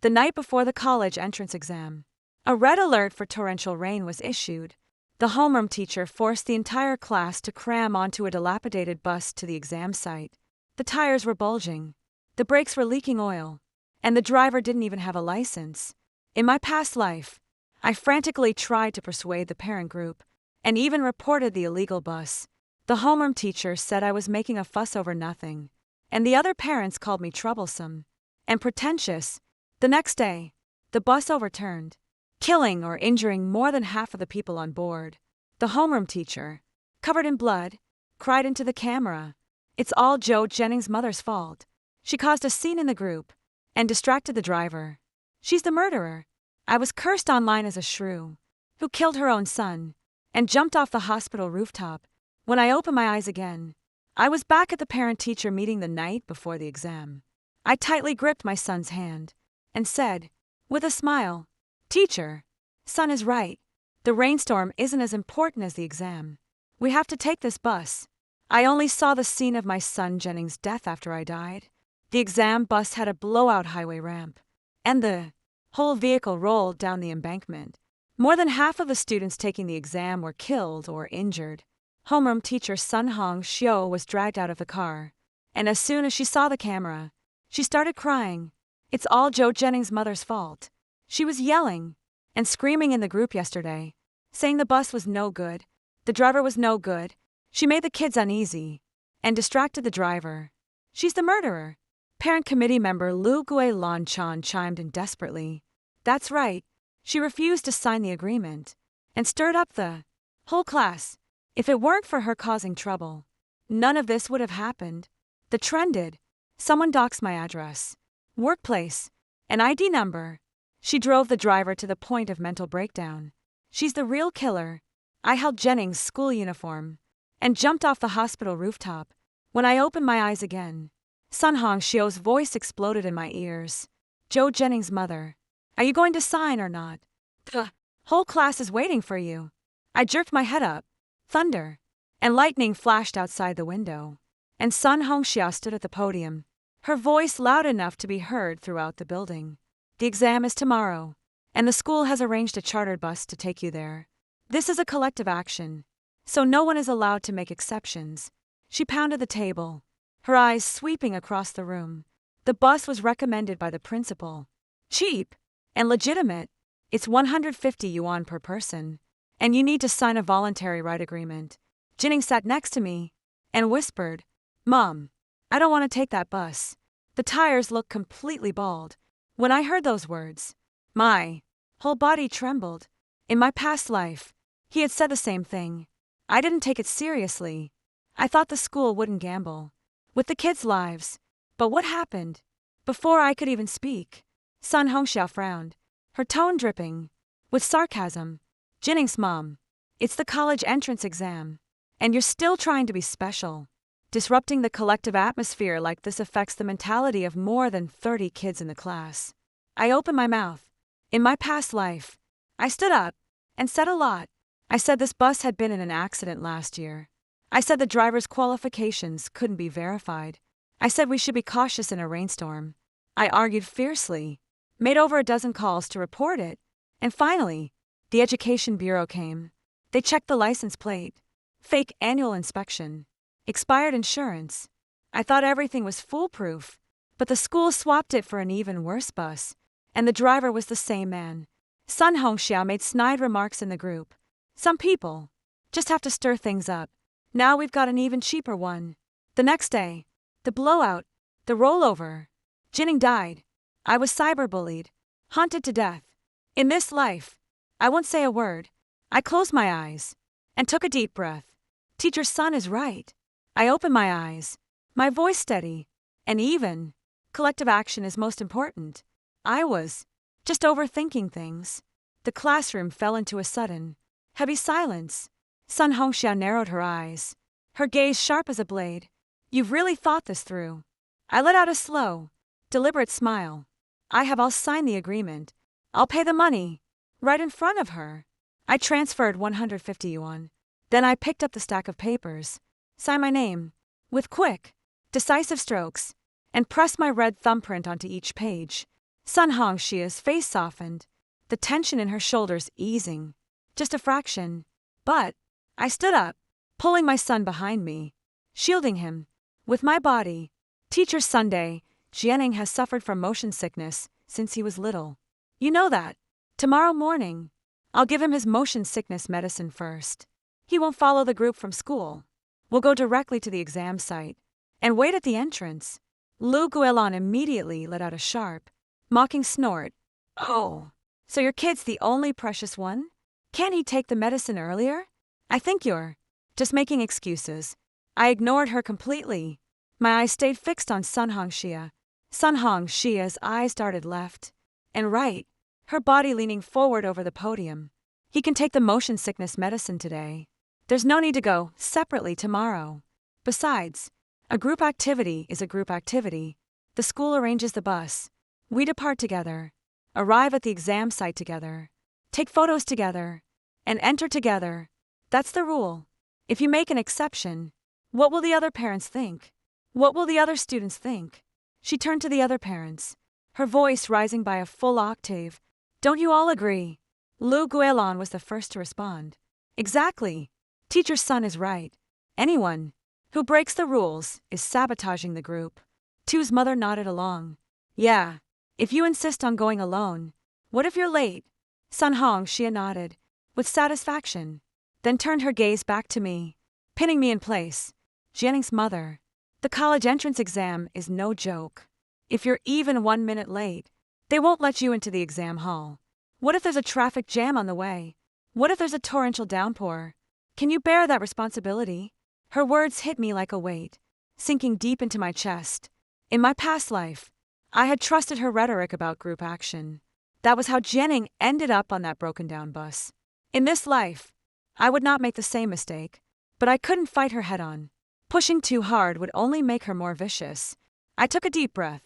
the night before the college entrance exam. A red alert for torrential rain was issued. The homeroom teacher forced the entire class to cram onto a dilapidated bus to the exam site. The tires were bulging, the brakes were leaking oil, and the driver didn't even have a license. In my past life, I frantically tried to persuade the parent group, and even reported the illegal bus. The homeroom teacher said I was making a fuss over nothing, and the other parents called me troublesome and pretentious. The next day, the bus overturned, killing or injuring more than half of the people on board. The homeroom teacher, covered in blood, cried into the camera, "It's all Joe Jennings' mother's fault. She caused a scene in the group and distracted the driver. She's the murderer. I was cursed online as a shrew who killed her own son and jumped off the hospital rooftop. When I opened my eyes again, I was back at the parent-teacher meeting the night before the exam. I tightly gripped my son's hand and said, with a smile, 'Teacher, son is right. The rainstorm isn't as important as the exam. We have to take this bus.' I only saw the scene of my son Jennings' death after I died. The exam bus had a blowout highway ramp, and the whole vehicle rolled down the embankment. More than half of the students taking the exam were killed or injured. Homeroom teacher Sun Hong Xiao was dragged out of the car, and as soon as she saw the camera, she started crying. It's all Joe Jennings' mother's fault. She was yelling and screaming in the group yesterday, saying the bus was no good, the driver was no good. She made the kids uneasy and distracted the driver. She's the murderer." Parent committee member Lu Gui Lan Chan chimed in desperately. "That's right. She refused to sign the agreement and stirred up the whole class. If it weren't for her causing trouble, none of this would have happened. The trend did. Someone doxed my address, workplace, and ID number. She drove the driver to the point of mental breakdown. She's the real killer. I held Jennings' school uniform and jumped off the hospital rooftop. When I opened my eyes again, Sun Hong Xiao's voice exploded in my ears. Joe Jennings' mother. Are you going to sign or not? The whole class is waiting for you." I jerked my head up. Thunder and lightning flashed outside the window, and Sun Hong Xiao stood at the podium, her voice loud enough to be heard throughout the building. "The exam is tomorrow, and the school has arranged a chartered bus to take you there. This is a collective action, so no one is allowed to make exceptions." She pounded the table, her eyes sweeping across the room. "The bus was recommended by the principal. Cheap and legitimate. It's 150 yuan per person, and you need to sign a voluntary ride agreement." Jennings sat next to me and whispered, "Mom, I don't want to take that bus. The tires look completely bald." When I heard those words, my whole body trembled. In my past life, he had said the same thing. I didn't take it seriously. I thought the school wouldn't gamble with the kids' lives. But what happened? Before I could even speak, Sun Hongxiao frowned, her tone dripping with sarcasm. "Jennings' mom, it's the college entrance exam, and you're still trying to be special. Disrupting the collective atmosphere like this affects the mentality of more than 30 kids in the class." I opened my mouth. In my past life, I stood up and said a lot. I said this bus had been in an accident last year. I said the driver's qualifications couldn't be verified. I said we should be cautious in a rainstorm. I argued fiercely, made over a dozen calls to report it, and finally, the Education Bureau came. They checked the license plate, fake annual inspection, expired insurance. I thought everything was foolproof, but the school swapped it for an even worse bus, and the driver was the same man. Sun Hongxiao made snide remarks in the group. "Some people just have to stir things up. Now we've got an even cheaper one." The next day, the blowout, the rollover. Jennings died. I was cyberbullied, haunted to death. In this life, I won't say a word. I closed my eyes and took a deep breath. Teacher Sun is right. I opened my eyes, my voice steady and even. Collective action is most important. I was just overthinking things. The classroom fell into a sudden, heavy silence. Sun Hongxiao narrowed her eyes, her gaze sharp as a blade. "You've really thought this through." I let out a slow, deliberate smile. I'll sign the agreement. I'll pay the money. Right in front of her. I transferred 150 yuan. Then I picked up the stack of papers, signed my name, with quick, decisive strokes, and pressed my red thumbprint onto each page. Sun Hongxia's face softened, the tension in her shoulders easing. Just a fraction. But I stood up, pulling my son behind me, shielding him. With my body. Teacher Sunday, Jianing has suffered from motion sickness since he was little. You know that. Tomorrow morning, I'll give him his motion sickness medicine first. He won't follow the group from school. We'll go directly to the exam site and wait at the entrance. Lu Guilin immediately let out a sharp, mocking snort. Oh, so your kid's the only precious one? Can't he take the medicine earlier? I think you're just making excuses. I ignored her completely. My eyes stayed fixed on Sun Hongxia. Sun Hongxia's eyes darted left and right, her body leaning forward over the podium. He can take the motion sickness medicine today. There's no need to go separately tomorrow. Besides, a group activity is a group activity. The school arranges the bus. We depart together, arrive at the exam site together, take photos together, and enter together. That's the rule. If you make an exception, what will the other parents think? What will the other students think? She turned to the other parents, her voice rising by a full octave. Don't you all agree? Lu Guilin was the first to respond. Exactly. Teacher Sun is right. Anyone who breaks the rules is sabotaging the group. Tu's mother nodded along. Yeah, if you insist on going alone. What if you're late? Sun Hongxia nodded, with satisfaction, then turned her gaze back to me, pinning me in place. Jianing's mother. The college entrance exam is no joke. If you're even 1 minute late, they won't let you into the exam hall. What if there's a traffic jam on the way? What if there's a torrential downpour? Can you bear that responsibility? Her words hit me like a weight, sinking deep into my chest. In my past life, I had trusted her rhetoric about group action. That was how Jianing ended up on that broken-down bus. In this life, I would not make the same mistake, but I couldn't fight her head-on. Pushing too hard would only make her more vicious. I took a deep breath,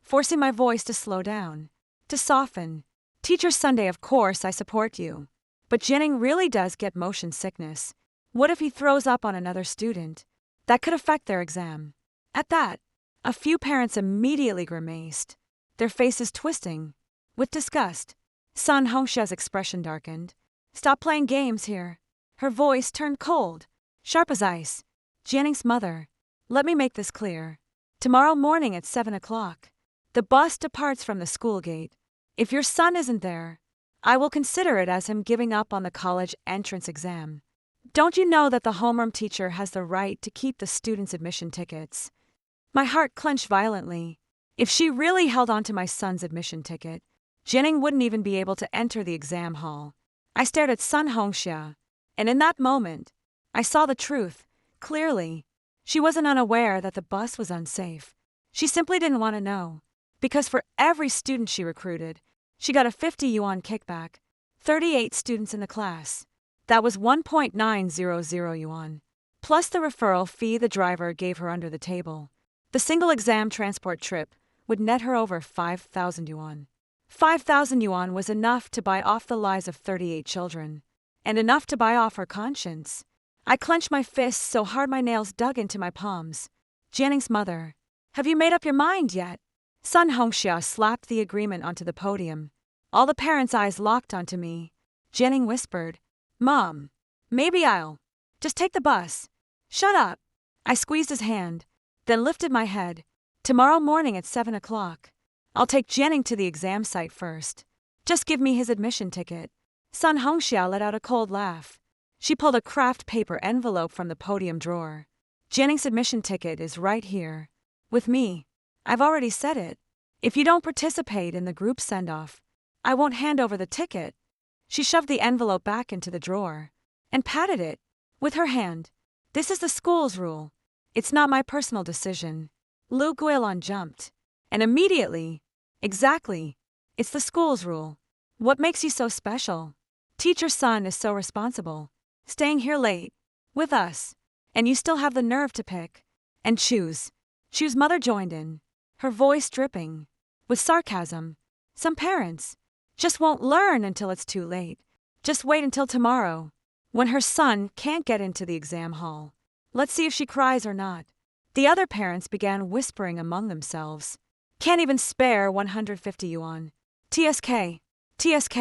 forcing my voice to slow down, to soften. Teacher Sunday, of course I support you. But Jianing really does get motion sickness. What if he throws up on another student? That could affect their exam. At that, a few parents immediately grimaced, their faces twisting with disgust. Sun Hongxia's expression darkened. Stop playing games here. Her voice turned cold, sharp as ice. Jianing's mother, let me make this clear. Tomorrow morning at 7 o'clock, the bus departs from the school gate. If your son isn't there, I will consider it as him giving up on the college entrance exam. Don't you know that the homeroom teacher has the right to keep the students' admission tickets? My heart clenched violently. If she really held on to my son's admission ticket, Jianing wouldn't even be able to enter the exam hall. I stared at Sun Hongxia, and in that moment, I saw the truth, clearly. She wasn't unaware that the bus was unsafe. She simply didn't want to know, because for every student she recruited, she got a 50 yuan kickback. 38 students in the class. That was 1.900 yuan, plus the referral fee the driver gave her under the table. The single exam transport trip would net her over 5,000 yuan. 5,000 yuan was enough to buy off the lives of 38 children, and enough to buy off her conscience. I clenched my fists so hard my nails dug into my palms. Jianing's mother, have you made up your mind yet? Sun Hongxia slapped the agreement onto the podium. All the parents' eyes locked onto me. Jianing whispered, Mom, maybe I'll just take the bus. Shut up. I squeezed his hand, then lifted my head. Tomorrow morning at 7 o'clock. I'll take Jianing to the exam site first. Just give me his admission ticket. Sun Hongxia let out a cold laugh. She pulled a craft paper envelope from the podium drawer. Jianing's admission ticket is right here. With me. I've already said it. If you don't participate in the group send-off, I won't hand over the ticket. She shoved the envelope back into the drawer and patted it with her hand. This is the school's rule. It's not my personal decision. Lu Guilin jumped. And immediately, exactly, it's the school's rule. What makes you so special? Teacher Sun is so responsible, staying here late, with us, and you still have the nerve to pick and choose. Chu's mother joined in, her voice dripping with sarcasm. Some parents just won't learn until it's too late. Just wait until tomorrow, when her son can't get into the exam hall. Let's see if she cries or not. The other parents began whispering among themselves. Can't even spare 150 yuan. TSK. TSK.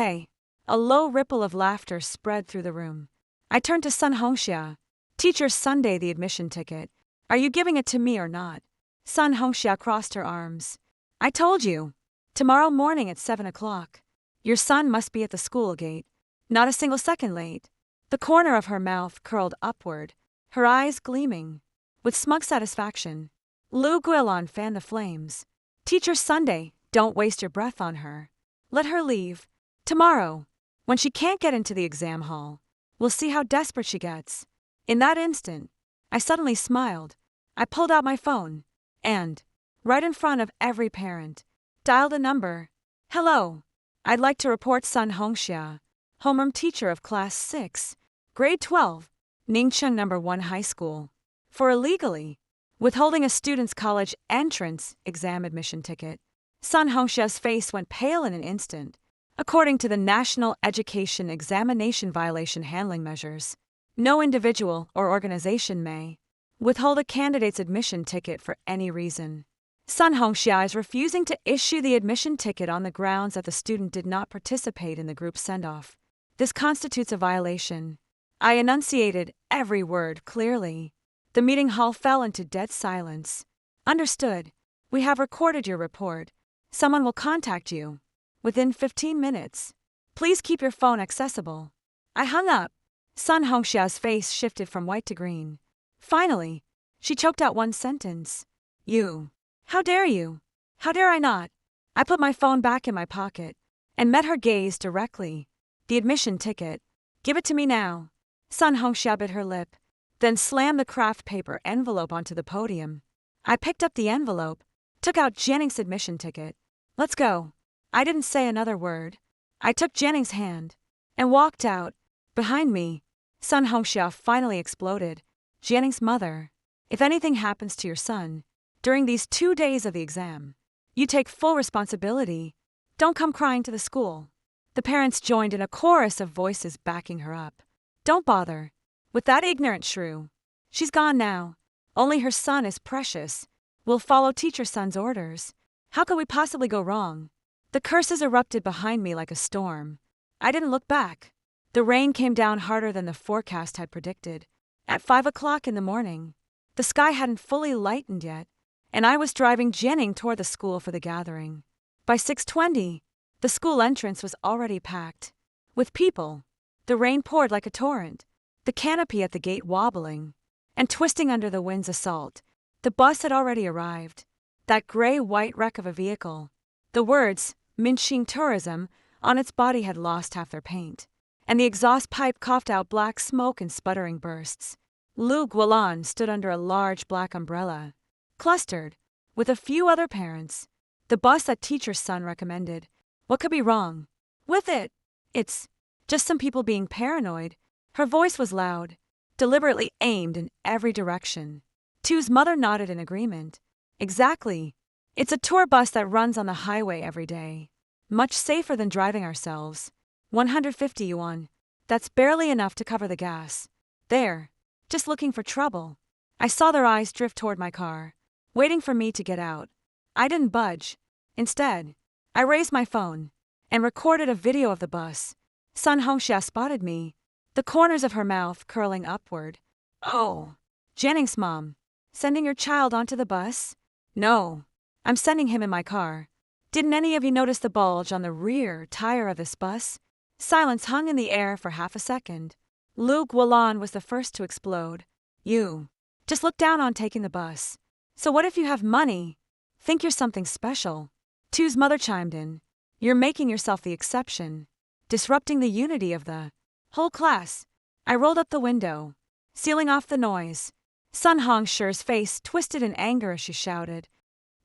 A low ripple of laughter spread through the room. I turned to Sun Hongxia. Teacher Sunday, the admission ticket. Are you giving it to me or not? Sun Hongxia crossed her arms. I told you. Tomorrow morning at 7 o'clock. Your son must be at the school gate. Not a single second late. The corner of her mouth curled upward, her eyes gleaming. With smug satisfaction, Lu Guilin fanned the flames. Teacher Sunday, don't waste your breath on her. Let her leave. Tomorrow, when she can't get into the exam hall, we'll see how desperate she gets. In that instant, I suddenly smiled. I pulled out my phone and, right in front of every parent, dialed a number. Hello. I'd like to report Sun Hongxia, homeroom teacher of Class 6, Grade 12, Ningcheng No. 1 High School, for illegally withholding a student's college entrance exam admission ticket. Sun Hongxia's face went pale in an instant. According to the National Education Examination Violation Handling Measures, no individual or organization may withhold a candidate's admission ticket for any reason. Sun Hongxia is refusing to issue the admission ticket on the grounds that the student did not participate in the group send-off. This constitutes a violation. I enunciated every word clearly. The meeting hall fell into dead silence. Understood. We have recorded your report. Someone will contact you within 15 minutes. Please keep your phone accessible. I hung up. Sun Hongxia's face shifted from white to green. Finally, she choked out one sentence. You. How dare you? How dare I not? I put my phone back in my pocket and met her gaze directly. The admission ticket. Give it to me now. Sun Hongxia bit her lip, then slammed the craft paper envelope onto the podium. I picked up the envelope, took out Jennings' admission ticket. Let's go. I didn't say another word. I took Jennings' hand and walked out. Behind me, Sun Hongxia finally exploded. Jennings' mother, if anything happens to your son during these 2 days of the exam, you take full responsibility. Don't come crying to the school. The parents joined in a chorus of voices backing her up. Don't bother with that ignorant shrew. She's gone now. Only her son is precious. We'll follow teacher son's orders. How could we possibly go wrong? The curses erupted behind me like a storm. I didn't look back. The rain came down harder than the forecast had predicted. At 5 o'clock in the morning, the sky hadn't fully lightened yet, and I was driving Jennings toward the school for the gathering. By 6:20, the school entrance was already packed with people. The rain poured like a torrent, the canopy at the gate wobbling and twisting under the wind's assault. The bus had already arrived, that gray-white wreck of a vehicle. The words, Minxing Tourism, on its body had lost half their paint, and the exhaust pipe coughed out black smoke in sputtering bursts. Lu Guilin stood under a large black umbrella, clustered with a few other parents. The bus that teacher's son recommended. What could be wrong with it? It's just some people being paranoid. Her voice was loud, deliberately aimed in every direction. Tu's mother nodded in agreement. Exactly. It's a tour bus that runs on the highway every day. Much safer than driving ourselves. 150 yuan. That's barely enough to cover the gas. There. Just looking for trouble. I saw their eyes drift toward my car, waiting for me to get out. I didn't budge. Instead, I raised my phone and recorded a video of the bus. Sun Hongxia spotted me, the corners of her mouth curling upward. Oh, Jennings' mom, sending your child onto the bus? No, I'm sending him in my car. Didn't any of you notice the bulge on the rear tire of this bus? Silence hung in the air for half a second. Lu Guilin was the first to explode. You just look down on taking the bus. So what if you have money? Think you're something special. Tu's mother chimed in. You're making yourself the exception, disrupting the unity of the whole class. I rolled up the window, sealing off the noise. Sun Hongxia's face twisted in anger as she shouted,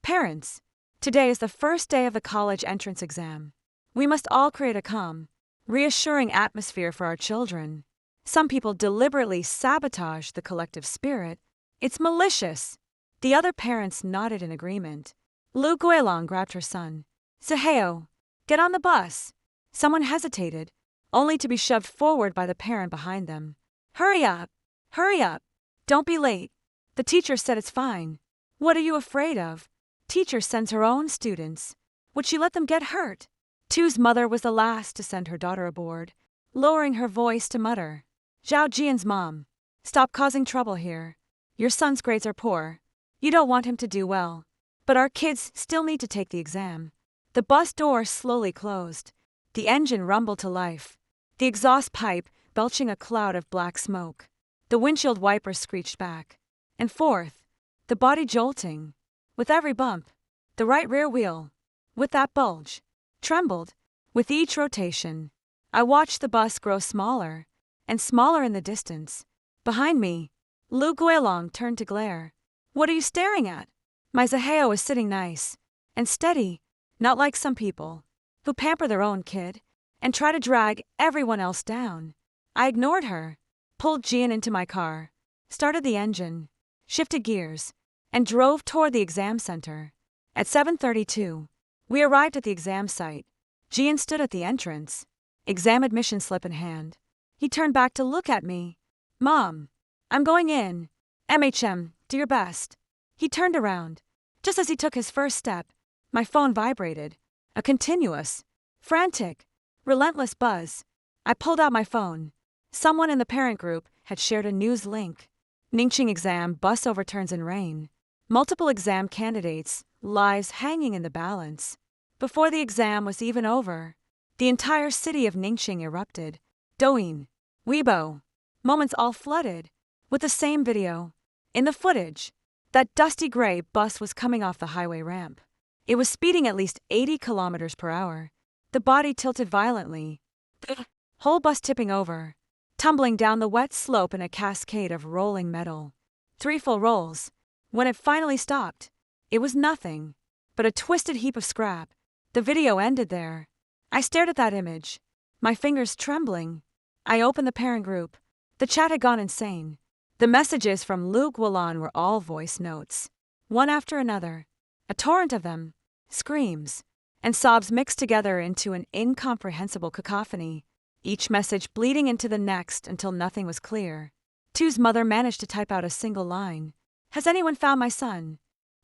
Parents, today is the first day of the college entrance exam. We must all create a calm, reassuring atmosphere for our children. Some people deliberately sabotage the collective spirit. It's malicious. The other parents nodded in agreement. Lu Guilin grabbed her son. Zaheo, get on the bus. Someone hesitated, only to be shoved forward by the parent behind them. Hurry up! Hurry up! Don't be late. The teacher said it's fine. What are you afraid of? Teacher sends her own students. Would she let them get hurt? Tu's mother was the last to send her daughter aboard, lowering her voice to mutter. Zhao Jian's mom. Stop causing trouble here. Your son's grades are poor. You don't want him to do well. But our kids still need to take the exam. The bus door slowly closed. The engine rumbled to life. The exhaust pipe belching a cloud of black smoke. The windshield wipers screeched back. And fourth, the body jolting. With every bump, the right rear wheel, with that bulge, trembled. With each rotation, I watched the bus grow smaller and smaller in the distance. Behind me, Lu Guilong turned to glare. What are you staring at? My Zaheo is sitting nice and steady, not like some people who pamper their own kid and try to drag everyone else down. I ignored her, pulled Jian into my car, started the engine, shifted gears, and drove toward the exam center. At 7:32, we arrived at the exam site. Jian stood at the entrance, exam admission slip in hand. He turned back to look at me. Mom, I'm going in. MHM, do your best. He turned around. Just as he took his first step, my phone vibrated. A continuous, frantic, relentless buzz. I pulled out my phone. Someone in the parent group had shared a news link. Ningxing exam bus overturns in rain. Multiple exam candidates, lives hanging in the balance. Before the exam was even over, the entire city of Ningxing erupted. Douyin, Weibo, moments all flooded with the same video. In the footage, that dusty gray bus was coming off the highway ramp. It was speeding at least 80 kilometers per hour. The body tilted violently, the whole bus tipping over, tumbling down the wet slope in a cascade of rolling metal. 3 full rolls. When it finally stopped, it was nothing but a twisted heap of scrap. The video ended there. I stared at that image, my fingers trembling. I opened the parent group. The chat had gone insane. The messages from Lu Guilong were all voice notes, one after another, a torrent of them, screams and sobs mixed together into an incomprehensible cacophony, each message bleeding into the next until nothing was clear. Tu's mother managed to type out a single line. Has anyone found my son?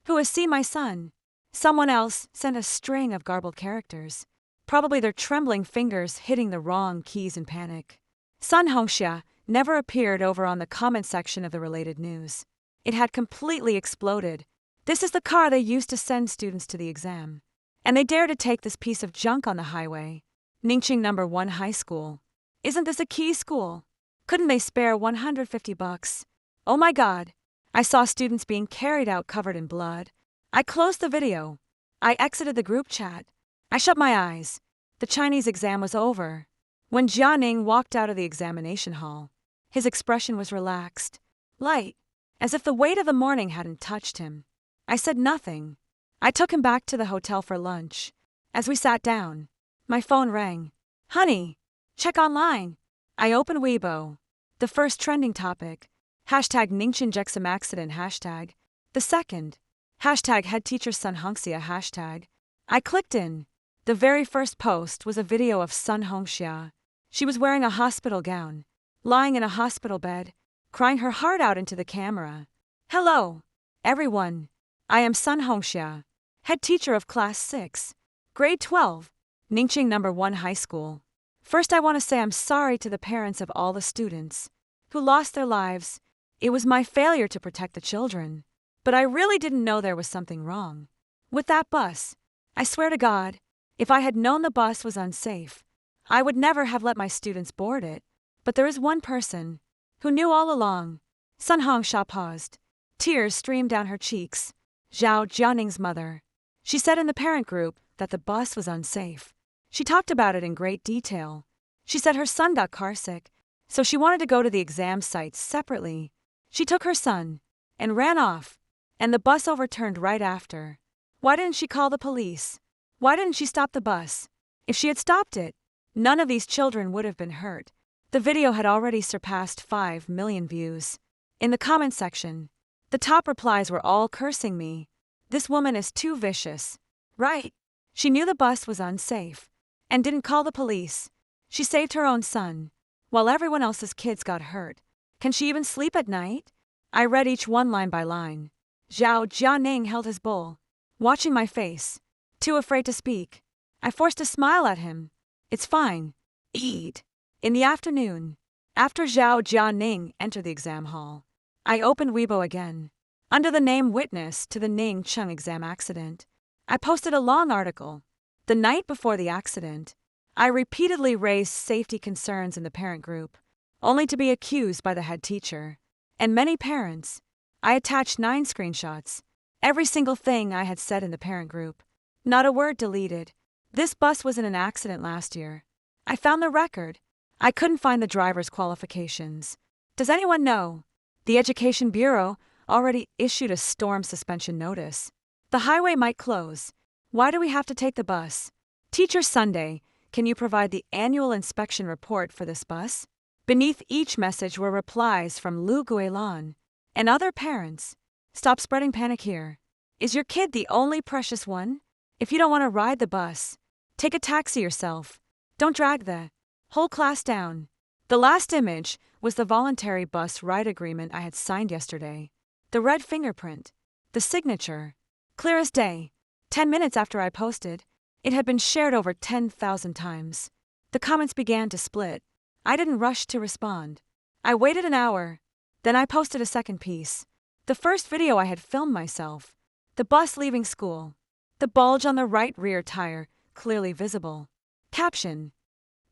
Who has seen my son? Someone else sent a string of garbled characters, probably their trembling fingers hitting the wrong keys in panic. Sun Hongxia never appeared over on the comment section of the related news. It had completely exploded. This is the car they used to send students to the exam. And they dare to take this piece of junk on the highway. Ningxing No. 1 High School. Isn't this a key school? Couldn't they spare $150? Oh my God. I saw students being carried out covered in blood. I closed the video. I exited the group chat. I shut my eyes. The Chinese exam was over. When Jianing walked out of the examination hall, his expression was relaxed, light, as if the weight of the morning hadn't touched him. I said nothing. I took him back to the hotel for lunch. As we sat down, my phone rang. Honey, check online. I opened Weibo. The first trending topic, #Ningxin accident hashtag. The second, #head teacher Sun Hongxia hashtag. I clicked in. The very first post was a video of Sun Hongxia. She was wearing a hospital gown, lying in a hospital bed, crying her heart out into the camera. Hello, everyone. I am Sun Hongxia, head teacher of Class 6, Grade 12, Ningxing No. 1 High School. First, I want to say I'm sorry to the parents of all the students who lost their lives. It was my failure to protect the children. But I really didn't know there was something wrong with that bus. I swear to God, if I had known the bus was unsafe, I would never have let my students board it. But there is one person who knew all along. Sun Hongxia paused. Tears streamed down her cheeks. Zhao Jianing's mother. She said in the parent group that the bus was unsafe. She talked about it in great detail. She said her son got carsick, so she wanted to go to the exam site separately. She took her son and ran off, and the bus overturned right after. Why didn't she call the police? Why didn't she stop the bus? If she had stopped it, none of these children would have been hurt. The video had already surpassed 5 million views. In the comment section, the top replies were all cursing me. This woman is too vicious. Right. She knew the bus was unsafe and didn't call the police. She saved her own son, while everyone else's kids got hurt. Can she even sleep at night? I read each one line by line. Zhao Jianing held his bowl. watching my face, too afraid to speak. I forced a smile at him. It's fine. Eat. In the afternoon, after Zhao Jianing entered the exam hall, I opened Weibo again. Under the name Witness to the Ning Cheng exam accident, I posted a long article. The night before the accident, I repeatedly raised safety concerns in the parent group, only to be accused by the head teacher and many parents. I attached 9 screenshots, every single thing I had said in the parent group. Not a word deleted. This bus was in an accident last year. I found the record. I couldn't find the driver's qualifications. Does anyone know? The Education Bureau already issued a storm suspension notice. The highway might close. Why do we have to take the bus? Teacher Sunday, can you provide the annual inspection report for this bus? Beneath each message were replies from Lu Guilan and other parents. Stop spreading panic here. Is your kid the only precious one? If you don't want to ride the bus, take a taxi yourself. Don't drag the whole class down. The last image was the voluntary bus ride agreement I had signed yesterday. The red fingerprint. The signature. Clear as day. 10 minutes after I posted, it had been shared over 10,000 times. The comments began to split. I didn't rush to respond. I waited an hour. Then I posted a second piece. The first video I had filmed myself. The bus leaving school. The bulge on the right rear tire, clearly visible. Caption.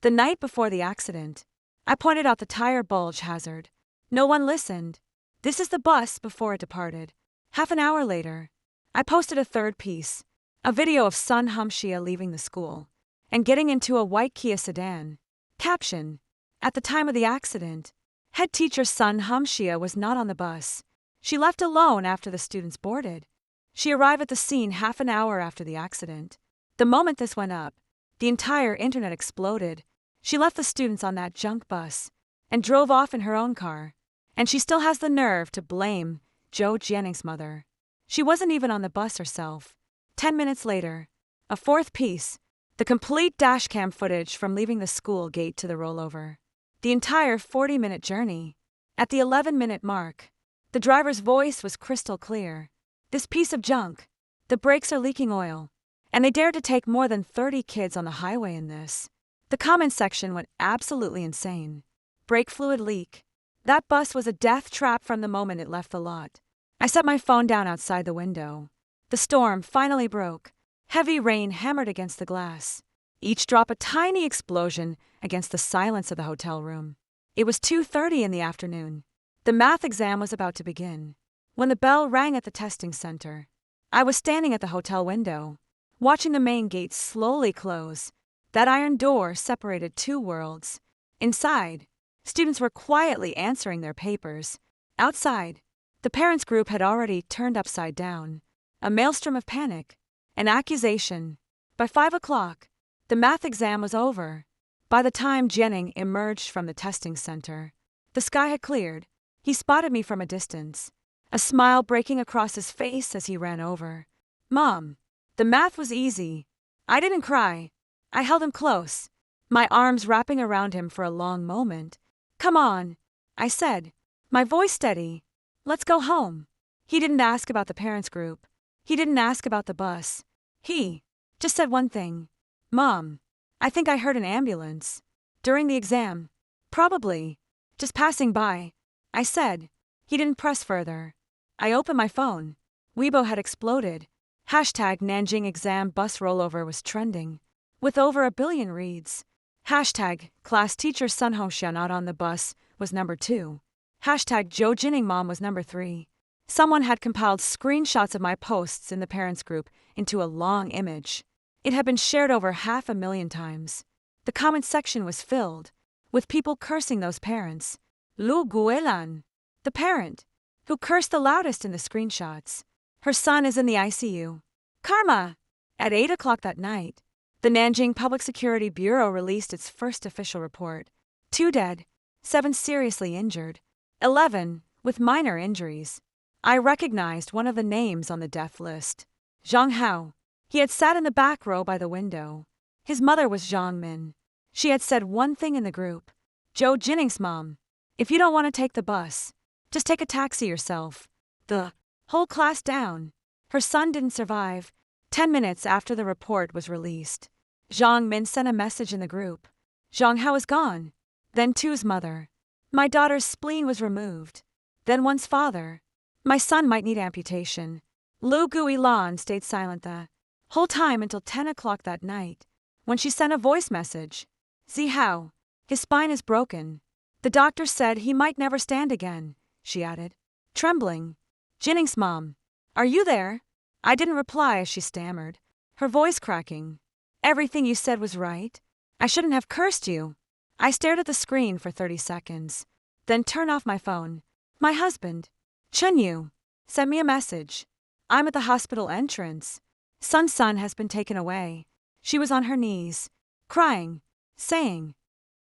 The night before the accident, I pointed out the tire bulge hazard. No one listened. This is the bus before it departed. Half an hour later, I posted a third piece. A video of Sun Humxia leaving the school and getting into a white Kia sedan. Caption. At the time of the accident, head teacher Sun Humxia was not on the bus. She left alone after the students boarded. She arrived at the scene half an hour after the accident. The moment this went up, the entire internet exploded. She left the students on that junk bus and drove off in her own car. And she still has the nerve to blame Zhou Jianing's mother. She wasn't even on the bus herself. 10 minutes later, a fourth piece, the complete dashcam footage from leaving the school gate to the rollover. The entire 40-minute journey. At the 11-minute mark, the driver's voice was crystal clear. This piece of junk. The brakes are leaking oil. And they dared to take more than 30 kids on the highway in this. The comment section went absolutely insane. Brake fluid leak. That bus was a death trap from the moment it left the lot. I set my phone down outside the window. The storm finally broke. Heavy rain hammered against the glass. Each drop a tiny explosion against the silence of the hotel room. It was 2:30 in the afternoon. The math exam was about to begin. When the bell rang at the testing center, I was standing at the hotel window, watching the main gate slowly close. That iron door separated 2 worlds. Inside, students were quietly answering their papers. Outside, the parents' group had already turned upside down. A maelstrom of panic. An accusation. By 5 o'clock, the math exam was over. By the time Jianing emerged from the testing center, the sky had cleared. He spotted me from a distance, a smile breaking across his face as he ran over. Mom, the math was easy. I didn't cry. I held him close, my arms wrapping around him for a long moment. Come on, I said, my voice steady. Let's go home. He didn't ask about the parents' group. He didn't ask about the bus. He just said one thing. Mom, I think I heard an ambulance. During the exam. Probably. Just passing by. I said. He didn't press further. I opened my phone. Weibo had exploded. Hashtag Nanjing exam bus rollover was trending, with over 1 billion reads. Hashtag class teacher Sun Hongxia not on the bus was number 2. Hashtag Zhou Jining mom was number 3. Someone had compiled screenshots of my posts in the parents group into a long image. It had been shared over 500,000 times. The comment section was filled with people cursing those parents. Lu Guilan, the parent, who cursed the loudest in the screenshots. Her son is in the ICU. Karma! At 8 o'clock that night, the Nanjing Public Security Bureau released its first official report. 2 dead, 7 seriously injured, 11 with minor injuries. I recognized one of the names on the death list. Zhang Hao. He had sat in the back row by the window. His mother was Zhang Min. She had said one thing in the group. Zhou Jinning's mom. If you don't want to take the bus, just take a taxi yourself. The whole class down. Her son didn't survive. 10 minutes after the report was released, Zhang Min sent a message in the group. Zhang Hao is gone. Then Tu's mother. My daughter's spleen was removed. Then one's father. My son might need amputation. Lu Guilan stayed silent the whole time until 10 o'clock that night, when she sent a voice message. Zihao, his spine is broken. The doctor said he might never stand again, she added, trembling. Jinning's mom. Are you there? I didn't reply as she stammered, her voice cracking. Everything you said was right. I shouldn't have cursed you. I stared at the screen for 30 seconds, then turned off my phone. My husband, Chunyu, sent me a message. I'm at the hospital entrance. Sun's son has been taken away. She was on her knees, crying, saying,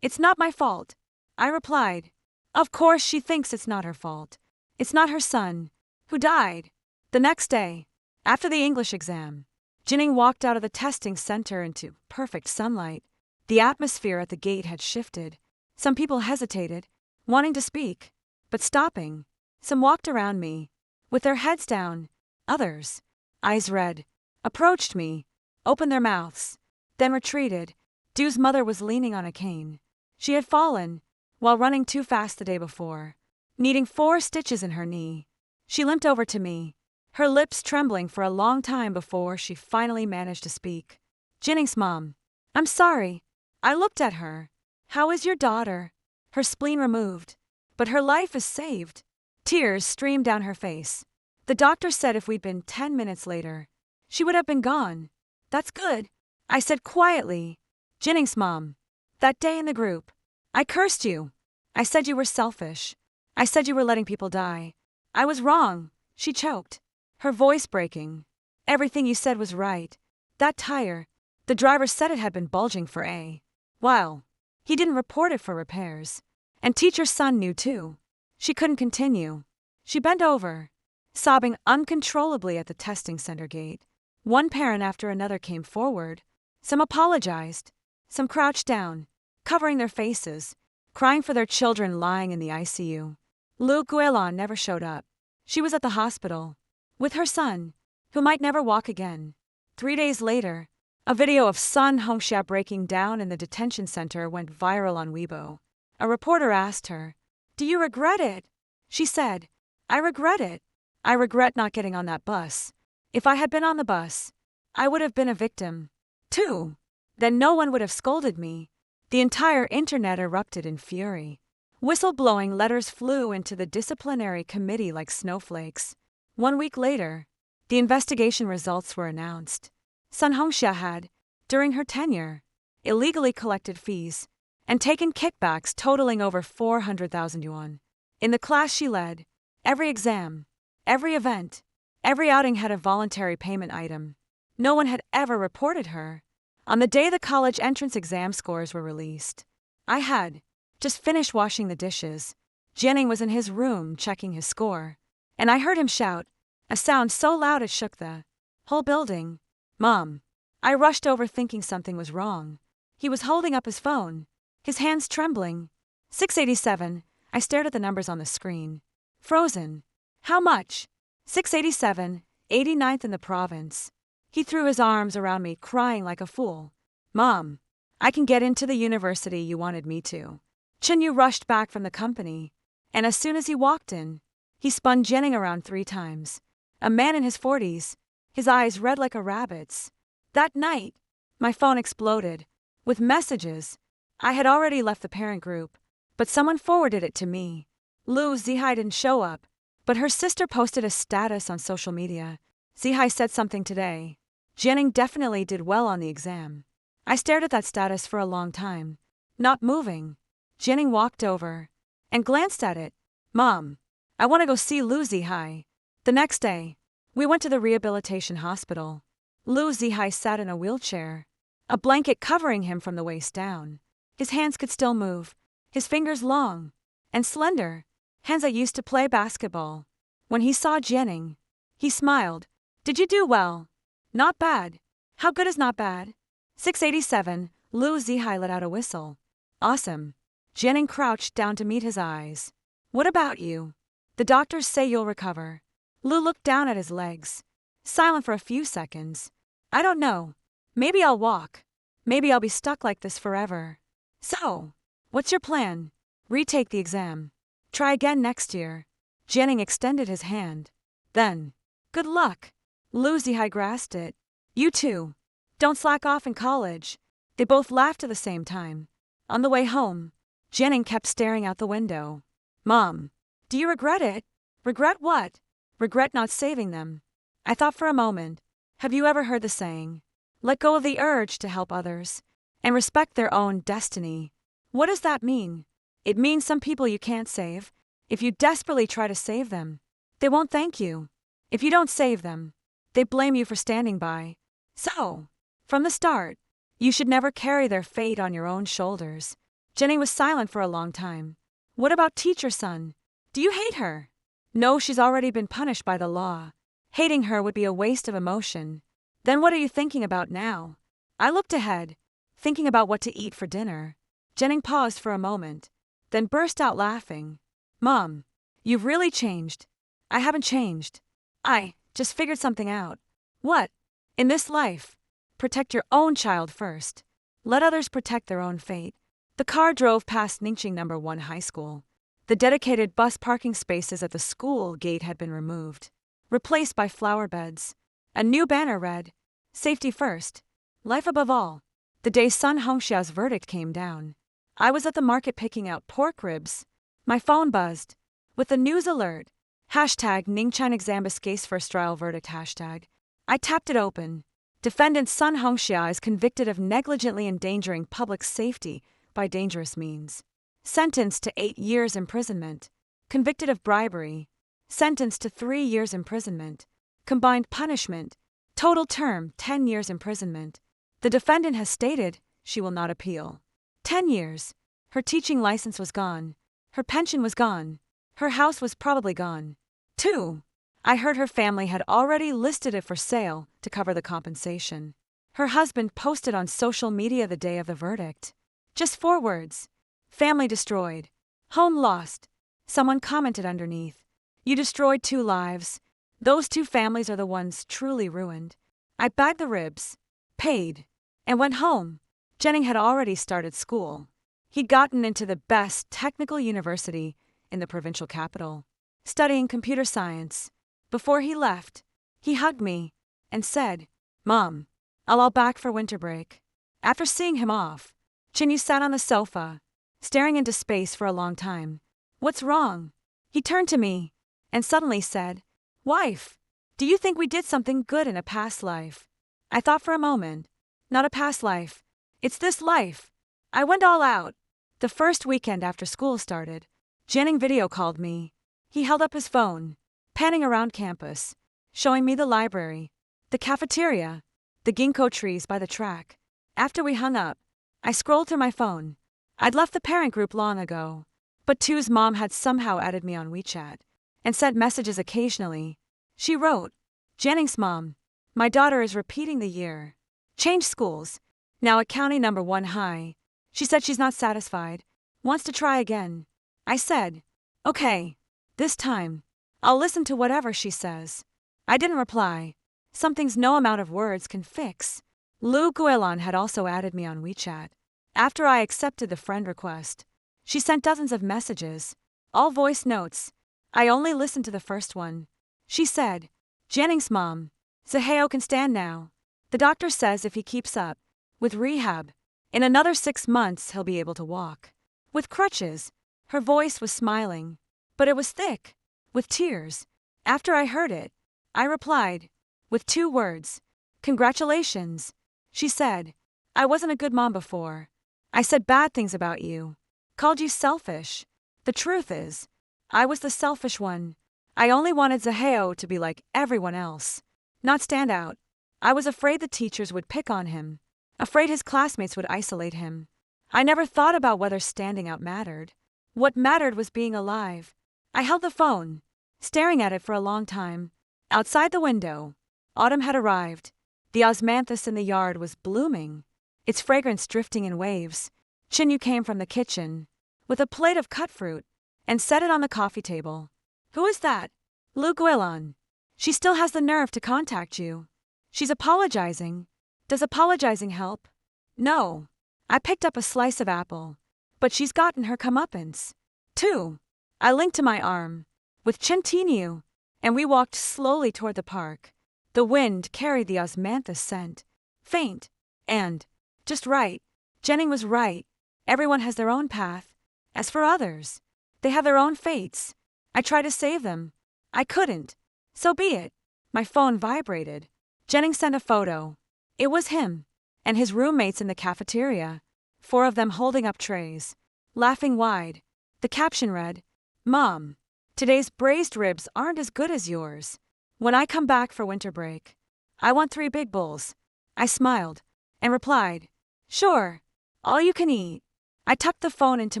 "It's not my fault." I replied, "Of course she thinks it's not her fault. It's not her son, who died." The next day, after the English exam, Jinning walked out of the testing center into perfect sunlight. The atmosphere at the gate had shifted. Some people hesitated, wanting to speak, but stopping. Some walked around me, with their heads down. Others, eyes red, approached me, opened their mouths, then retreated. Du's mother was leaning on a cane. She had fallen while running too fast the day before, needing 4 stitches in her knee. She limped over to me, her lips trembling for a long time before she finally managed to speak. Jinning's mom. I'm sorry. I looked at her. How is your daughter? Her spleen removed, but her life is saved. Tears streamed down her face. The doctor said if we'd been 10 minutes later, she would have been gone. That's good, I said quietly. Jinning's mom. That day in the group, I cursed you. I said you were selfish. I said you were letting people die. I was wrong, she choked, her voice breaking. Everything you said was right. That tire, the driver said it had been bulging for a while. He didn't report it for repairs. And teacher's son knew too. She couldn't continue. She bent over, sobbing uncontrollably at the testing center gate. One parent after another came forward. Some apologized. Some crouched down, covering their faces, crying for their children lying in the ICU. Lu Guilan never showed up. She was at the hospital, with her son, who might never walk again. 3 days later, a video of Sun Hongxia breaking down in the detention center went viral on Weibo. A reporter asked her, "Do you regret it?" She said, "I regret it. I regret not getting on that bus. If I had been on the bus, I would have been a victim, too. Then no one would have scolded me." The entire internet erupted in fury. Whistleblowing letters flew into the disciplinary committee like snowflakes. 1 week later, the investigation results were announced. Sun Hongxia had, during her tenure, illegally collected fees and taken kickbacks totaling over 400,000 yuan. In the class she led, every exam, every event, every outing had a voluntary payment item. No one had ever reported her. On the day the college entrance exam scores were released, I had just finished washing the dishes. Jining was in his room checking his score, and I heard him shout, a sound so loud it shook the whole building. "Mom." I rushed over thinking something was wrong. He was holding up his phone, his hands trembling. 687. I stared at the numbers on the screen. Frozen. How much? 687, 89th in the province. He threw his arms around me, crying like a fool. "Mom, I can get into the university you wanted me to." Chinyu rushed back from the company, and as soon as he walked in, he spun Jining around 3 times. A man in his 40s, his eyes red like a rabbit's. That night, my phone exploded with messages. I had already left the parent group, but someone forwarded it to me. Lu Zihai didn't show up, but her sister posted a status on social media. Zihai said something today. Jining definitely did well on the exam. I stared at that status for a long time, not moving. Jining walked over and glanced at it. "Mom, I want to go see Lu Zihai." The next day, we went to the rehabilitation hospital. Lu Zihai sat in a wheelchair, a blanket covering him from the waist down. His hands could still move, his fingers long and slender, hands that used to play basketball. When he saw Jining, he smiled. "Did you do well?" "Not bad." "How good is not bad?" 687. Lu Zihai let out a whistle. "Awesome." Jining crouched down to meet his eyes. "What about you?" "The doctors say you'll recover." Lu looked down at his legs, silent for a few seconds. I don't know. Maybe I'll walk. Maybe I'll be stuck like this forever. So, what's your plan? Retake the exam. Try again next year. Jianing extended his hand. Then, good luck. Lu Zihai grasped it. You too. Don't slack off in college. They both laughed at the same time. On the way home, Jianing kept staring out the window. Mom, do you regret it? Regret what? Regret not saving them. I thought for a moment. Have you ever heard the saying, let go of the urge to help others and respect their own destiny? What does that mean? It means some people you can't save. If you desperately try to save them, they won't thank you. If you don't save them, they blame you for standing by. So, from the start, you should never carry their fate on your own shoulders. Jenny was silent for a long time. What about teacher son? Do you hate her? No, she's already been punished by the law. Hating her would be a waste of emotion. Then what are you thinking about now? I looked ahead, thinking about what to eat for dinner. Jenny paused for a moment, then burst out laughing. Mom, you've really changed. I haven't changed. I just figured something out. What? In this life, protect your own child first. Let others protect their own fate. The car drove past Ningxing No. 1 High School. The dedicated bus parking spaces at the school gate had been removed, replaced by flower beds. A new banner read, Safety first, life above all. The day Sun Hongxia's verdict came down, I was at the market picking out pork ribs. My phone buzzed with the news alert. #Ningchen exam escapes first trial verdict #. I tapped it open. Defendant Sun Hongxia is convicted of negligently endangering public safety by dangerous means. Sentenced to 8 years imprisonment. Convicted of bribery. Sentenced to 3 years imprisonment. Combined punishment. Total term 10 years imprisonment. The defendant has stated she will not appeal. 10 years. Her teaching license was gone. Her pension was gone. Her house was probably gone. 2. I heard her family had already listed it for sale to cover the compensation. Her husband posted on social media the day of the verdict. Just 4 words. Family destroyed. Home lost. Someone commented underneath. You destroyed 2 lives. Those 2 families are the ones truly ruined. I bagged the ribs, paid, and went home. Jennings had already started school. He'd gotten into the best technical university in the provincial capital, studying computer science. Before he left, he hugged me and said, Mom, I'll all back for winter break. After seeing him off, Chinyu sat on the sofa, staring into space for a long time. What's wrong? He turned to me and suddenly said, Wife, do you think we did something good in a past life? I thought for a moment. Not a past life. It's this life. I went all out. The first weekend after school started, Jianing video called me. He held up his phone, panning around campus, showing me the library, the cafeteria, the ginkgo trees by the track. After we hung up, I scrolled through my phone. I'd left the parent group long ago, but Tu's mom had somehow added me on WeChat and sent messages occasionally. She wrote, Jianing's mom, my daughter is repeating the year. Changed schools, now at County No. 1 High. She said she's not satisfied, wants to try again. I said, okay, this time, I'll listen to whatever she says. I didn't reply. Some things no amount of words can fix. Lu Guilin had also added me on WeChat. After I accepted the friend request, she sent dozens of messages, all voice notes. I only listened to the first one. She said, Jianing's mom, Zaheo can stand now. The doctor says if he keeps up with rehab, in another 6 months he'll be able to walk. With crutches. Her voice was smiling, but it was thick, with tears. After I heard it, I replied, with 2 words, congratulations. She said, I wasn't a good mom before. I said bad things about you. Called you selfish. The truth is, I was the selfish one. I only wanted Zaheo to be like everyone else, not stand out. I was afraid the teachers would pick on him, afraid his classmates would isolate him. I never thought about whether standing out mattered. What mattered was being alive. I held the phone, staring at it for a long time. Outside the window, autumn had arrived. The osmanthus in the yard was blooming, its fragrance drifting in waves. Chinyu came from the kitchen with a plate of cut fruit and set it on the coffee table. Who is that? Lu Guilin. She still has the nerve to contact you. She's apologizing. Does apologizing help? No. I picked up a slice of apple. But she's gotten her comeuppance. 2. I linked to my arm with Centineo, and we walked slowly toward the park. The wind carried the osmanthus scent. Faint. And just right. Jennings was right. Everyone has their own path. As for others, they have their own fates. I tried to save them. I couldn't. So be it. My phone vibrated. Jennings sent a photo. It was him and his roommates in the cafeteria, 4 of them holding up trays, laughing wide. The caption read, "Mom, today's braised ribs aren't as good as yours. When I come back for winter break, I want 3 big bowls." I smiled and replied, "Sure, all you can eat." I tucked the phone into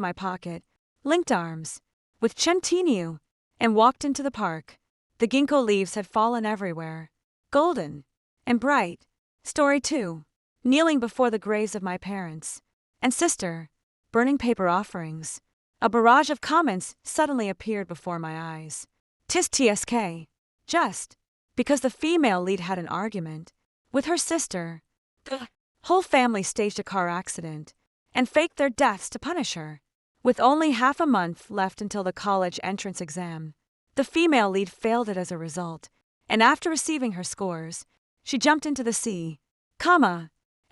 my pocket, linked arms with Centineo, and walked into the park. The ginkgo leaves had fallen everywhere, golden and bright. Story 2. Kneeling before the graves of my parents and sister, burning paper offerings. A barrage of comments suddenly appeared before my eyes. Tis TSK. Just because the female lead had an argument with her sister, the whole family staged a car accident and faked their deaths to punish her. With only half a month left until the college entrance exam, the female lead failed it as a result, and after receiving her scores, she jumped into the sea.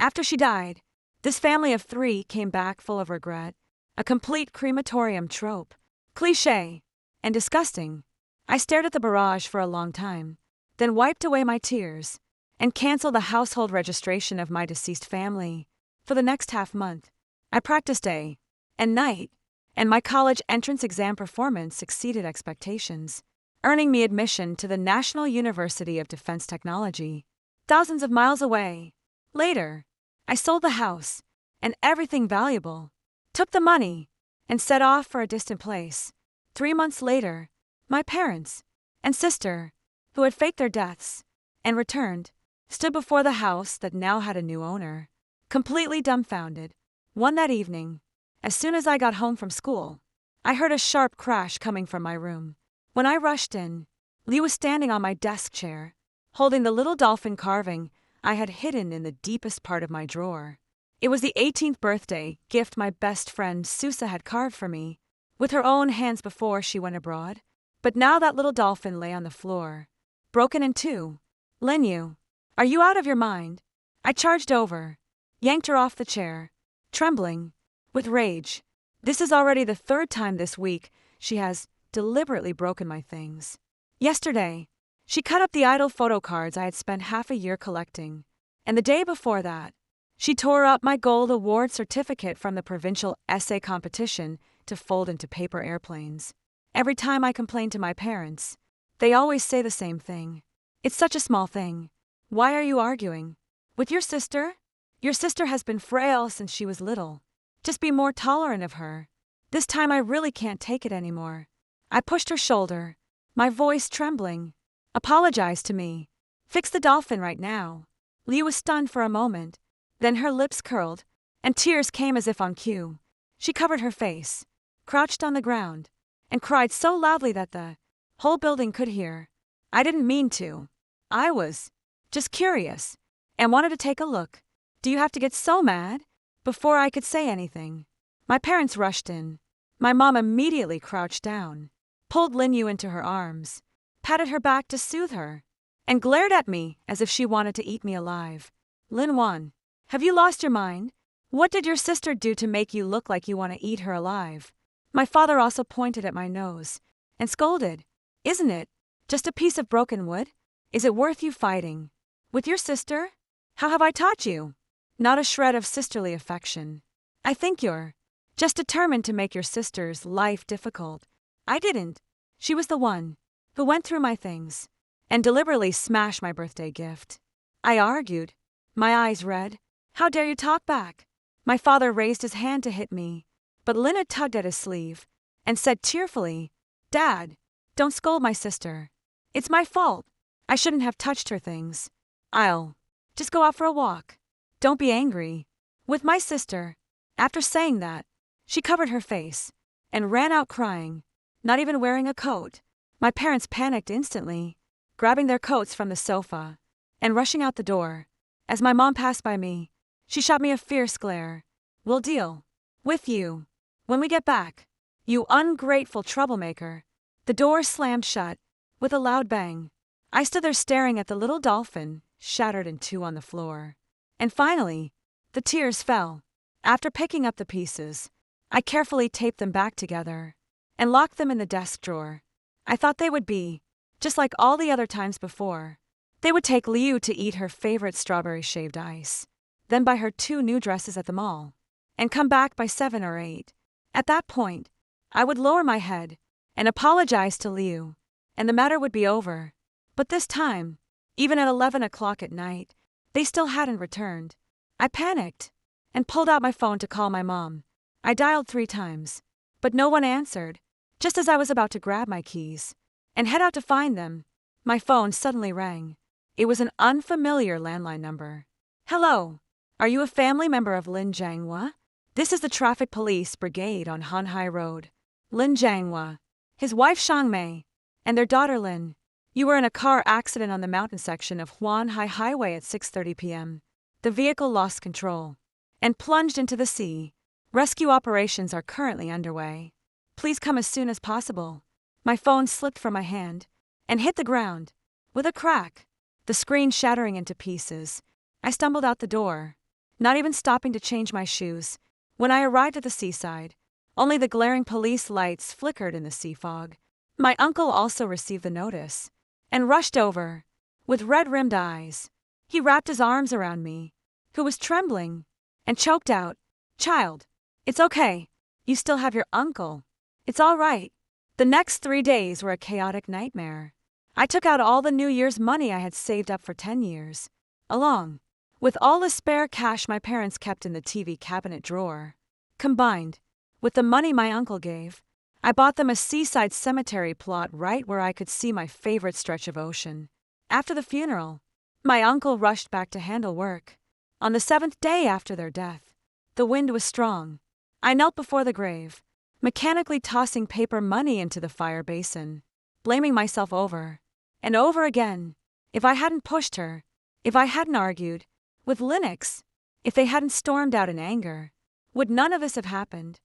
After she died, this family of 3 came back full of regret. A complete crematorium trope. Cliché. And disgusting. I stared at the barrage for a long time, then wiped away my tears, and canceled the household registration of my deceased family. For the next half month, I practiced day and night, and my college entrance exam performance exceeded expectations, earning me admission to the National University of Defense Technology, thousands of miles away. Later, I sold the house and everything valuable, took the money, and set off for a distant place. 3 months later, my parents and sister, who had faked their deaths and returned, stood before the house that now had a new owner, completely dumbfounded. That evening, as soon as I got home from school, I heard a sharp crash coming from my room. When I rushed in, Lee was standing on my desk chair, holding the little dolphin carving I had hidden in the deepest part of my drawer. It was the 18th birthday gift my best friend Susa had carved for me, with her own hands before she went abroad. But now that little dolphin lay on the floor, broken in 2. "Linyu, are you out of your mind?" I charged over, yanked her off the chair, trembling with rage. This is already the 3rd time this week she has deliberately broken my things. Yesterday, she cut up the idle photo cards I had spent half a year collecting, and the day before that, she tore up my gold award certificate from the provincial essay competition to fold into paper airplanes. Every time I complain to my parents, they always say the same thing. "It's such a small thing. Why are you arguing with your sister? Your sister has been frail since she was little. Just be more tolerant of her." This time I really can't take it anymore. I pushed her shoulder, my voice trembling. "Apologize to me. Fix the dolphin right now." Lee was stunned for a moment. Then her lips curled, and tears came as if on cue. She covered her face, crouched on the ground, and cried so loudly that the whole building could hear. I didn't mean to. I was just curious and wanted to take a look. "Do you have to get so mad?" Before I could say anything, my parents rushed in. My mom immediately crouched down, pulled Linyu into her arms, patted her back to soothe her, and glared at me as if she wanted to eat me alive. "Linwan, have you lost your mind? What did your sister do to make you look like you want to eat her alive?" My father also pointed at my nose and scolded. "Isn't it just a piece of broken wood? Is it worth you fighting with your sister? How have I taught you? Not a shred of sisterly affection. I think you're just determined to make your sister's life difficult." I didn't. She was the one who went through my things and deliberately smashed my birthday gift. I argued, my eyes red. "How dare you talk back?" My father raised his hand to hit me, but Lynn tugged at his sleeve and said tearfully, "Dad, don't scold my sister. It's my fault. I shouldn't have touched her things. I'll just go out for a walk. Don't be angry with my sister." After saying that, she covered her face and ran out crying, not even wearing a coat. My parents panicked instantly, grabbing their coats from the sofa and rushing out the door. As my mom passed by me, she shot me a fierce glare. "We'll deal with you when we get back, you ungrateful troublemaker." The door slammed shut with a loud bang. I stood there staring at the little dolphin, shattered in two on the floor. And finally, the tears fell. After picking up the pieces, I carefully taped them back together and locked them in the desk drawer. I thought they would be just like all the other times before. They would take Liu to eat her favorite strawberry shaved ice, then buy her 2 new dresses at the mall, and come back by 7 or 8. At that point, I would lower my head and apologize to Liu, and the matter would be over. But this time, even at 11 o'clock at night, they still hadn't returned. I panicked and pulled out my phone to call my mom. I dialed 3 times, but no one answered. Just as I was about to grab my keys and head out to find them, my phone suddenly rang. It was an unfamiliar landline number. "Hello, are you a family member of Lin Jianghua? This is the traffic police brigade on Hanhai Road. Lin Jianghua, his wife Shangmei, and their daughter Lin. You were in a car accident on the mountain section of Huanhai Highway at 6:30 p.m. The vehicle lost control and plunged into the sea. Rescue operations are currently underway. Please come as soon as possible." My phone slipped from my hand and hit the ground with a crack, the screen shattering into pieces. I stumbled out the door, not even stopping to change my shoes. When I arrived at the seaside, only the glaring police lights flickered in the sea fog. My uncle also received the notice and rushed over with red-rimmed eyes. He wrapped his arms around me, who was trembling, and choked out, "Child, it's okay. You still have your uncle. It's all right." The next 3 days were a chaotic nightmare. I took out all the New Year's money I had saved up for 10 years, along with all the spare cash my parents kept in the TV cabinet drawer. Combined with the money my uncle gave, I bought them a seaside cemetery plot right where I could see my favorite stretch of ocean. After the funeral, my uncle rushed back to handle work. On the 7th day after their death, the wind was strong. I knelt before the grave, mechanically tossing paper money into the fire basin, blaming myself over and over again. If I hadn't pushed her, if I hadn't argued with Linux, if they hadn't stormed out in anger, would none of this have happened?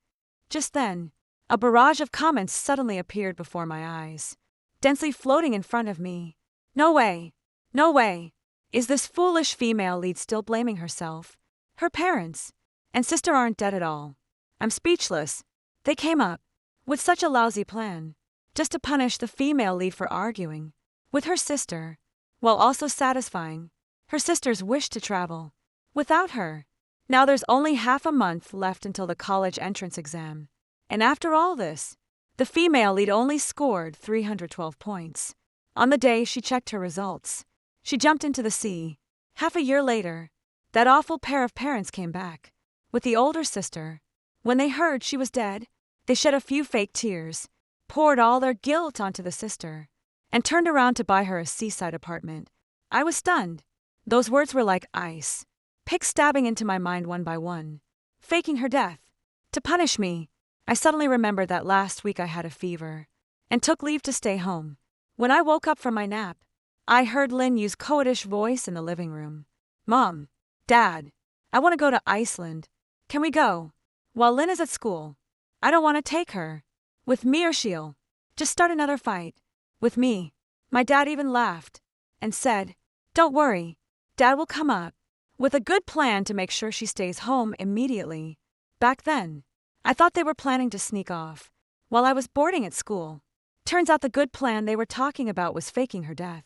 Just then, a barrage of comments suddenly appeared before my eyes, densely floating in front of me. "No way! No way! Is this foolish female lead still blaming herself? Her parents and sister aren't dead at all." I'm speechless. They came up with such a lousy plan, just to punish the female lead for arguing with her sister, while also satisfying her sister's wish to travel without her. Now there's only half a month left until the college entrance exam, and after all this, the female lead only scored 312 points. On the day she checked her results, she jumped into the sea. Half a year later, that awful pair of parents came back with the older sister. When they heard she was dead, they shed a few fake tears, poured all their guilt onto the sister, and turned around to buy her a seaside apartment. I was stunned. Those words were like ice, picks stabbing into my mind one by one. Faking her death to punish me. I suddenly remembered that last week I had a fever and took leave to stay home. When I woke up from my nap, I heard Lynn use coish voice in the living room. "Mom, Dad, I want to go to Iceland. Can we go? While Lynn is at school. I don't want to take her with me or she'll just start another fight with me." My dad even laughed and said, "Don't worry, Dad will come up with a good plan to make sure she stays home immediately." Back then, I thought they were planning to sneak off while I was boarding at school. Turns out the good plan they were talking about was faking her death.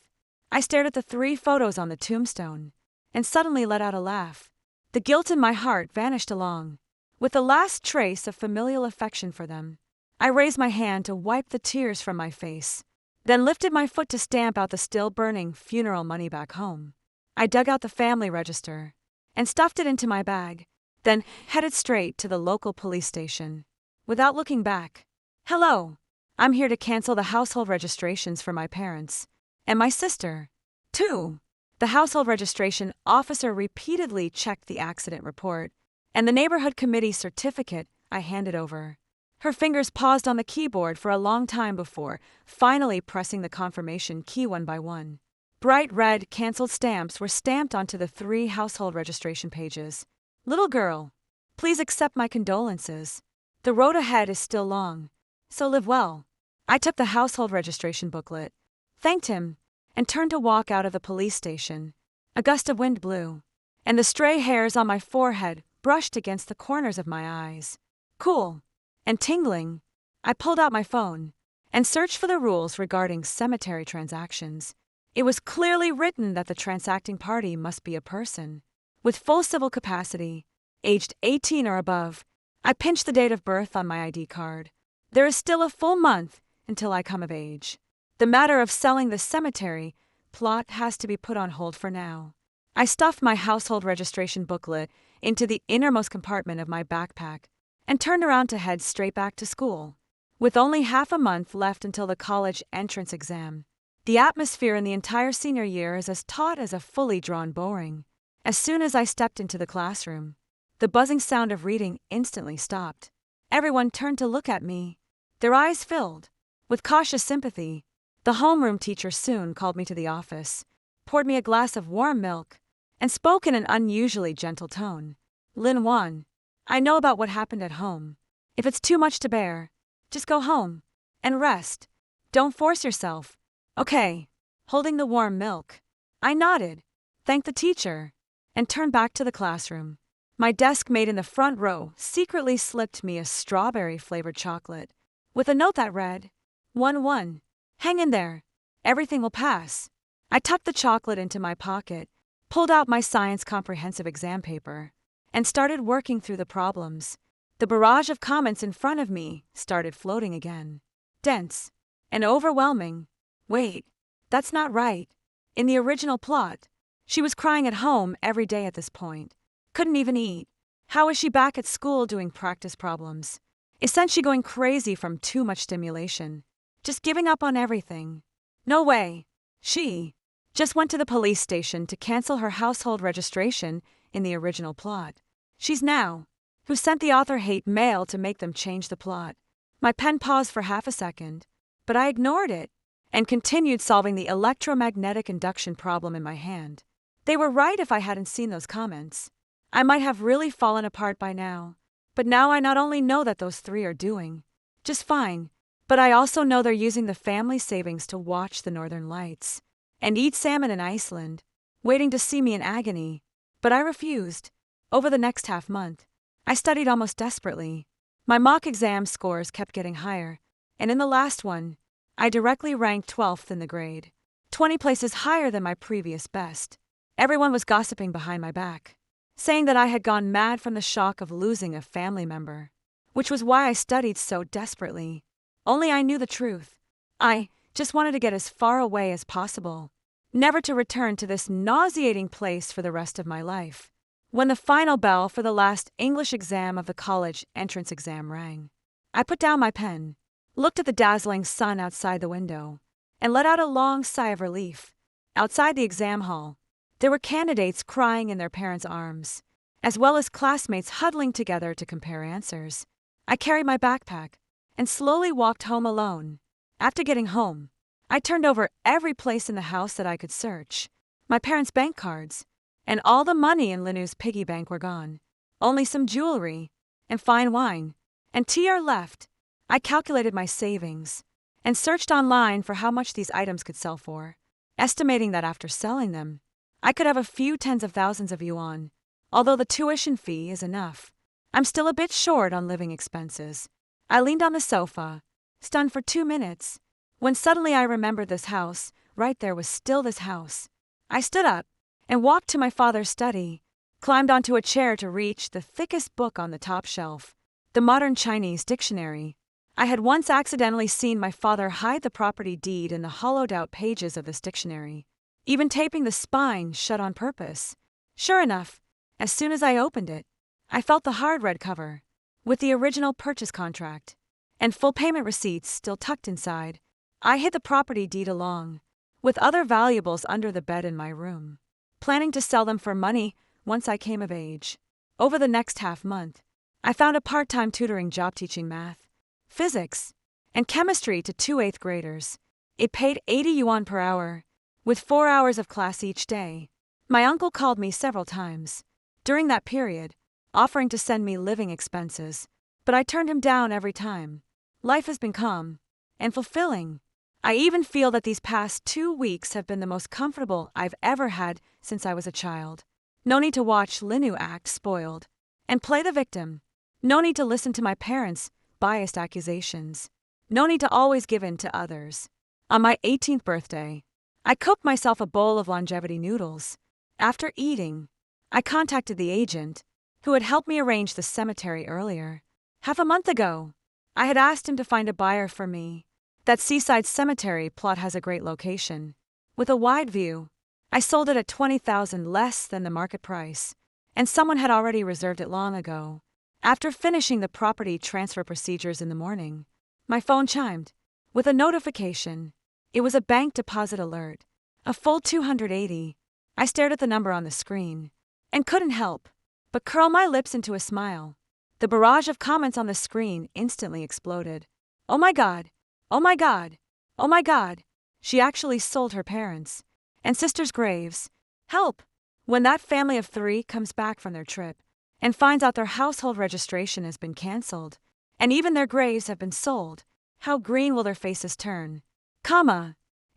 I stared at the 3 photos on the tombstone and suddenly let out a laugh. The guilt in my heart vanished along with the last trace of familial affection for them. I raised my hand to wipe the tears from my face, then lifted my foot to stamp out the still-burning funeral money back home. I dug out the family register and stuffed it into my bag, then headed straight to the local police station. Without looking back, "Hello, I'm here to cancel the household registrations for my parents and my sister, too." The household registration officer repeatedly checked the accident report and the neighborhood committee certificate I handed over. Her fingers paused on the keyboard for a long time before finally pressing the confirmation key one by one. Bright red canceled stamps were stamped onto the 3 household registration pages. Little girl, please accept my condolences. The road ahead is still long, so live well. I took the household registration booklet, thanked him, and turned to walk out of the police station. A gust of wind blew, and the stray hairs on my forehead brushed against the corners of my eyes. Cool and tingling, I pulled out my phone and searched for the rules regarding cemetery transactions. It was clearly written that the transacting party must be a person with full civil capacity, aged 18 or above. I pinched the date of birth on my ID card. There is still a full month until I come of age. The matter of selling the cemetery plot has to be put on hold for now. I stuffed my household registration booklet into the innermost compartment of my backpack and turned around to head straight back to school. With only half a month left until the college entrance exam, the atmosphere in the entire senior year is as taut as a fully drawn bowring. As soon as I stepped into the classroom, the buzzing sound of reading instantly stopped. Everyone turned to look at me, their eyes filled with cautious sympathy. The homeroom teacher soon called me to the office, poured me a glass of warm milk, and spoke in an unusually gentle tone. Lin Wan, I know about what happened at home. If it's too much to bear, just go home and rest. Don't force yourself. Okay. Holding the warm milk, I nodded, thanked the teacher, and turned back to the classroom. My desk mate in the front row secretly slipped me a strawberry-flavored chocolate with a note that read, 1-1. Hang in there. Everything will pass. I tucked the chocolate into my pocket, pulled out my science comprehensive exam paper, and started working through the problems. The barrage of comments in front of me started floating again. Dense and overwhelming. Wait, that's not right. In the original plot, she was crying at home every day at this point. Couldn't even eat. How is she back at school doing practice problems? Isn't she going crazy from too much stimulation? Just giving up on everything? No way. She just went to the police station to cancel her household registration in the original plot. She's now who sent the author hate mail to make them change the plot. My pen paused for half a second, but I ignored it and continued solving the electromagnetic induction problem in my hand. They were right if I hadn't seen those comments. I might have really fallen apart by now, but now I not only know that those 3 are doing just fine, but I also know they're using the family savings to watch the northern lights and eat salmon in Iceland, waiting to see me in agony. But I refused. Over the next half month, I studied almost desperately. My mock exam scores kept getting higher, and in the last one, I directly ranked 12th in the grade, 20 places higher than my previous best. Everyone was gossiping behind my back, saying that I had gone mad from the shock of losing a family member, which was why I studied so desperately. Only I knew the truth. I just wanted to get as far away as possible, never to return to this nauseating place for the rest of my life. When the final bell for the last English exam of the college entrance exam rang, I put down my pen, looked at the dazzling sun outside the window, and let out a long sigh of relief. Outside the exam hall, there were candidates crying in their parents' arms, as well as classmates huddling together to compare answers. I carried my backpack and slowly walked home alone. After getting home, I turned over every place in the house that I could search. My parents' bank cards and all the money in Linu's piggy bank were gone. Only some jewelry and fine wine and tea are left. I calculated my savings and searched online for how much these items could sell for, estimating that after selling them, I could have a few tens of thousands of yuan. Although the tuition fee is enough, I'm still a bit short on living expenses. I leaned on the sofa, stunned for 2 minutes, when suddenly I remembered this house. Right there was still this house. I stood up and walked to my father's study, climbed onto a chair to reach the thickest book on the top shelf, the Modern Chinese Dictionary. I had once accidentally seen my father hide the property deed in the hollowed-out pages of this dictionary, even taping the spine shut on purpose. Sure enough, as soon as I opened it, I felt the hard red cover, with the original purchase contract and full payment receipts still tucked inside. I hid the property deed along with other valuables under the bed in my room, planning to sell them for money once I came of age. Over the next half month, I found a part-time tutoring job teaching math, physics, and chemistry to 2 8th graders. It paid 80 yuan per hour, with 4 hours of class each day. My uncle called me several times during that period, offering to send me living expenses, but I turned him down every time. Life has been calm and fulfilling. I even feel that these past 2 weeks have been the most comfortable I've ever had since I was a child. No need to watch Linu act spoiled and play the victim. No need to listen to my parents' biased accusations. No need to always give in to others. On my 18th birthday, I cooked myself a bowl of longevity noodles. After eating, I contacted the agent who had helped me arrange the cemetery earlier. Half a month ago, I had asked him to find a buyer for me. That seaside cemetery plot has a great location, with a wide view. I sold it at $20,000 less than the market price, and someone had already reserved it long ago. After finishing the property transfer procedures in the morning, my phone chimed with a notification. It was a bank deposit alert, a full $280. I stared at the number on the screen and couldn't help but curl my lips into a smile. The barrage of comments on the screen instantly exploded. Oh my God! Oh my God! Oh my God! She actually sold her parents' and sisters' graves. Help! When that family of 3 comes back from their trip and finds out their household registration has been canceled and even their graves have been sold, how green will their faces turn?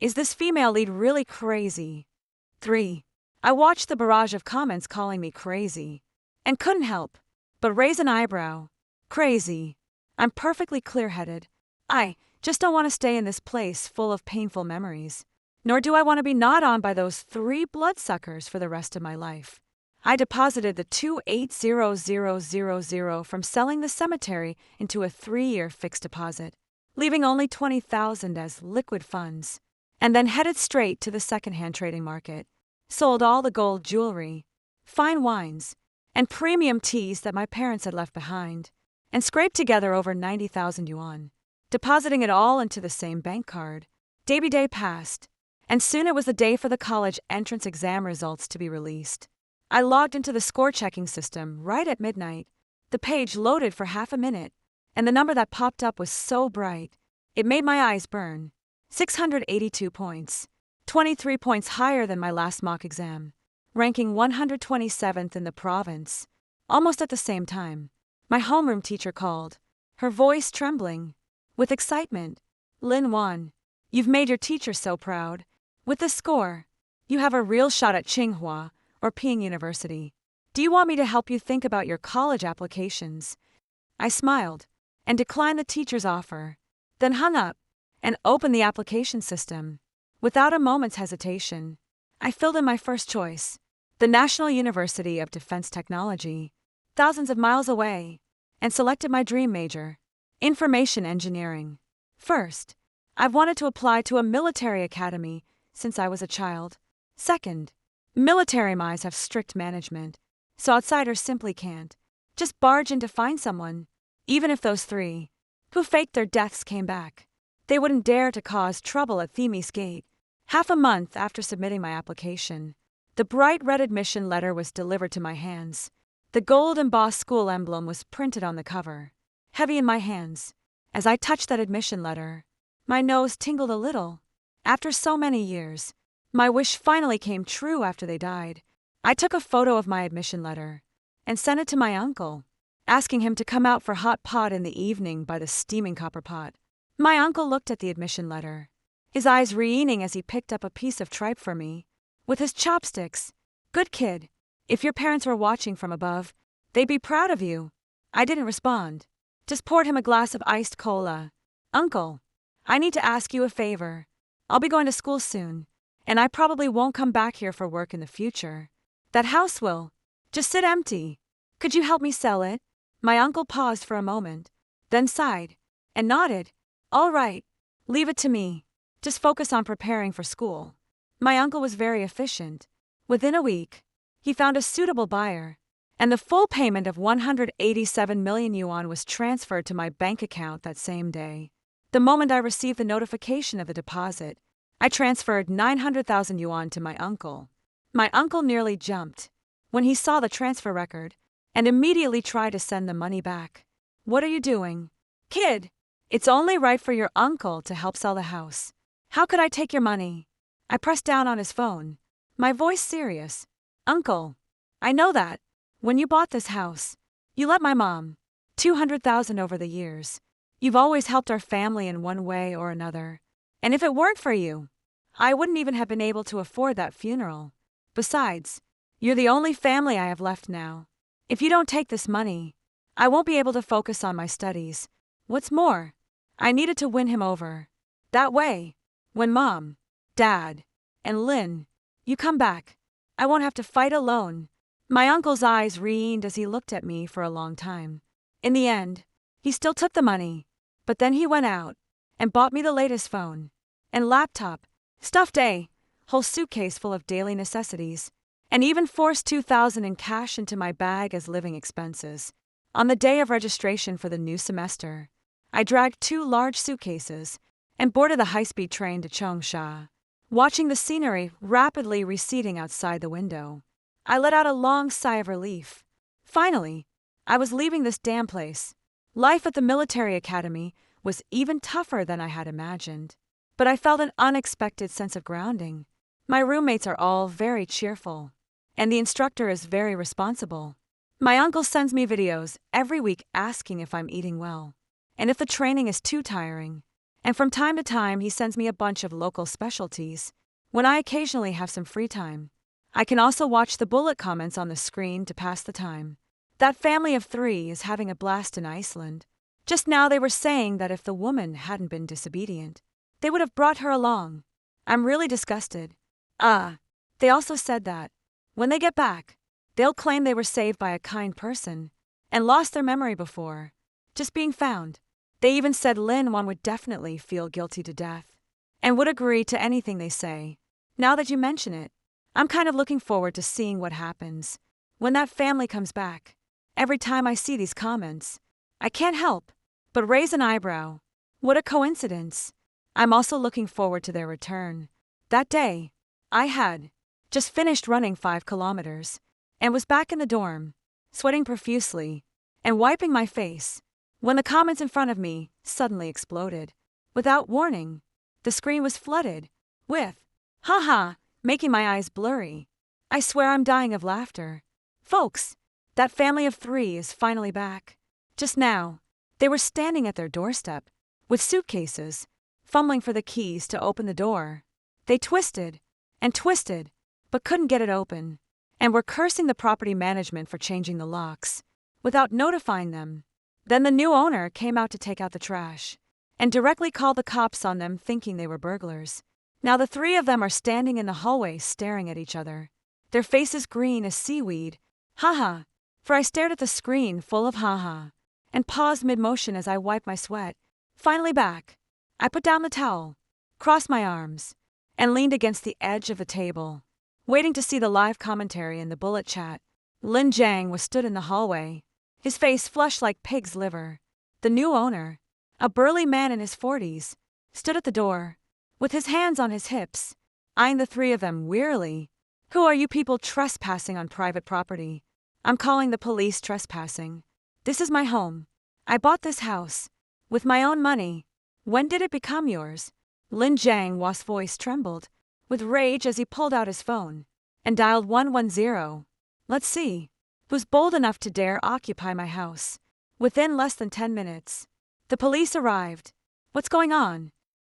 Is this female lead really crazy? 3. I watched the barrage of comments calling me crazy and couldn't help but raise an eyebrow. Crazy. I'm perfectly clear-headed. I just don't want to stay in this place full of painful memories. Nor do I want to be gnawed on by those 3 bloodsuckers for the rest of my life. I deposited the $280,000 from selling the cemetery into a 3-year fixed deposit, leaving only $20,000 as liquid funds, and then headed straight to the secondhand trading market. Sold all the gold jewelry, fine wines, and premium teas that my parents had left behind, and scraped together over 90,000 yuan, depositing it all into the same bank card. Day passed, and soon it was the day for the college entrance exam results to be released. I logged into the score-checking system right at midnight. The page loaded for half a minute, and the number that popped up was so bright, it made my eyes burn. 682 points, 23 points higher than my last mock exam, ranking 127th in the province. Almost at the same time, my homeroom teacher called, her voice trembling with excitement. Lin Wan, you've made your teacher so proud. With this score, you have a real shot at Tsinghua or Peking University. Do you want me to help you think about your college applications? I smiled and declined the teacher's offer, then hung up and opened the application system. Without a moment's hesitation, I filled in my first choice, the National University of Defense Technology, thousands of miles away, and selected my dream major, information engineering. First, I've wanted to apply to a military academy since I was a child. Second, military mines have strict management, so outsiders simply can't just barge in to find someone. Even if those 3 who faked their deaths came back, they wouldn't dare to cause trouble at Themis Gate. Half a month after submitting my application, the bright red admission letter was delivered to my hands. The gold embossed school emblem was printed on the cover, heavy in my hands. As I touched that admission letter, my nose tingled a little. After so many years, my wish finally came true after they died. I took a photo of my admission letter and sent it to my uncle, asking him to come out for hot pot in the evening by the steaming copper pot. My uncle looked at the admission letter, his eyes re-eating as he picked up a piece of tripe for me with his chopsticks. Good kid. If your parents were watching from above, they'd be proud of you. I didn't respond, just poured him a glass of iced cola. Uncle, I need to ask you a favor. I'll be going to school soon, and I probably won't come back here for work in the future. That house will just sit empty. Could you help me sell it? My uncle paused for a moment, then sighed and nodded. All right, leave it to me. Just focus on preparing for school. My uncle was very efficient. Within a week, he found a suitable buyer, and the full payment of 187 million yuan was transferred to my bank account that same day. The moment I received the notification of the deposit, I transferred 900,000 yuan to my uncle. My uncle nearly jumped when he saw the transfer record and immediately tried to send the money back. What are you doing? Kid, it's only right for your uncle to help sell the house. How could I take your money? I pressed down on his phone, my voice serious. Uncle, I know that. When you bought this house, you let my mom. 200,000 over the years. You've always helped our family in one way or another. And if it weren't for you, I wouldn't even have been able to afford that funeral. Besides, you're the only family I have left now. If you don't take this money, I won't be able to focus on my studies. What's more, I needed to win him over. That way, when Mom, Dad, and Lynn, you come back, I won't have to fight alone. My uncle's eyes reened as he looked at me for a long time. In the end, he still took the money, but then he went out and bought me the latest phone and laptop, stuffed a whole suitcase full of daily necessities, and even forced $2,000 in cash into my bag as living expenses. On the day of registration for the new semester, I dragged 2 large suitcases and boarded the high-speed train to Changsha. Watching the scenery rapidly receding outside the window, I let out a long sigh of relief. Finally, I was leaving this damn place. Life at the military academy was even tougher than I had imagined, but I felt an unexpected sense of grounding. My roommates are all very cheerful, and the instructor is very responsible. My uncle sends me videos every week asking if I'm eating well, and if the training is too tiring. And from time to time, he sends me a bunch of local specialties when I occasionally have some free time. I can also watch the bullet comments on the screen to pass the time. That family of 3 is having a blast in Iceland. Just now they were saying that if the woman hadn't been disobedient, they would have brought her along. I'm really disgusted. They also said that, when they get back, they'll claim they were saved by a kind person and lost their memory before just being found. They even said Lin Wan would definitely feel guilty to death and would agree to anything they say. Now that you mention it, I'm kind of looking forward to seeing what happens when that family comes back. Every time I see these comments, I can't help but raise an eyebrow. What a coincidence. I'm also looking forward to their return. That day, I had just finished running 5 kilometers and was back in the dorm, sweating profusely and wiping my face, when the comments in front of me suddenly exploded. Without warning, the screen was flooded with haha, making my eyes blurry. I swear I'm dying of laughter. Folks, that family of 3 is finally back. Just now, they were standing at their doorstep with suitcases, fumbling for the keys to open the door. They twisted and twisted, but couldn't get it open, and were cursing the property management for changing the locks without notifying them. Then the new owner came out to take out the trash and directly called the cops on them, thinking they were burglars. Now the 3 of them are standing in the hallway staring at each other, their faces green as seaweed. Haha, for I stared at the screen full of haha and paused mid-motion as I wiped my sweat. Finally back, I put down the towel, crossed my arms, and leaned against the edge of the table, waiting to see the live commentary in the bullet chat. Lin Jiang was stood in the hallway, his face flushed like pig's liver. The new owner, a burly man in his 40s, stood at the door, with his hands on his hips, eyeing the 3 of them wearily. Who are you people trespassing on private property? I'm calling the police trespassing. This is my home. I bought this house with my own money. When did it become yours? Lin Jiang's voice trembled with rage as he pulled out his phone and dialed 110. Let's see, who's bold enough to dare occupy my house? Within less than 10 minutes, the police arrived. What's going on?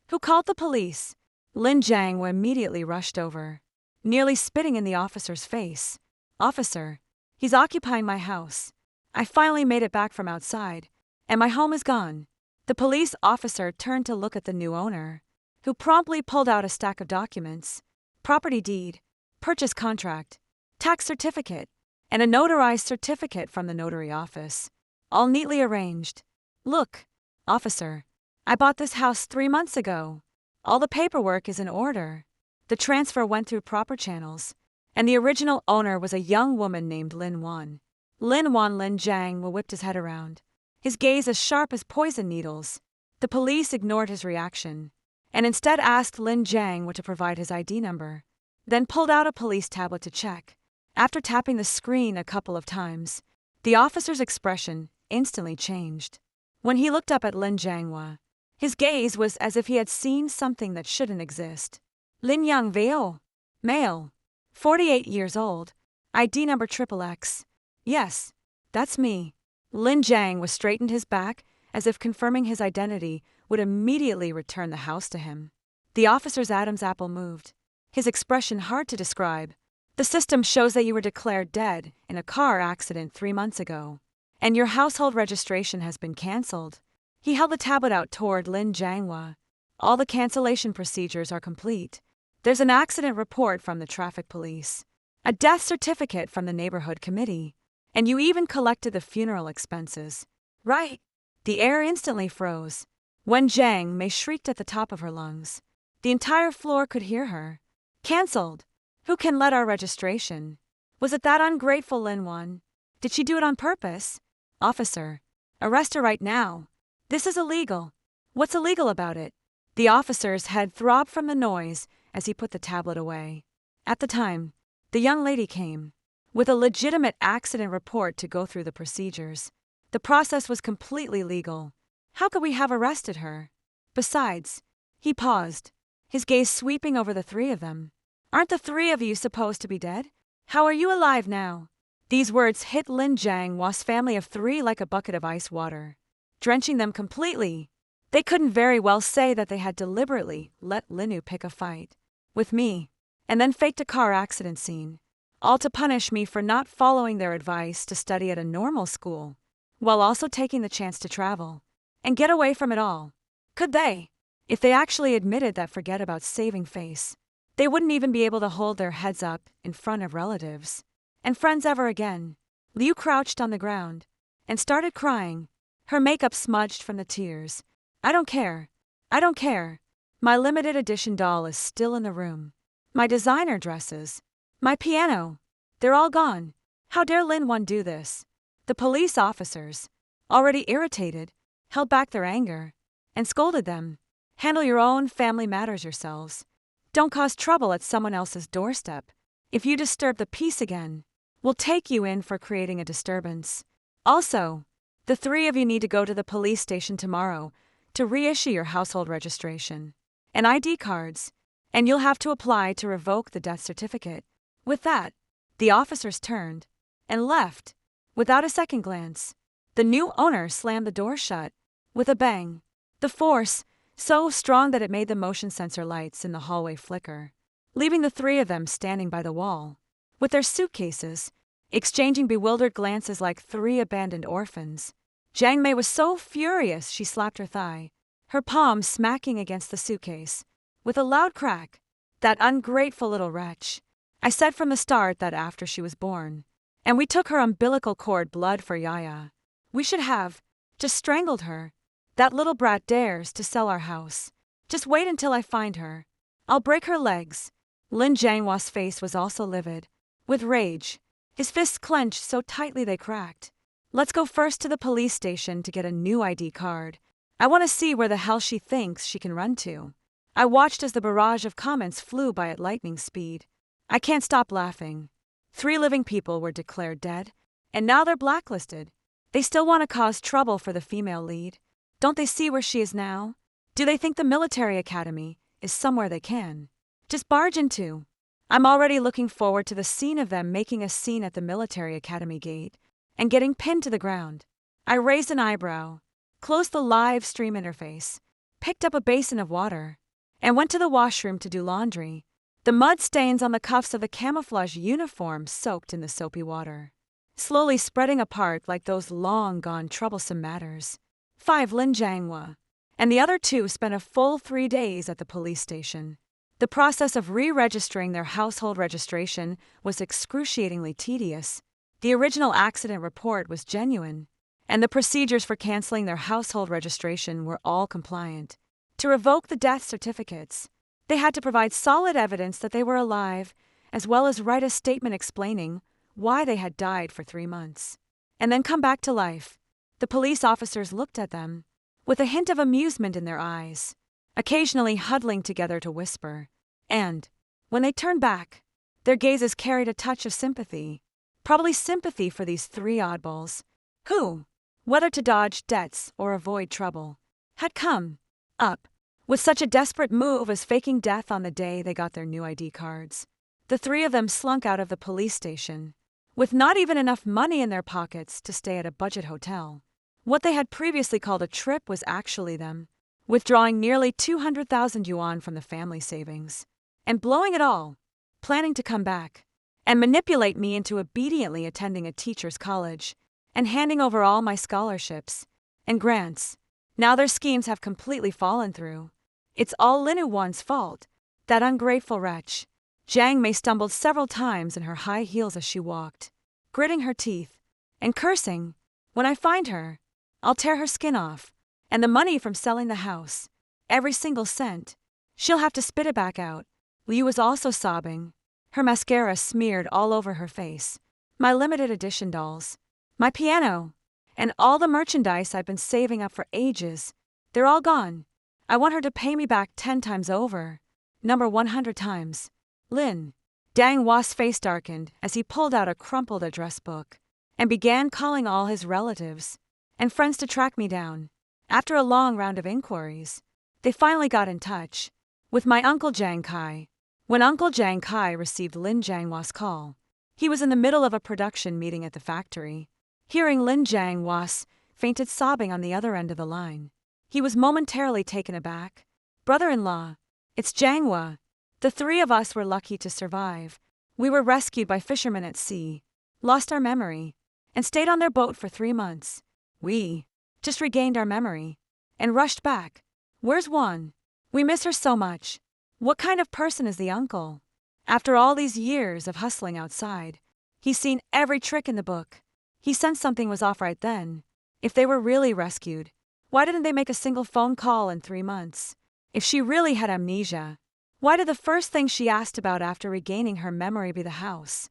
Who called the police? Lin Jiang immediately rushed over, nearly spitting in the officer's face. Officer, he's occupying my house. I finally made it back from outside, and my home is gone. The police officer turned to look at the new owner, who promptly pulled out a stack of documents: property deed, purchase contract, tax certificate, and a notarized certificate from the notary office, all neatly arranged. Look, officer, I bought this house 3 months ago. All the paperwork is in order. The transfer went through proper channels, and the original owner was a young woman named Lin Wan. Lin Jiang whipped his head around, his gaze as sharp as poison needles. The police ignored his reaction, and instead asked Lin Jiang to provide his ID number, then pulled out a police tablet to check. After tapping the screen a couple of times, the officer's expression instantly changed. When he looked up at Lin Jiang, his gaze was as if he had seen something that shouldn't exist. Lin Yang Veo. Male. 48 years old. ID number XXX. Yes, that's me. Lin Jiang was straightened his back, as if confirming his identity would immediately return the house to him. The officer's Adam's apple moved, his expression hard to describe. The system shows that you were declared dead in a car accident 3 months ago, and your household registration has been cancelled. He held the tablet out toward Lin Jianghua. All the cancellation procedures are complete. There's an accident report from the traffic police, a death certificate from the neighborhood committee, and you even collected the funeral expenses. Right? The air instantly froze. Wen Jiang Mei shrieked at the top of her lungs. The entire floor could hear her. Cancelled. Who can let our registration? Was it that ungrateful Lin Wan? Did she do it on purpose? Officer, arrest her right now. This is illegal. What's illegal about it? The officer's head throbbed from the noise as he put the tablet away. At the time, the young lady came with a legitimate accident report to go through the procedures. The process was completely legal. How could we have arrested her? Besides, he paused, his gaze sweeping over the three of them. Aren't the three of you supposed to be dead? How are you alive now? These words hit Lin Jianghua's family of three like a bucket of ice water, drenching them completely. They couldn't very well say that they had deliberately let Linu pick a fight with me, and then faked a car accident scene, all to punish me for not following their advice to study at a normal school, while also taking the chance to travel and get away from it all. Could they? If they actually admitted that forget about saving face, they wouldn't even be able to hold their heads up in front of relatives and friends ever again. Liu crouched on the ground and started crying, her makeup smudged from the tears. I don't care. I don't care. My limited edition doll is still in the room. My designer dresses. My piano. They're all gone. How dare Lin Wan do this? The police officers, already irritated, held back their anger and scolded them. Handle your own family matters yourselves. Don't cause trouble at someone else's doorstep. If you disturb the peace again, we'll take you in for creating a disturbance. Also, the three of you need to go to the police station tomorrow to reissue your household registration and ID cards, and you'll have to apply to revoke the death certificate. With that, the officers turned and left without a second glance. The new owner slammed the door shut with a bang, the force so strong that it made the motion sensor lights in the hallway flicker, leaving the three of them standing by the wall with their suitcases, exchanging bewildered glances like three abandoned orphans. Jiang Mei was so furious she slapped her thigh, her palm smacking against the suitcase. With a loud crack, that ungrateful little wretch. I said from the start that after she was born, and we took her umbilical cord blood for Yaya, we should have just strangled her. That little brat dares to sell our house. Just wait until I find her. I'll break her legs. Lin Jianghua's face was also livid with rage, his fists clenched so tightly they cracked. Let's go first to the police station to get a new ID card. I want to see where the hell she thinks she can run to. I watched as the barrage of comments flew by at lightning speed. I can't stop laughing. 3 living people were declared dead, and now they're blacklisted. They still want to cause trouble for the female lead. Don't they see where she is now? Do they think the military academy is somewhere they can just barge into? I'm already looking forward to the scene of them making a scene at the military academy gate and getting pinned to the ground. I raised an eyebrow, closed the live stream interface, picked up a basin of water, and went to the washroom to do laundry. The mud stains on the cuffs of the camouflage uniform soaked in the soapy water, slowly spreading apart like those long-gone troublesome matters. 5 Lin Jianghua, and the other 2 spent a full 3 days at the police station. The process of re-registering their household registration was excruciatingly tedious. The original accident report was genuine, and the procedures for canceling their household registration were all compliant. To revoke the death certificates, they had to provide solid evidence that they were alive, as well as write a statement explaining why they had died for 3 months, and then come back to life. The police officers looked at them with a hint of amusement in their eyes, occasionally huddling together to whisper, and, when they turned back, their gazes carried a touch of sympathy, probably sympathy for these 3 oddballs, who, whether to dodge debts or avoid trouble, had come up with such a desperate move as faking death on the day they got their new ID cards. The three of them slunk out of the police station, with not even enough money in their pockets to stay at a budget hotel. What they had previously called a trip was actually them, withdrawing nearly 200,000 yuan from the family savings, and blowing it all, planning to come back and manipulate me into obediently attending a teacher's college and handing over all my scholarships and grants. Now their schemes have completely fallen through. It's all Lin Yuan's fault, that ungrateful wretch. Jiang Mei stumbled several times in her high heels as she walked, gritting her teeth and cursing. When I find her, I'll tear her skin off, and the money from selling the house, every single cent, she'll have to spit it back out. Liu was also sobbing, her mascara smeared all over her face. My limited edition dolls, my piano, and all the merchandise I've been saving up for ages, they're all gone. I want her to pay me back 10 times over. Number 100 times. Lin. Dang Hua's face darkened as he pulled out a crumpled address book and began calling all his relatives and friends to track me down. After a long round of inquiries, they finally got in touch with my Uncle Jiang Kai. When Uncle Jiang Kai received Lin Jianghua's call, he was in the middle of a production meeting at the factory. Hearing Lin Jianghua fainted sobbing on the other end of the line, he was momentarily taken aback. Brother-in-law, it's Jianghua. The three of us were lucky to survive. We were rescued by fishermen at sea, lost our memory, and stayed on their boat for 3 months. We just regained our memory and rushed back. Where's Juan? We miss her so much. What kind of person is the uncle? After all these years of hustling outside, he's seen every trick in the book. He sensed something was off right then. If they were really rescued, why didn't they make a single phone call in 3 months? If she really had amnesia, why did the first thing she asked about after regaining her memory be the house,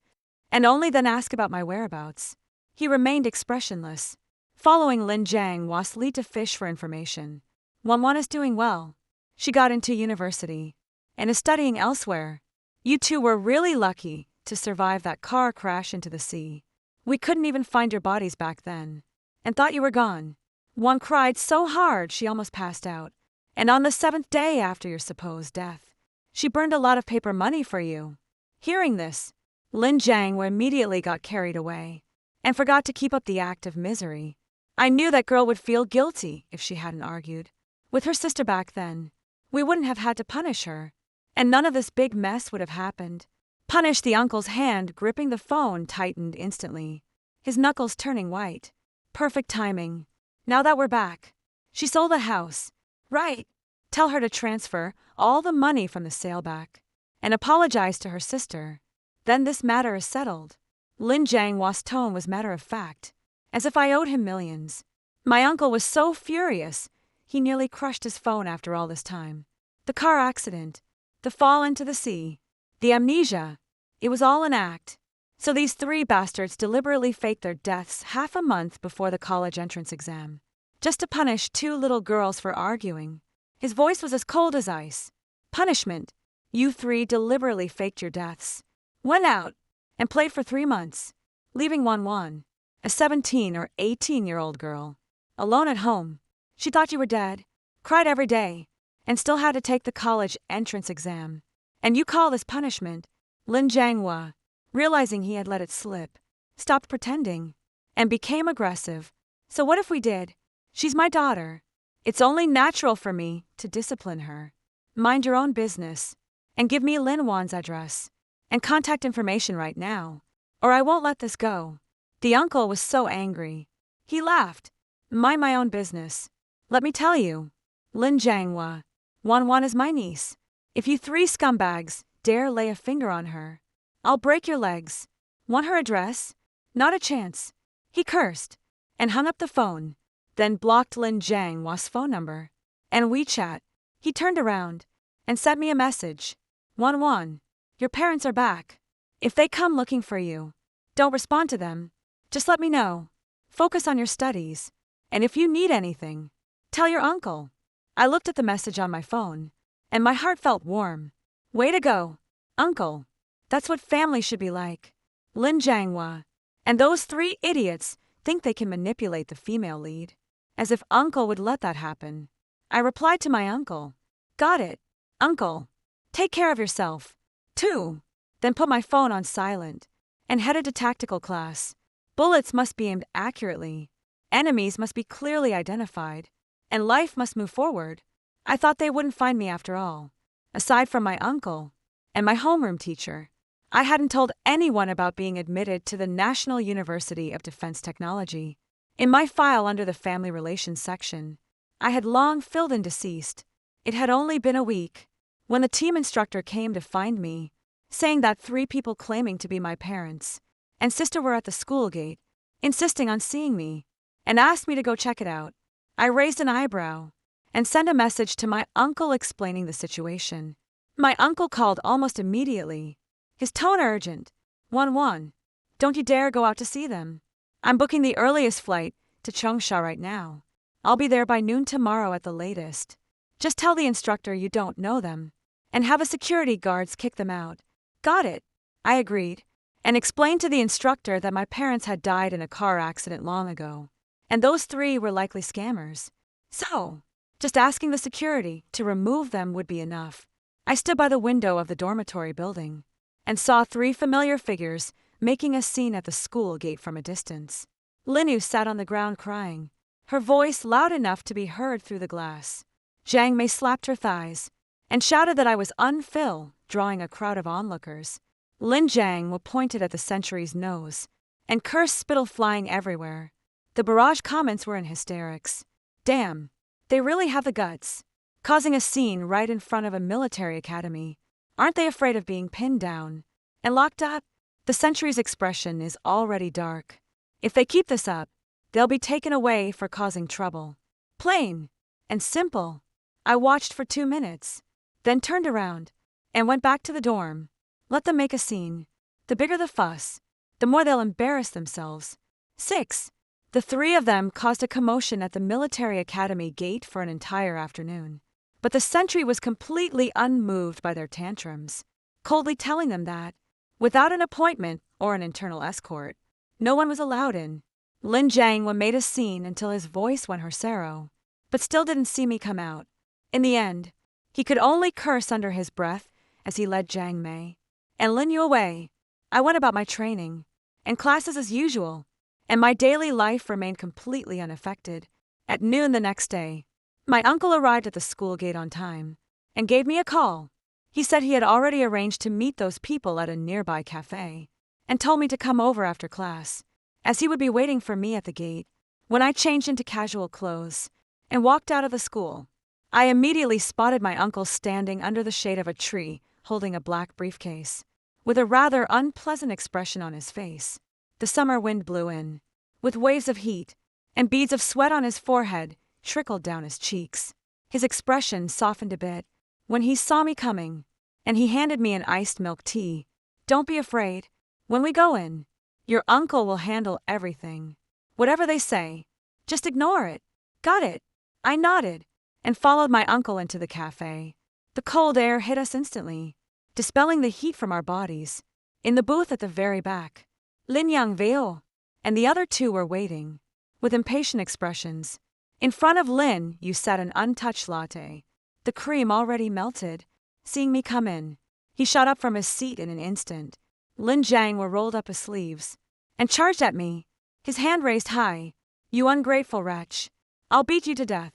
and only then ask about my whereabouts? He remained expressionless, following Lin Jianghua's lead to fish for information. Wan is doing well. She got into university and is studying elsewhere. You two were really lucky to survive that car crash into the sea. We couldn't even find your bodies back then, and thought you were gone. Wan cried so hard she almost passed out, and on the 7th day after your supposed death, she burned a lot of paper money for you. Hearing this, Lin Jianghua immediately got carried away and forgot to keep up the act of misery. I knew that girl would feel guilty if she hadn't argued with her sister back then. We wouldn't have had to punish her, and none of this big mess would have happened. Punish? The uncle's hand gripping the phone tightened instantly, his knuckles turning white. Perfect timing. Now that we're back. She sold the house. Right. Tell her to transfer all the money from the sale back and apologize to her sister. Then this matter is settled. Lin Jianghua's tone was matter of fact, as if I owed him millions. My uncle was so furious, he nearly crushed his phone after all this time. The car accident, the fall into the sea, the amnesia, it was all an act. So these 3 bastards deliberately faked their deaths half a month before the college entrance exam, just to punish 2 little girls for arguing. His voice was as cold as ice. Punishment. You 3 deliberately faked your deaths, went out, and played for 3 months, leaving Wan, a 17 or 18-year-old girl, alone at home. She thought you were dead, cried every day, and still had to take the college entrance exam. And you call this punishment? Lin Jianghua, realizing he had let it slip, stopped pretending, and became aggressive. So what if we did? She's my daughter. It's only natural for me to discipline her. Mind your own business, and give me Lin Wan's address and contact information right now, or I won't let this go. The uncle was so angry. He laughed. Mind my own business. Let me tell you, Lin Jianghua, Wan is my niece. If you 3 scumbags dare lay a finger on her, I'll break your legs. Want her address? Not a chance. He cursed and hung up the phone, then blocked Lin Jianghua's phone number and WeChat. He turned around and sent me a message. Wan, your parents are back. If they come looking for you, don't respond to them. Just let me know. Focus on your studies. And if you need anything, tell your uncle. I looked at the message on my phone, and my heart felt warm. Way to go, uncle. That's what family should be like. Lin Jianghua. And those 3 idiots think they can manipulate the female lead. As if uncle would let that happen. I replied to my uncle. Got it. Uncle. Take care of yourself. 2. Then put my phone on silent and headed to tactical class. Bullets must be aimed accurately. Enemies must be clearly identified. And life must move forward. I thought they wouldn't find me after all. Aside from my uncle and my homeroom teacher, I hadn't told anyone about being admitted to the National University of Defense Technology. In my file under the Family Relations section, I had long filled in deceased. It had only been a week when the team instructor came to find me, saying that 3 people claiming to be my parents and sister were at the school gate, insisting on seeing me, and asked me to go check it out. I raised an eyebrow and sent a message to my uncle explaining the situation. My uncle called almost immediately, his tone urgent. 1-1. Don't you dare go out to see them. I'm booking the earliest flight to Changsha right now. I'll be there by noon tomorrow at the latest. Just tell the instructor you don't know them, and have the security guards kick them out. Got it. I agreed, and explained to the instructor that my parents had died in a car accident long ago, and those 3 were likely scammers. So, just asking the security to remove them would be enough. I stood by the window of the dormitory building and saw 3 familiar figures making a scene at the school gate from a distance. Linyu sat on the ground crying, her voice loud enough to be heard through the glass. Zhang Mei slapped her thighs and shouted that I was unfil, drawing a crowd of onlookers. Lin Jiang pointed at the sentry's nose and cursed spittle flying everywhere. The barrage comments were in hysterics. Damn, they really have the guts. Causing a scene right in front of a military academy. Aren't they afraid of being pinned down and locked up? The sentry's expression is already dark. If they keep this up, they'll be taken away for causing trouble. Plain and simple. I watched for 2 minutes, then turned around and went back to the dorm. Let them make a scene. The bigger the fuss, the more they'll embarrass themselves. 6. The 3 of them caused a commotion at the military academy gate for an entire afternoon. But the sentry was completely unmoved by their tantrums, coldly telling them that, without an appointment or an internal escort, no one was allowed in. Lin Jiang made a scene until his voice went horsero, but still didn't see me come out. In the end, he could only curse under his breath as he led Zhang Mei and Lin Yu away. I went about my training and classes as usual, and my daily life remained completely unaffected. At noon the next day, my uncle arrived at the school gate on time and gave me a call. He said he had already arranged to meet those people at a nearby cafe and told me to come over after class, as he would be waiting for me at the gate. When I changed into casual clothes and walked out of the school, I immediately spotted my uncle standing under the shade of a tree holding a black briefcase, with a rather unpleasant expression on his face. The summer wind blew in, with waves of heat, and beads of sweat on his forehead trickled down his cheeks. His expression softened a bit when he saw me coming, and he handed me an iced milk tea. Don't be afraid. When we go in, your uncle will handle everything. Whatever they say, just ignore it. Got it? I nodded and followed my uncle into the cafe. The cold air hit us instantly, dispelling the heat from our bodies. In the booth at the very back, Lin Yang Veo and the other 2 were waiting, with impatient expressions. In front of Lin Yu sat an untouched latte, the cream already melted. Seeing me come in, he shot up from his seat in an instant. Lin Jiang rolled up his sleeves and charged at me, his hand raised high. You ungrateful wretch. I'll beat you to death.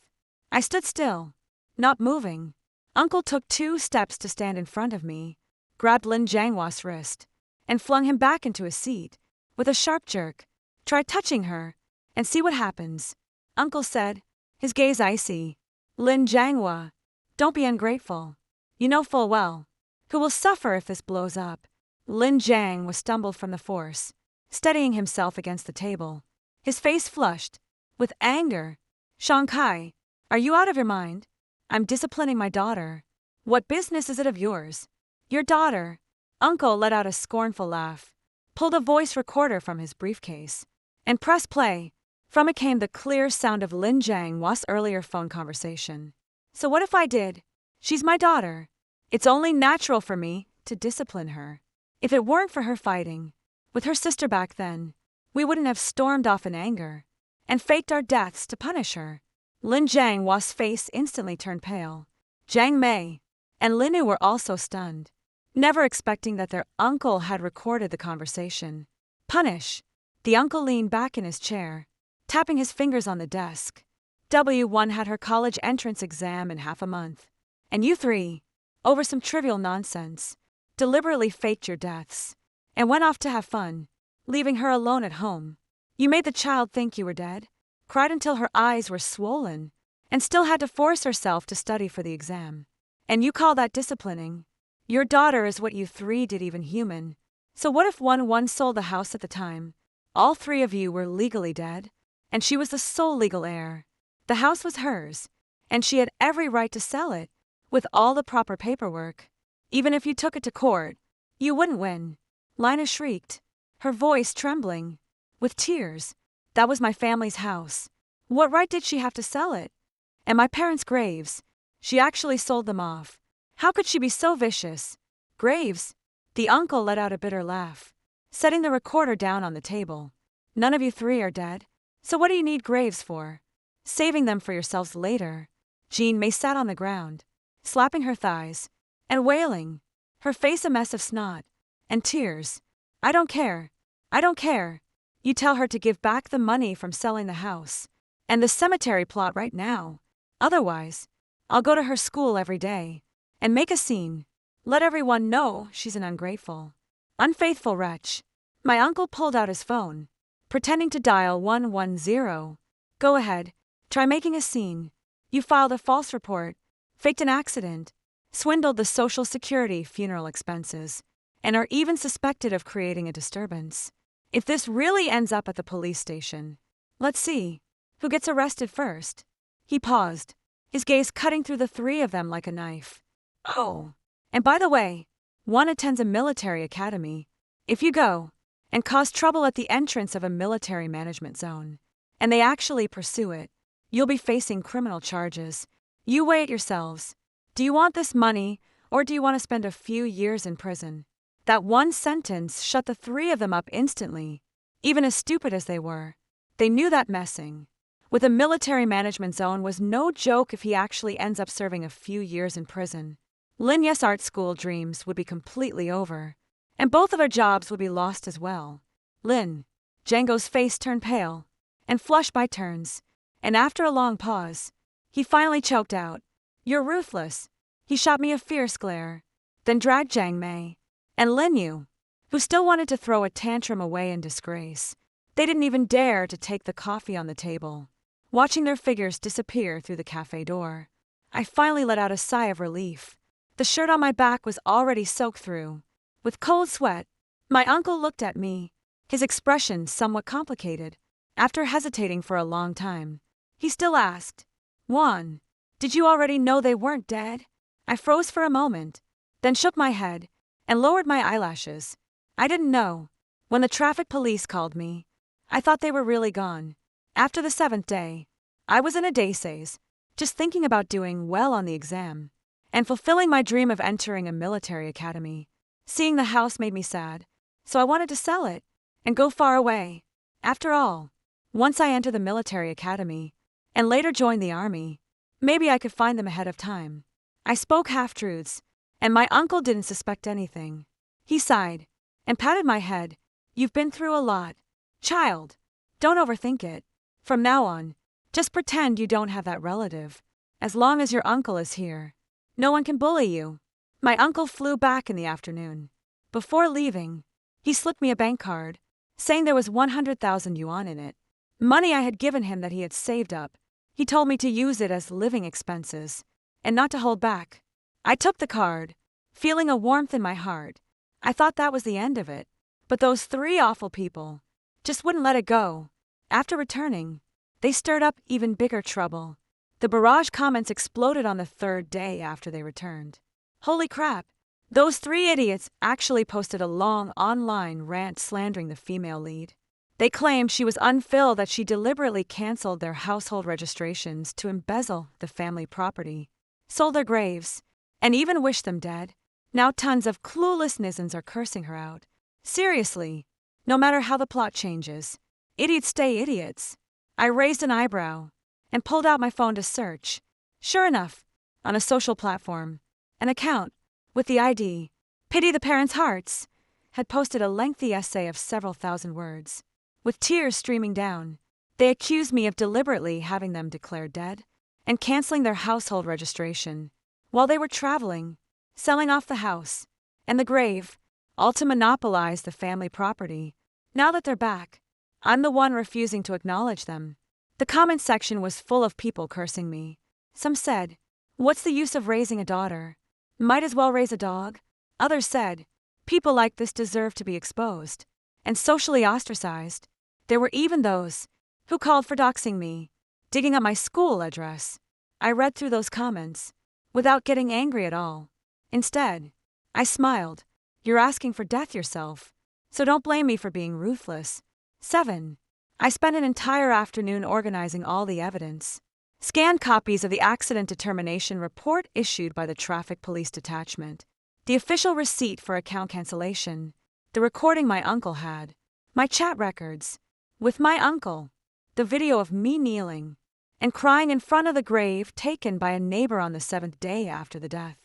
I stood still, not moving. Uncle took 2 steps to stand in front of me, grabbed Lin Jiang's wrist, and flung him back into his seat. With a sharp jerk, try touching her and see what happens, Uncle said, his gaze icy. Lin Jianghua, don't be ungrateful. You know full well who will suffer if this blows up. Lin Jiang stumbled from the force, steadying himself against the table, his face flushed with anger. Shanghai, are you out of your mind? I'm disciplining my daughter. What business is it of yours? Your daughter. Uncle let out a scornful laugh, pulled a voice recorder from his briefcase, and pressed play. From it came the clear sound of Lin Jiang's earlier phone conversation. So what if I did? She's my daughter. It's only natural for me to discipline her. If it weren't for her fighting with her sister back then, we wouldn't have stormed off in anger and faked our deaths to punish her. Lin Jiang's face instantly turned pale. Jiang Mei and Linnu were also stunned, never expecting that their uncle had recorded the conversation. Punish! The uncle leaned back in his chair, tapping his fingers on the desk. W1 had her college entrance exam in half a month. And you three, over some trivial nonsense, deliberately faked your deaths and went off to have fun, leaving her alone at home. You made the child think you were dead, cried until her eyes were swollen, and still had to force herself to study for the exam. And you call that disciplining? Your daughter is what you three did even human. So what if one sold the house at the time? All three of you were legally dead, and she was the sole legal heir. The house was hers, and she had every right to sell it, with all the proper paperwork. Even if you took it to court, you wouldn't win. Lina shrieked, her voice trembling. With tears, that was my family's house. What right did she have to sell it? And my parents' graves. She actually sold them off. How could she be so vicious? Graves? The uncle let out a bitter laugh, setting the recorder down on the table. None of you three are dead, so what do you need graves for? Saving them for yourselves later. Jean May sat on the ground, slapping her thighs, and wailing, her face a mess of snot and tears. I don't care. I don't care. You tell her to give back the money from selling the house and the cemetery plot right now. Otherwise, I'll go to her school every day and make a scene. Let everyone know she's an ungrateful, unfaithful wretch. My uncle pulled out his phone, pretending to dial 110. Go ahead, try making a scene. You filed a false report, faked an accident, swindled the Social Security funeral expenses, and are even suspected of creating a disturbance. If this really ends up at the police station, let's see, who gets arrested first? He paused, his gaze cutting through the three of them like a knife. Oh, and by the way, one attends a military academy. If you go and cause trouble at the entrance of a military management zone, and they actually pursue it, you'll be facing criminal charges. You weigh it yourselves. Do you want this money, or do you want to spend a few years in prison? That one sentence shut the three of them up instantly. Even as stupid as they were, they knew that messing with a military management zone was no joke if he actually ends up serving a few years in prison. Lin Yes art school dreams would be completely over, and both of her jobs would be lost as well. Lin, Django's face turned pale and flushed by turns, and after a long pause, he finally choked out, "You're ruthless." He shot me a fierce glare, then dragged Jiang Mei and Lin Yu, who still wanted to throw a tantrum, away in disgrace. They didn't even dare to take the coffee on the table, watching their figures disappear through the cafe door. I finally let out a sigh of relief. The shirt on my back was already soaked through with cold sweat. My uncle looked at me, his expression somewhat complicated. After hesitating for a long time, he still asked, "Juan, did you already know they weren't dead?" I froze for a moment, then shook my head and lowered my eyelashes. I didn't know. When the traffic police called me, I thought they were really gone. After the 7th day, I was in a daze, just thinking about doing well on the exam and fulfilling my dream of entering a military academy. Seeing the house made me sad, so I wanted to sell it and go far away. After all, once I enter the military academy and later join the army, maybe I could find them ahead of time. I spoke half-truths, and my uncle didn't suspect anything. He sighed and patted my head. "You've been through a lot, child. Don't overthink it. From now on, just pretend you don't have that relative. As long as your uncle is here, no one can bully you." My uncle flew back in the afternoon. Before leaving, he slipped me a bank card, saying there was 100,000 yuan in it, money I had given him that he had saved up. He told me to use it as living expenses and not to hold back. I took the card, feeling a warmth in my heart. I thought that was the end of it, but those three awful people just wouldn't let it go. After returning, they stirred up even bigger trouble. The barrage comments exploded on the 3rd day after they returned. Holy crap! Those three idiots actually posted a long online rant slandering the female lead. They claimed she was unfilled, that she deliberately canceled their household registrations to embezzle the family property, sold their graves, and even wished them dead. Now tons of clueless netizens are cursing her out. Seriously, no matter how the plot changes, idiots stay idiots. I raised an eyebrow and pulled out my phone to search. Sure enough, on a social platform. An account, with the ID, Pity the Parents' Hearts, had posted a lengthy essay of several thousand words. With tears streaming down, they accused me of deliberately having them declared dead and canceling their household registration while they were traveling, selling off the house and the grave, all to monopolize the family property. Now that they're back, I'm the one refusing to acknowledge them. The comment section was full of people cursing me. Some said, "What's the use of raising a daughter? Might as well raise a dog." Others said, "People like this deserve to be exposed and socially ostracized." There were even those who called for doxing me, digging up my school address. I read through those comments without getting angry at all. Instead, I smiled. You're asking for death yourself, so don't blame me for being ruthless. 7. I spent an entire afternoon organizing all the evidence. Scanned copies of the accident determination report issued by the Traffic Police Detachment, the official receipt for account cancellation, the recording my uncle had, my chat records with my uncle, the video of me kneeling and crying in front of the grave taken by a neighbor on the 7th day after the death,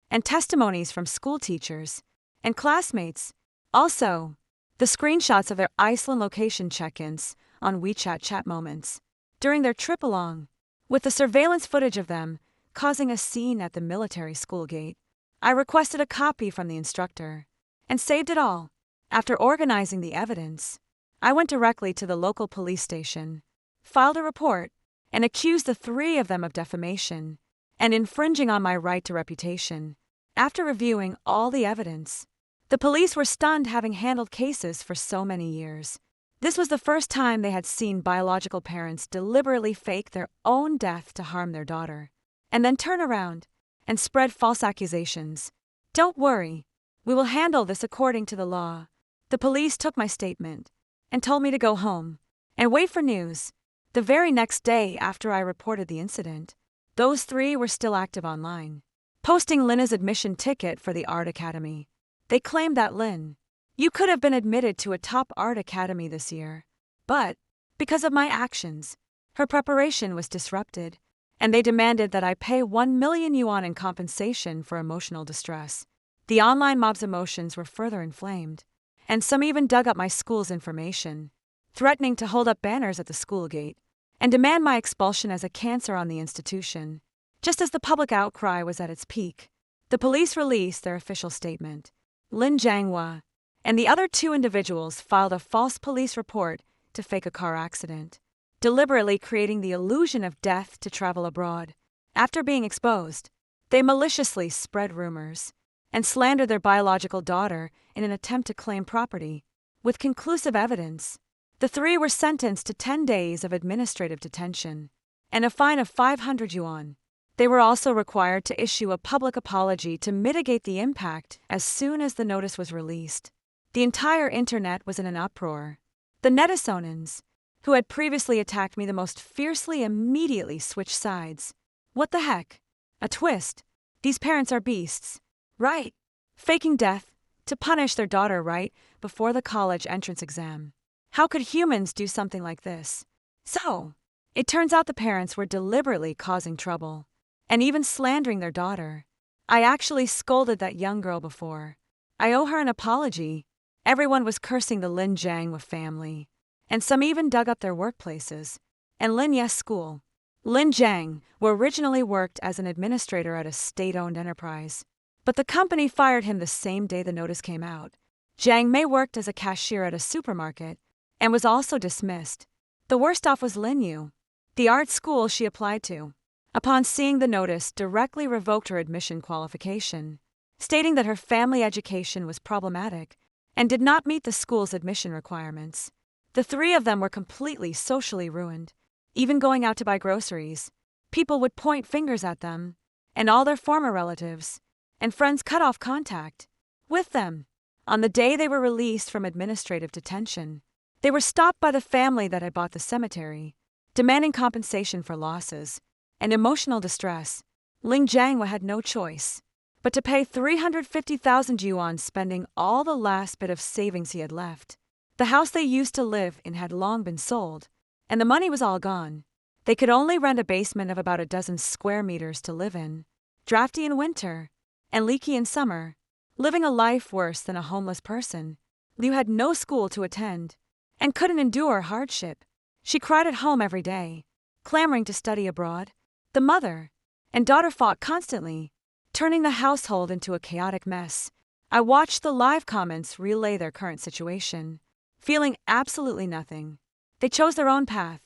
and testimonies from school teachers and classmates. Also, the screenshots of their Iceland location check-ins on WeChat chat moments during their trip along, with the surveillance footage of them causing a scene at the military school gate. I requested a copy from the instructor and saved it all. After organizing the evidence, I went directly to the local police station, filed a report, and accused the 3 of them of defamation and infringing on my right to reputation. After reviewing all the evidence, the police were stunned, having handled cases for so many years. This was the first time they had seen biological parents deliberately fake their own death to harm their daughter, and then turn around and spread false accusations. "Don't worry, we will handle this according to the law." The police took my statement and told me to go home and wait for news. The very next day after I reported the incident, those 3 were still active online, posting Linna's admission ticket for the art academy. They claimed that, "Lynn, you could have been admitted to a top art academy this year, but because of my actions, her preparation was disrupted," and they demanded that I pay 1 million yuan in compensation for emotional distress. The online mob's emotions were further inflamed, and some even dug up my school's information, threatening to hold up banners at the school gate and demand my expulsion as a cancer on the institution. Just as the public outcry was at its peak, the police released their official statement. Lin Jianghua and the other 2 individuals filed a false police report to fake a car accident, deliberately creating the illusion of death to travel abroad. After being exposed, they maliciously spread rumors and slandered their biological daughter in an attempt to claim property. With conclusive evidence, the 3 were sentenced to 10 days of administrative detention and a fine of 500 yuan. They were also required to issue a public apology to mitigate the impact as soon as the notice was released. The entire internet was in an uproar. The netizens, who had previously attacked me the most fiercely, immediately switched sides. What the heck? A twist. These parents are beasts. Right. Faking death to punish their daughter right before the college entrance exam. How could humans do something like this? So, it turns out the parents were deliberately causing trouble and even slandering their daughter. I actually scolded that young girl before. I owe her an apology. Everyone was cursing the Lin Jianghua family, and some even dug up their workplaces and Lin Ye's school. Lin Jiang originally worked as an administrator at a state-owned enterprise, but the company fired him the same day the notice came out. Jiang Mei worked as a cashier at a supermarket and was also dismissed. The worst off was Lin Yu, the art school she applied to. Upon seeing the notice, directly revoked her admission qualification, stating that her family education was problematic and did not meet the school's admission requirements. The 3 of them were completely socially ruined. Even going out to buy groceries, people would point fingers at them, and all their former relatives and friends cut off contact with them. On the day they were released from administrative detention, they were stopped by the family that had bought the cemetery, demanding compensation for losses and emotional distress. Ling Jianghua had no choice but to pay 350,000 yuan, spending all the last bit of savings he had left. The house they used to live in had long been sold, and the money was all gone. They could only rent a basement of about a dozen square meters to live in. drafty in winter, and leaky in summer, living a life worse than a homeless person. Liu had no school to attend and couldn't endure hardship. She cried at home every day, clamoring to study abroad. The mother and daughter fought constantly, turning the household into a chaotic mess. I watched the live comments relay their current situation, feeling absolutely nothing. They chose their own path,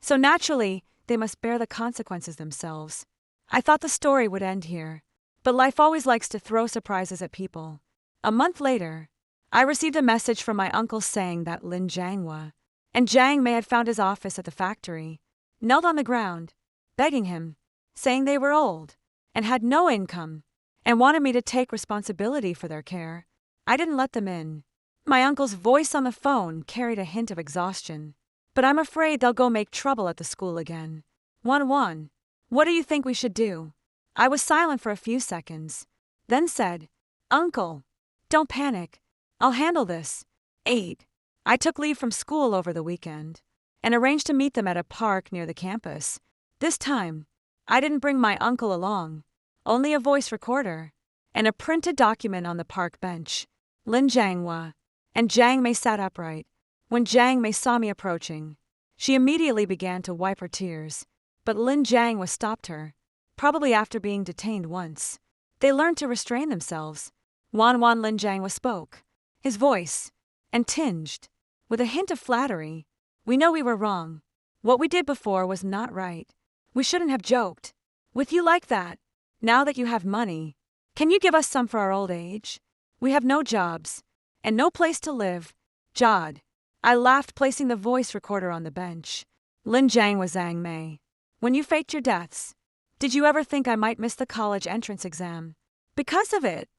so naturally, they must bear the consequences themselves. I thought the story would end here, but life always likes to throw surprises at people. A month later, I received a message from my uncle saying that Lin Jianghua and Jiang Mei had found his office at the factory, knelt on the ground, begging him, saying they were old and had no income, and wanted me to take responsibility for their care. I didn't let them in. My uncle's voice on the phone carried a hint of exhaustion. But I'm afraid they'll go make trouble at the school again. 1-1. What do you think we should do? I was silent for a few seconds, then said, Uncle, don't panic. I'll handle this. 8. I took leave from school over the weekend and arranged to meet them at a park near the campus. This time, I didn't bring my uncle along, only a voice recorder and a printed document on the park bench. Lin Jianghua and Jiang Mei sat upright. When Jiang Mei saw me approaching, she immediately began to wipe her tears, but Lin Jianghua stopped her, probably after being detained once. They learned to restrain themselves. Lin Jianghua spoke, his voice, and tinged with a hint of flattery. We know we were wrong. What we did before was not right. We shouldn't have joked with you like that. Now that you have money, can you give us some for our old age? We have no jobs and no place to live. Jod. I laughed, placing the voice recorder on the bench. Lin Jianghua Zhang Mei. When you faked your deaths, did you ever think I might miss the college entrance exam because of it?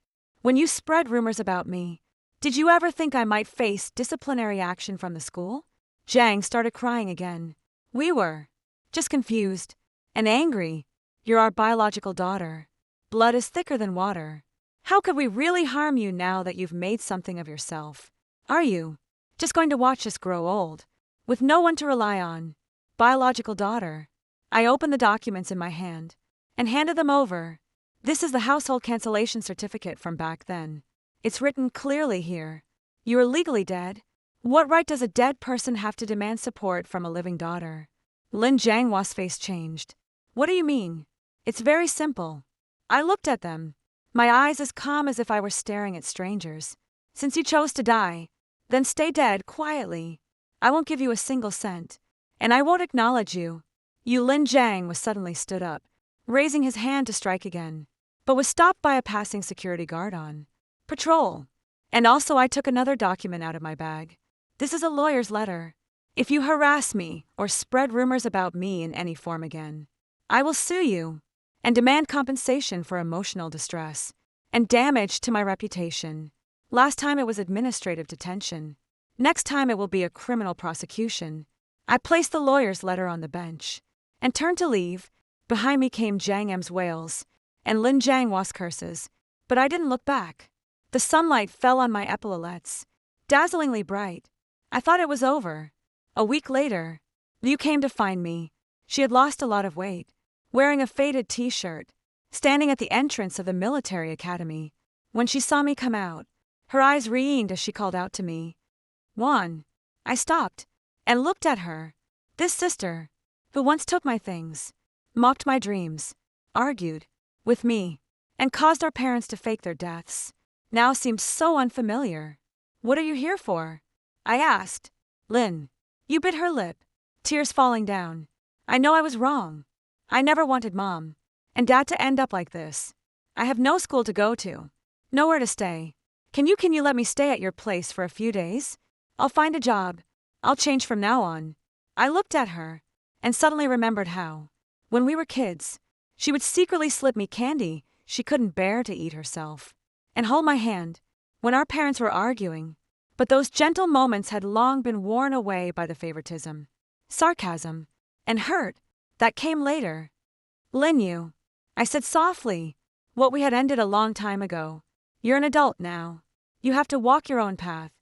When you spread rumors about me, did you ever think I might face disciplinary action from the school? Jiang started crying again. We were just confused and angry. You're our biological daughter. Blood is thicker than water. How could we really harm you now that you've made something of yourself? Are you just going to watch us grow old, with no one to rely on? Biological daughter. I opened the documents in my hand and handed them over. This is the household cancellation certificate from back then. It's written clearly here. You are legally dead. What right does a dead person have to demand support from a living daughter? Lin Jianghua's face changed. What do you mean? It's very simple. I looked at them, my eyes as calm as if I were staring at strangers. Since you chose to die, then stay dead quietly. I won't give you a single cent, and I won't acknowledge you. Lin Jianghua suddenly stood up, raising his hand to strike again, but was stopped by a passing security guard on patrol. And also I took another document out of my bag. This is a lawyer's letter. If you harass me or spread rumors about me in any form again, I will sue you and demand compensation for emotional distress and damage to my reputation. Last time it was administrative detention. Next time it will be a criminal prosecution. I placed the lawyer's letter on the bench and turned to leave. Behind me came Jiang M's wails and Lin Jianghua's curses, but I didn't look back. The sunlight fell on my epaulettes, dazzlingly bright. I thought it was over. A week later, Liu came to find me. She had lost a lot of weight, wearing a faded t-shirt, standing at the entrance of the military academy. When she saw me come out, her eyes reened as she called out to me. Juan. I stopped and looked at her. This sister, who once took my things, mocked my dreams, argued with me, and caused our parents to fake their deaths, now seems so unfamiliar. What are you here for? I asked. Lin. You bit her lip, tears falling down. I know I was wrong. I never wanted Mom and Dad to end up like this. I have no school to go to, nowhere to stay. Can you let me stay at your place for a few days? I'll find a job. I'll change from now on. I looked at her and suddenly remembered how, when we were kids, she would secretly slip me candy she couldn't bear to eat herself, and hold my hand when our parents were arguing. But those gentle moments had long been worn away by the favoritism, sarcasm, and hurt that came later. Lin, I said softly, what we had ended a long time ago. You're an adult now. You have to walk your own path.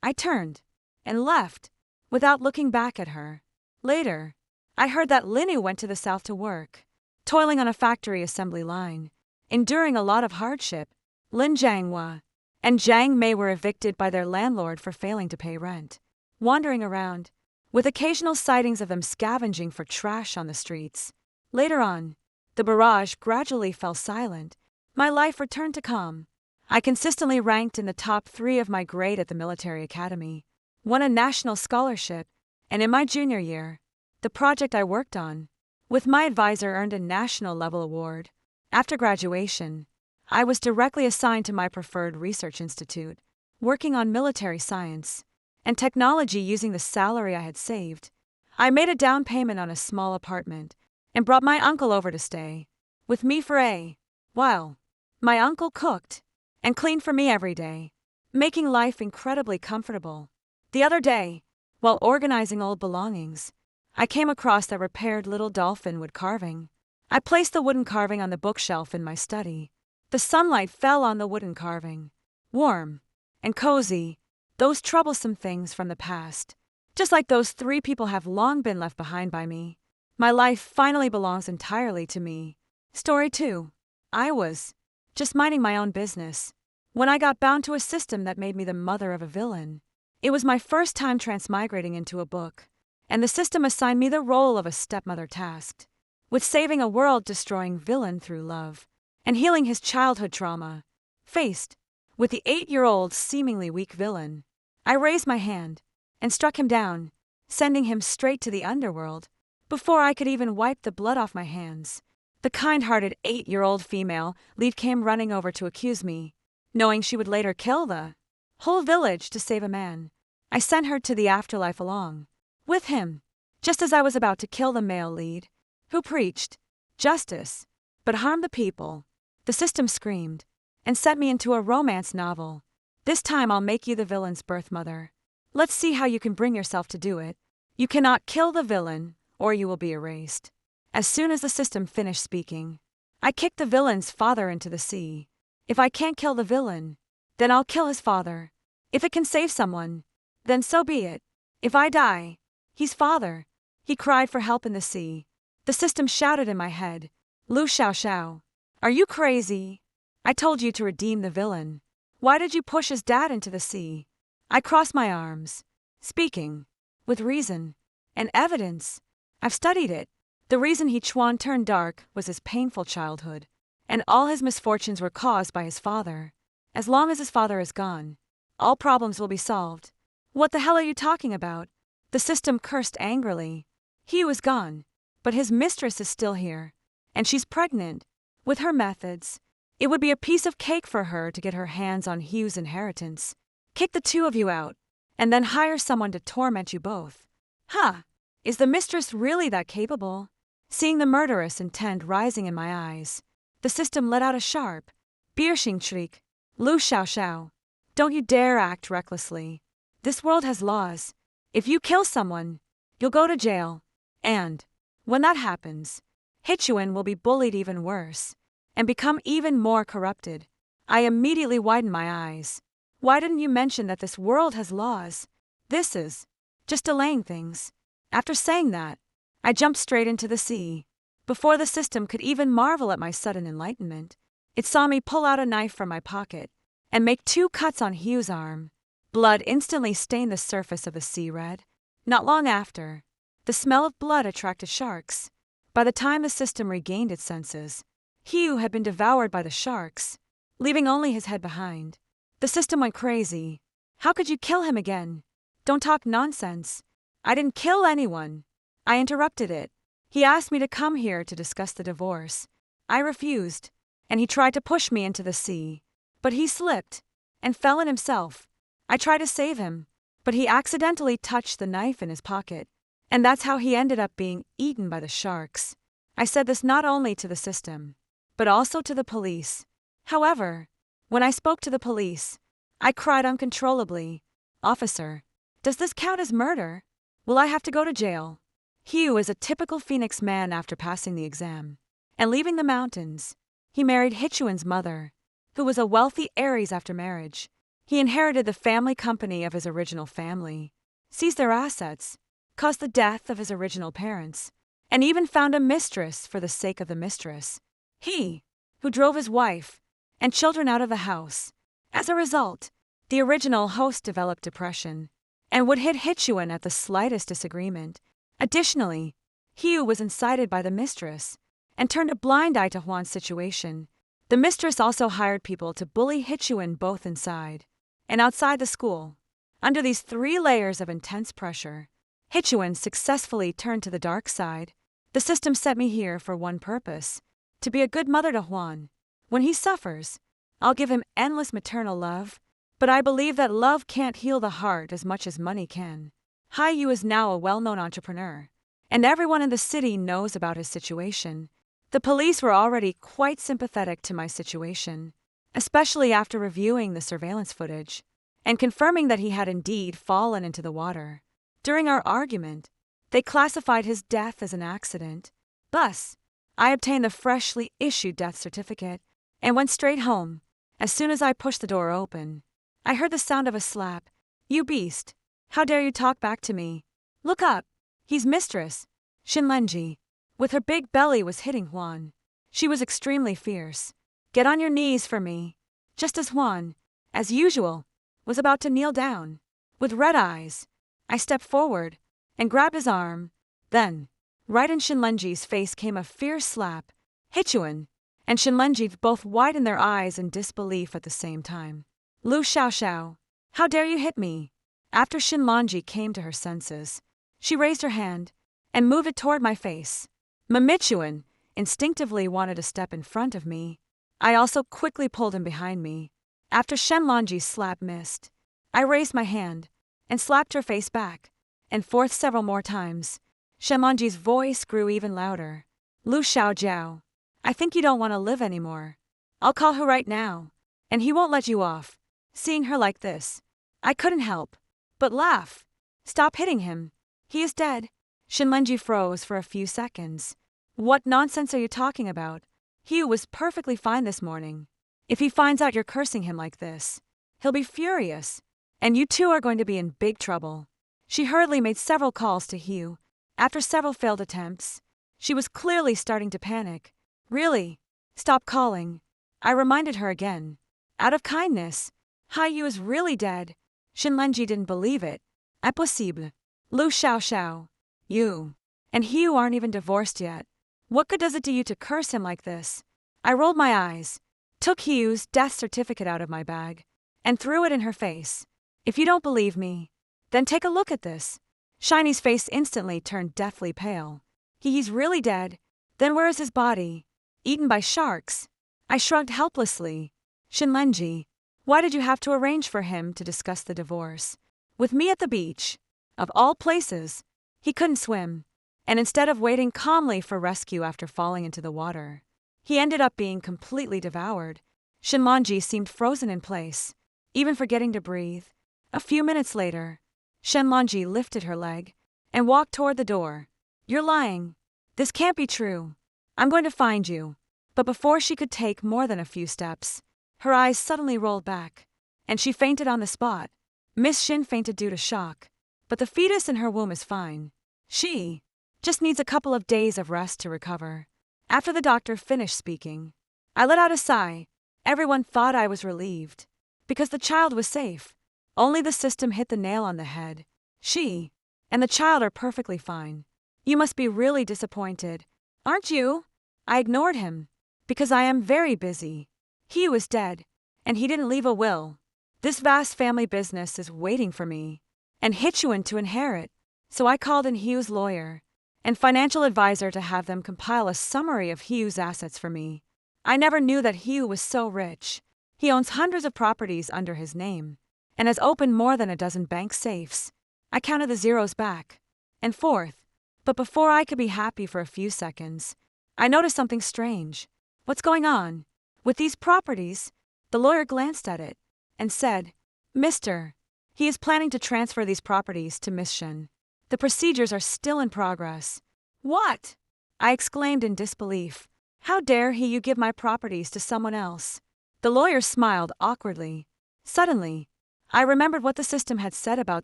I turned and left without looking back at her. Later, I heard that Linu went to the south to work, toiling on a factory assembly line. enduring a lot of hardship. Lin Jianghua and Jiang Mei were evicted by their landlord for failing to pay rent, wandering around, with occasional sightings of them scavenging for trash on the streets. Later on, the barrage gradually fell silent. My life returned to calm. I consistently ranked in the top 3 of my grade at the military academy, won a national scholarship, and in my junior year, the project I worked on, with my advisor, earned a national level award. After graduation, I was directly assigned to my preferred research institute, working on military science and technology using the salary I had saved. I made a down payment on a small apartment and brought my uncle over to stay with me for a while. My uncle cooked and cleaned for me every day, making life incredibly comfortable. The other day, while organizing old belongings, I came across that repaired little dolphin wood carving. I placed the wooden carving on the bookshelf in my study. The sunlight fell on the wooden carving, warm and cozy, those troublesome things from the past. Just like those 3 people have long been left behind by me. My life finally belongs entirely to me. Story 2. I was just minding my own business when I got bound to a system that made me the mother of a villain. It was my first time transmigrating into a book, and the system assigned me the role of a stepmother tasked with saving a world-destroying villain through love and healing his childhood trauma. Faced with the 8-year-old seemingly weak villain, I raised my hand and struck him down, sending him straight to the underworld. Before I could even wipe the blood off my hands, the kind-hearted 8-year-old female lead came running over to accuse me, knowing she would later kill the whole village to save a man. I sent her to the afterlife along with him, just as I was about to kill the male lead, who preached justice, but harmed the people. The system screamed and sent me into a romance novel. This time I'll make you the villain's birth mother. Let's see how you can bring yourself to do it. You cannot kill the villain, or you will be erased. As soon as the system finished speaking, I kicked the villain's father into the sea. If I can't kill the villain, then I'll kill his father. If it can save someone, then so be it. If I die, he's father. He cried for help in the sea. The system shouted in my head, Lu Xiao, are you crazy? I told you to redeem the villain. Why did you push his dad into the sea? I crossed my arms, speaking with reason and evidence. I've studied it. The reason He Chuan turned dark was his painful childhood, and all his misfortunes were caused by his father. As long as his father is gone, all problems will be solved. What the hell are you talking about? The system cursed angrily. He was gone, but his mistress is still here, and she's pregnant. With her methods, it would be a piece of cake for her to get her hands on Hugh's inheritance. Kick the 2 of you out, and then hire someone to torment you both. Huh, is the mistress really that capable? Seeing the murderous intent rising in my eyes, the system let out a sharp, piercing shriek. Lu Xiao, don't you dare act recklessly. This world has laws. If you kill someone, you'll go to jail. And when that happens, Hichuan will be bullied even worse and become even more corrupted. I immediately widened my eyes. Why didn't you mention that this world has laws? This is just delaying things. After saying that, I jumped straight into the sea. Before the system could even marvel at my sudden enlightenment, it saw me pull out a knife from my pocket and make 2 cuts on Hugh's arm. Blood instantly stained the surface of the sea red. Not long after, the smell of blood attracted sharks. By the time the system regained its senses, Hugh had been devoured by the sharks, leaving only his head behind. The system went crazy. How could you kill him again? Don't talk nonsense. I didn't kill anyone. I interrupted it. He asked me to come here to discuss the divorce. I refused, and he tried to push me into the sea. But he slipped and fell in himself. I tried to save him, but he accidentally touched the knife in his pocket, and that's how he ended up being eaten by the sharks. I said this not only to the system, but also to the police. However, when I spoke to the police, I cried uncontrollably, Officer, does this count as murder? Will I have to go to jail? Hugh is a typical Phoenix man after passing the exam and leaving the mountains. He married Hichuan's mother, who was a wealthy Aries after marriage. He inherited the family company of his original family, seized their assets, caused the death of his original parents, and even found a mistress for the sake of the mistress. He who drove his wife and children out of the house. As a result, the original host developed depression and would hit Hichuan at the slightest disagreement. Additionally, Hugh was incited by the mistress and turned a blind eye to Juan's situation. The mistress also hired people to bully Hichuan both inside and outside the school. Under these 3 layers of intense pressure, Hichuan successfully turned to the dark side. The system set me here for one purpose: to be a good mother to Juan. When he suffers, I'll give him endless maternal love, but I believe that love can't heal the heart as much as money can. Yu is now a well-known entrepreneur, and everyone in the city knows about his situation. The police were already quite sympathetic to my situation, especially after reviewing the surveillance footage and confirming that he had indeed fallen into the water. During our argument, they classified his death as an accident. Thus, I obtained the freshly issued death certificate and went straight home. As soon as I pushed the door open, I heard the sound of a slap. "You beast! How dare you talk back to me? Look up! He's mistress, Shinlenji." With her big belly was hitting Juan. She was extremely fierce. "Get on your knees for me." Just as Juan, as usual, was about to kneel down. With red eyes, I stepped forward and grabbed his arm. Then, right in Shinlenji's face came a fierce slap. Hichuan and Shinlenji both widened their eyes in disbelief at the same time. "Lu Xiaoxiao, how dare you hit me?" After Shinlenji came to her senses, she raised her hand and moved it toward my face. Mamichuan instinctively wanted to step in front of me. I also quickly pulled him behind me. After Shenlonji's slap missed, I raised my hand and slapped her face back and forth several more times. Shenlonji's voice grew even louder. "Lu Xiaojiao, I think you don't want to live anymore. I'll call her right now, and he won't let you off." Seeing her like this, I couldn't help but laugh. "Stop hitting him. He is dead." Shinlenji froze for a few seconds. "What nonsense are you talking about? Hugh was perfectly fine this morning. If he finds out you're cursing him like this, he'll be furious, and you two are going to be in big trouble." She hurriedly made several calls to Hugh. After several failed attempts, she was clearly starting to panic. "Really? Stop calling." I reminded her again. Out of kindness. "Yu is really dead." Shinlenji didn't believe it. "Impossible. Lu Xiaoxiao. You and Hugh aren't even divorced yet. What good does it do you to curse him like this?" I rolled my eyes, took Hugh's death certificate out of my bag, and threw it in her face. "If you don't believe me, then take a look at this." Shiny's face instantly turned deathly pale. "He's really dead. Then where is his body? Eaten by sharks?" I shrugged helplessly. "Shinlenji, why did you have to arrange for him to discuss the divorce with me at the beach? Of all places." He couldn't swim, and instead of waiting calmly for rescue after falling into the water, he ended up being completely devoured. Shinlenji seemed frozen in place, even forgetting to breathe. A few minutes later, Shenlonji lifted her leg and walked toward the door. "You're lying. This can't be true. I'm going to find you." But before she could take more than a few steps, her eyes suddenly rolled back, and she fainted on the spot. Miss Shin fainted due to shock, but the fetus in her womb is fine. She just needs a couple of days of rest to recover. After the doctor finished speaking, I let out a sigh. Everyone thought I was relieved, because the child was safe. Only the system hit the nail on the head. She and the child are perfectly fine. You must be really disappointed, aren't you? I ignored him, because I am very busy. He was dead, and he didn't leave a will. This vast family business is waiting for me, and Hichuan to inherit. So I called in Hugh's lawyer and financial advisor to have them compile a summary of Hugh's assets for me. I never knew that Hugh was so rich. He owns hundreds of properties under his name and has opened more than a dozen bank safes. I counted the zeros back and forth, but before I could be happy for a few seconds, I noticed something strange. "What's going on with these properties?" The lawyer glanced at it and said, "Mister, he is planning to transfer these properties to Miss Shen. The procedures are still in progress." "What?" I exclaimed in disbelief. "How dare you give my properties to someone else?" The lawyer smiled awkwardly. Suddenly, I remembered what the system had said about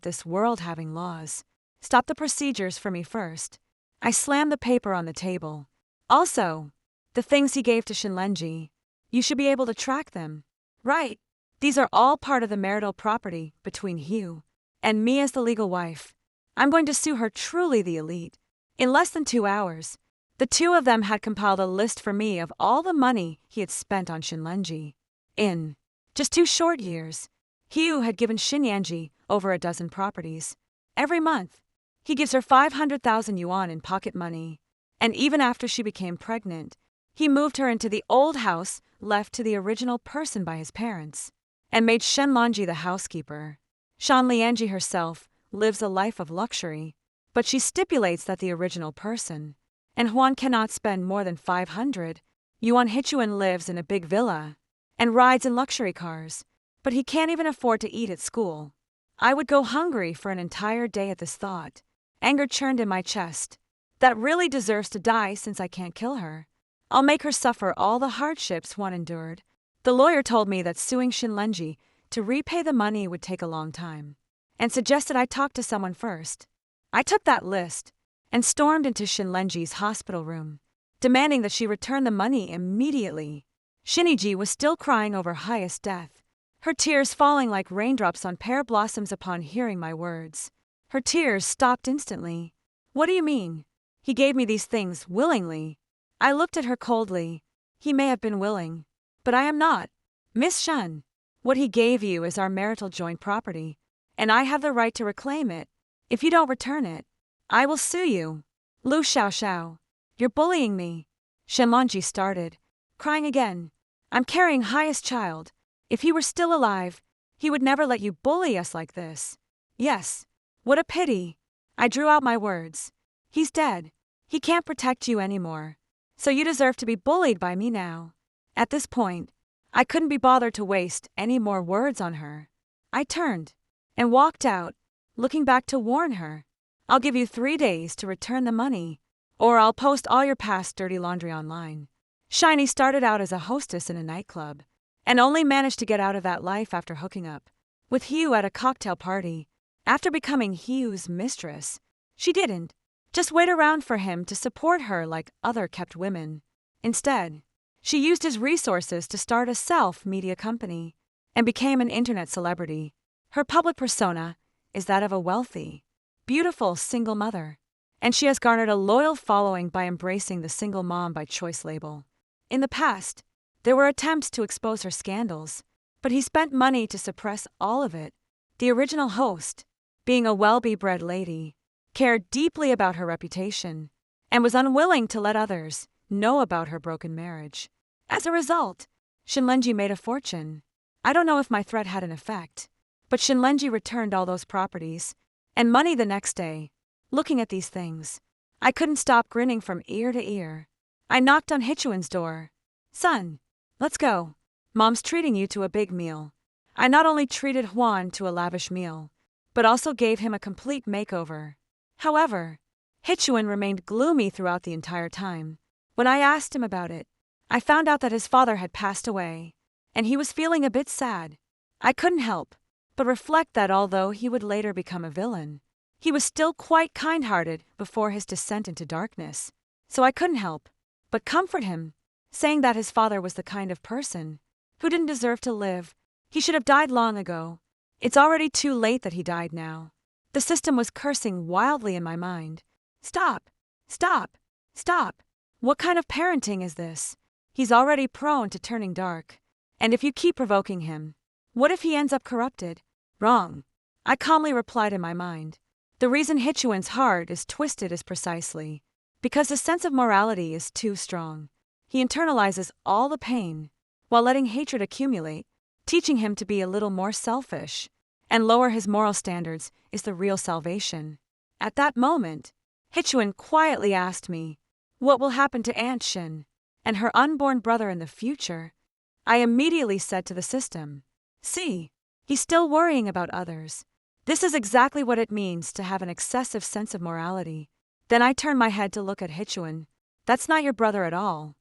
this world having laws. "Stop the procedures for me first." I slammed the paper on the table. Also, the things he gave to Shinlenji. You should be able to track them. Right. These are all part of the marital property between Hugh and me as the legal wife. I'm going to sue her, truly the elite. In less than 2 hours, the two of them had compiled a list for me of all the money he had spent on Shinlenji. In just 2 short years, Hugh had given Shinyanji over a dozen properties. Every month, he gives her 500,000 yuan in pocket money. And even after she became pregnant, he moved her into the old house left to the original person by his parents, and made Shenlanji the housekeeper. Shan Lianji herself lives a life of luxury, but she stipulates that the original person, and Huan, cannot spend more than 500 yuan. Hichuan lives in a big villa and rides in luxury cars, but he can't even afford to eat at school. I would go hungry for an entire day at this thought. Anger churned in my chest. That really deserves to die, since I can't kill her. I'll make her suffer all the hardships Huan endured. The lawyer told me that suing Shinlenji to repay the money would take a long time, and suggested I talk to someone first. I took that list and stormed into Shinlenji's hospital room, demanding that she return the money immediately. Shiniji was still crying over Highest death, her tears falling like raindrops on pear blossoms upon hearing my words. Her tears stopped instantly. What do you mean? He gave me these things willingly. I looked at her coldly. He may have been willing, but I am not. Miss Shen, what he gave you is our marital joint property, and I have the right to reclaim it. If you don't return it, I will sue you. Lu Xiao, you're bullying me. Shenlanji started, crying again. I'm carrying Highest child. If he were still alive, he would never let you bully us like this. Yes, what a pity. I drew out my words. He's dead. He can't protect you anymore. So you deserve to be bullied by me now. At this point, I couldn't be bothered to waste any more words on her. I turned and walked out, looking back to warn her. I'll give you 3 days to return the money, or I'll post all your past dirty laundry online. Shiny started out as a hostess in a nightclub, and only managed to get out of that life after hooking up with Hugh at a cocktail party. After becoming Hugh's mistress, she didn't just wait around for him to support her like other kept women. Instead, she used his resources to start a self-media company and became an internet celebrity. Her public persona is that of a wealthy, beautiful single mother, and she has garnered a loyal following by embracing the single mom by choice label. In the past, there were attempts to expose her scandals, but he spent money to suppress all of it. The original host, being a well-bred lady, cared deeply about her reputation and was unwilling to let others know about her broken marriage. As a result, Shinlenji made a fortune. I don't know if my threat had an effect, but Shinlenji returned all those properties and money the next day. Looking at these things, I couldn't stop grinning from ear to ear. I knocked on Hichuan's door. Son, let's go. Mom's treating you to a big meal. I not only treated Huan to a lavish meal, but also gave him a complete makeover. However, Hichuan remained gloomy throughout the entire time. When I asked him about it, I found out that his father had passed away, and he was feeling a bit sad. I couldn't help but reflect that although he would later become a villain, he was still quite kind-hearted before his descent into darkness. So I couldn't help but comfort him, saying that his father was the kind of person who didn't deserve to live. He should have died long ago. It's already too late that he died now. The system was cursing wildly in my mind. Stop! Stop! Stop! What kind of parenting is this? He's already prone to turning dark. And if you keep provoking him, what if he ends up corrupted? Wrong. I calmly replied in my mind. The reason Hichuan's heart is twisted is precisely because his sense of morality is too strong. He internalizes all the pain while letting hatred accumulate. Teaching him to be a little more selfish and lower his moral standards is the real salvation. At that moment, Hichuan quietly asked me, what will happen to Aunt Shin and her unborn brother in the future? I immediately said to the system, see, he's still worrying about others. This is exactly what it means to have an excessive sense of morality. Then I turned my head to look at Hichuan. That's not your brother at all.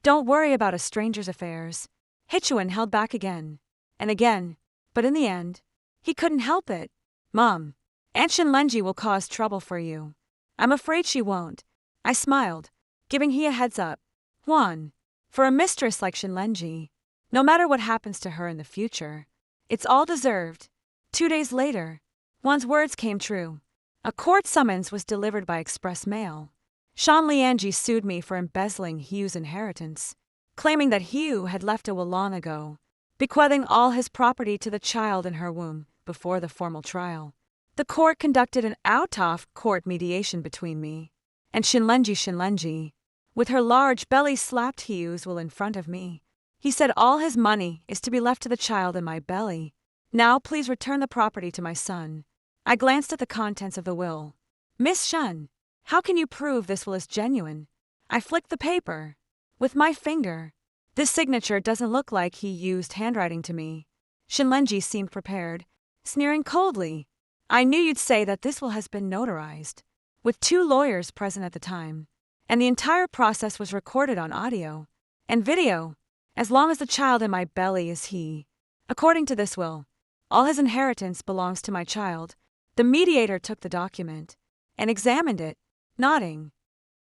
Don't worry about a stranger's affairs. Hichuan held back again and again, but in the end, he couldn't help it. Mom, Aunt Shinlenji will cause trouble for you. I'm afraid she won't. I smiled, giving he a heads up. Huan, for a mistress like Shinlenji, No matter what happens to her in the future, it's all deserved. 2 days later, Wan's words came true. A court summons was delivered by express mail. Shan Lianji sued me for embezzling Hugh's inheritance, claiming that Hugh had left a will long ago, bequeathing all his property to the child in her womb before the formal trial. The court conducted an out-of-court mediation between me and Shinlenji, with her large belly slapped Hugh's will in front of me. He said all his money is to be left to the child in my belly. Now please return the property to my son. I glanced at the contents of the will. Miss Shen, how can you prove this will is genuine? I flicked the paper with my finger. This signature doesn't look like he used handwriting to me. Shinlenji seemed prepared, sneering coldly. I knew you'd say that this will has been notarized, with 2 lawyers present at the time, and the entire process was recorded on audio and video, as long as the child in my belly is he. According to this will, all his inheritance belongs to my child. The mediator took the document and examined it, nodding.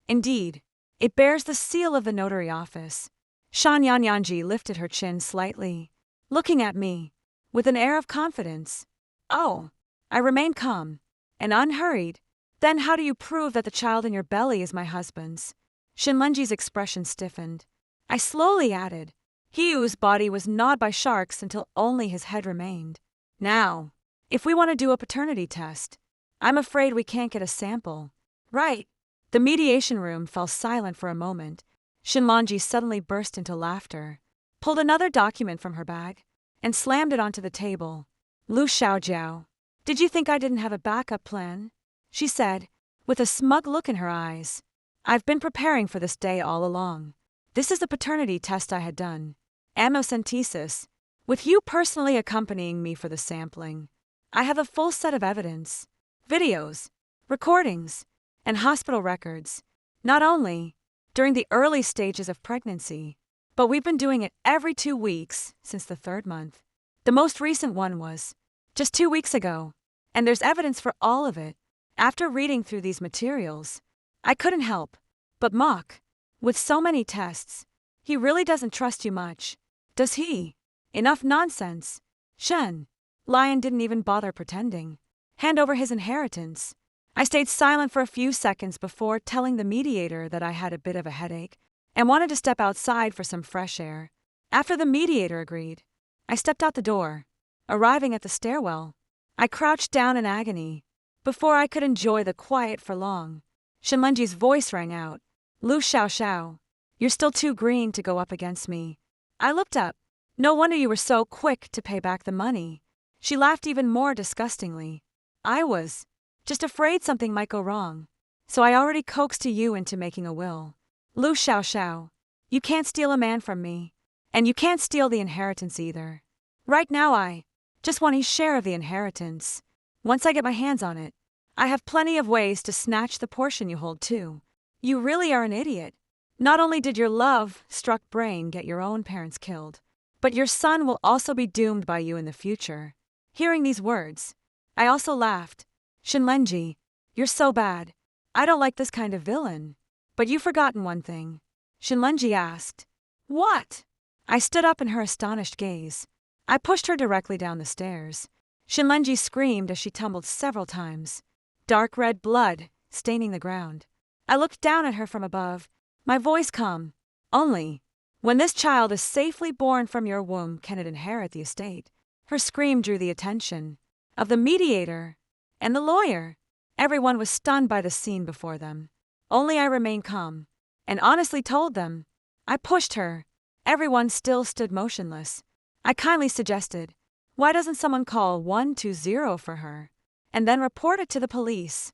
Indeed, it bears the seal of the notary office. Shan Yanyanji lifted her chin slightly, looking at me with an air of confidence. Oh, I remained calm and unhurried. Then how do you prove that the child in your belly is my husband's? Shinlenji's expression stiffened. I slowly added, Hugh's body was gnawed by sharks until only his head remained. Now, if we want to do a paternity test, I'm afraid we can't get a sample. Right. The mediation room fell silent for a moment. Shinlenji suddenly burst into laughter, pulled another document from her bag, and slammed it onto the table. Lu Xiaojiao, did you think I didn't have a backup plan? She said, with a smug look in her eyes. I've been preparing for this day all along. This is the paternity test I had done. Amniocentesis, with you personally accompanying me for the sampling. I have a full set of evidence, videos, recordings, and hospital records, not only during the early stages of pregnancy, but we've been doing it every 2 weeks since the 3rd month. The most recent one was just 2 weeks ago, and there's evidence for all of it. After reading through these materials, I couldn't help but mock. With so many tests, he really doesn't trust you much, does he? Enough nonsense. Shen. Lion didn't even bother pretending. Hand over his inheritance. I stayed silent for a few seconds before telling the mediator that I had a bit of a headache and wanted to step outside for some fresh air. After the mediator agreed, I stepped out the door. Arriving at the stairwell, I crouched down in agony. Before I could enjoy the quiet for long, Shinlenji's voice rang out. Lu Xiaoxiao, you're still too green to go up against me. I looked up. No wonder you were so quick to pay back the money. She laughed even more disgustingly. I was just afraid something might go wrong, so I already coaxed you into making a will. Lu Xiaoxiao, you can't steal a man from me, and you can't steal the inheritance either. Right now I just want his share of the inheritance. Once I get my hands on it, I have plenty of ways to snatch the portion you hold too. You really are an idiot. Not only did your love-struck brain get your own parents killed, but your son will also be doomed by you in the future. Hearing these words, I also laughed. Shinlenji, you're so bad. I don't like this kind of villain. But you've forgotten one thing. Shinlenji asked. What? I stood up in her astonished gaze. I pushed her directly down the stairs. Shinlenji screamed as she tumbled several times, dark red blood staining the ground. I looked down at her from above, my voice calm. Only when this child is safely born from your womb can it inherit the estate. Her scream drew the attention of the mediator and the lawyer. Everyone was stunned by the scene before them. Only I remained calm and honestly told them. I pushed her. Everyone still stood motionless. I kindly suggested, why doesn't someone call 120 for her and then report it to the police?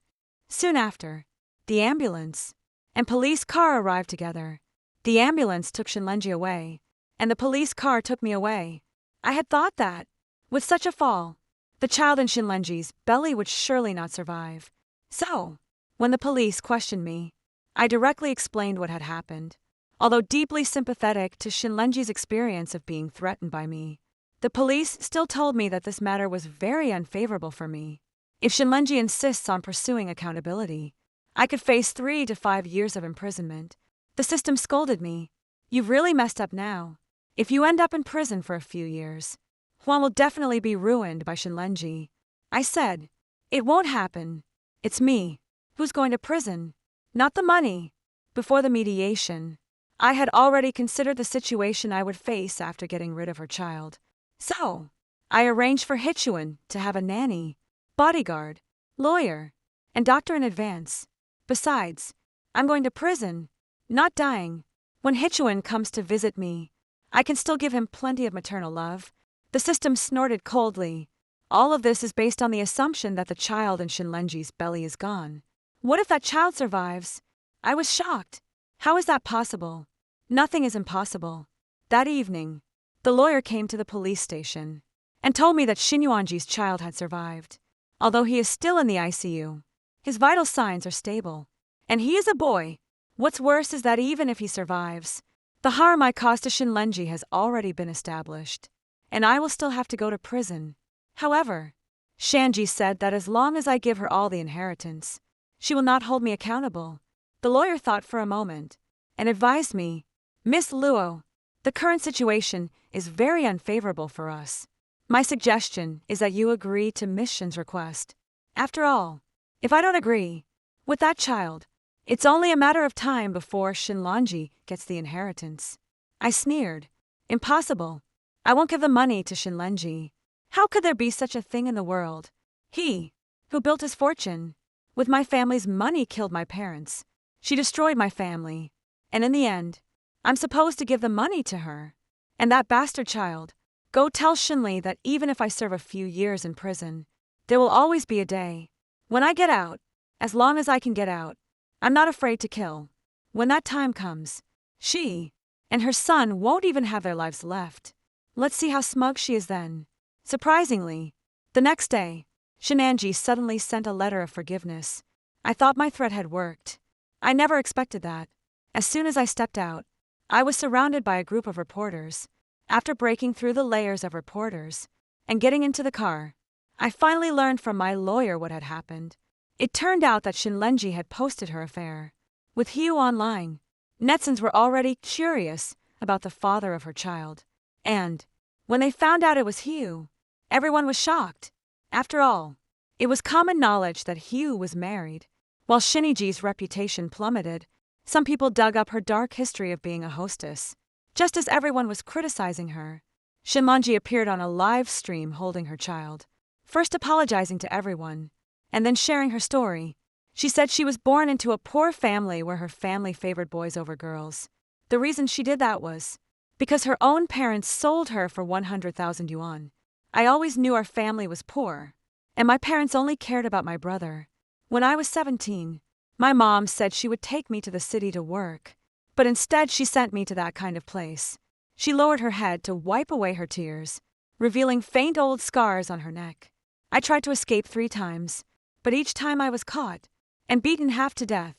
Soon after, the ambulance and police car arrived together. The ambulance took Shinlenji away, and the police car took me away. I had thought that, with such a fall, the child in Shinlenji's belly would surely not survive. So, when the police questioned me, I directly explained what had happened. Although deeply sympathetic to Shinlenji's experience of being threatened by me, the police still told me that this matter was very unfavorable for me. If Shinlenji insists on pursuing accountability, I could face 3 to 5 years of imprisonment. The system scolded me. You've really messed up now. If you end up in prison for a few years, Huan will definitely be ruined by Shinlenji. I said, it won't happen. It's me who's going to prison, not the money. Before the mediation, I had already considered the situation I would face after getting rid of her child. So, I arranged for Hichuan to have a nanny, bodyguard, lawyer, and doctor in advance. Besides, I'm going to prison, not dying. When Hichuan comes to visit me, I can still give him plenty of maternal love. The system snorted coldly. All of this is based on the assumption that the child in Shinlenji's belly is gone. What if that child survives? I was shocked. How is that possible? Nothing is impossible. That evening, the lawyer came to the police station and told me that Xinyuanji's child had survived. Although he is still in the ICU, his vital signs are stable. And he is a boy. What's worse is that even if he survives, the harm I caused to Shinlenji has already been established, and I will still have to go to prison. However, Shanji said that as long as I give her all the inheritance, she will not hold me accountable. The lawyer thought for a moment and advised me, Miss Luo, the current situation is very unfavorable for us. My suggestion is that you agree to Miss Shin's request. After all, if I don't agree with that child, it's only a matter of time before Shinlenji gets the inheritance. I sneered. Impossible. I won't give the money to Shinlenji. How could there be such a thing in the world? He, who built his fortune with my family's money, killed my parents. She destroyed my family. And in the end, I'm supposed to give the money to her. And that bastard child. Go tell Shinli that even if I serve a few years in prison, there will always be a day when I get out. As long as I can get out, I'm not afraid to kill. When that time comes, she and her son won't even have their lives left. Let's see how smug she is then. Surprisingly, the next day, Shinanji suddenly sent a letter of forgiveness. I thought my threat had worked. I never expected that. As soon as I stepped out, I was surrounded by a group of reporters. After breaking through the layers of reporters and getting into the car, I finally learned from my lawyer what had happened. It turned out that Shinlenji had posted her affair with Hugh online. Netizens were already curious about the father of her child, and when they found out it was Hugh, everyone was shocked. After all, it was common knowledge that Hugh was married. While Shiniji's reputation plummeted, some people dug up her dark history of being a hostess. Just as everyone was criticizing her, Shinlenji appeared on a live stream holding her child, first apologizing to everyone, and then sharing her story. She said she was born into a poor family where her family favored boys over girls. The reason she did that was because her own parents sold her for 100,000 yuan. I always knew our family was poor, and my parents only cared about my brother. When I was 17, my mom said she would take me to the city to work, but instead she sent me to that kind of place. She lowered her head to wipe away her tears, revealing faint old scars on her neck. I tried to escape 3 times, but each time I was caught and beaten half to death.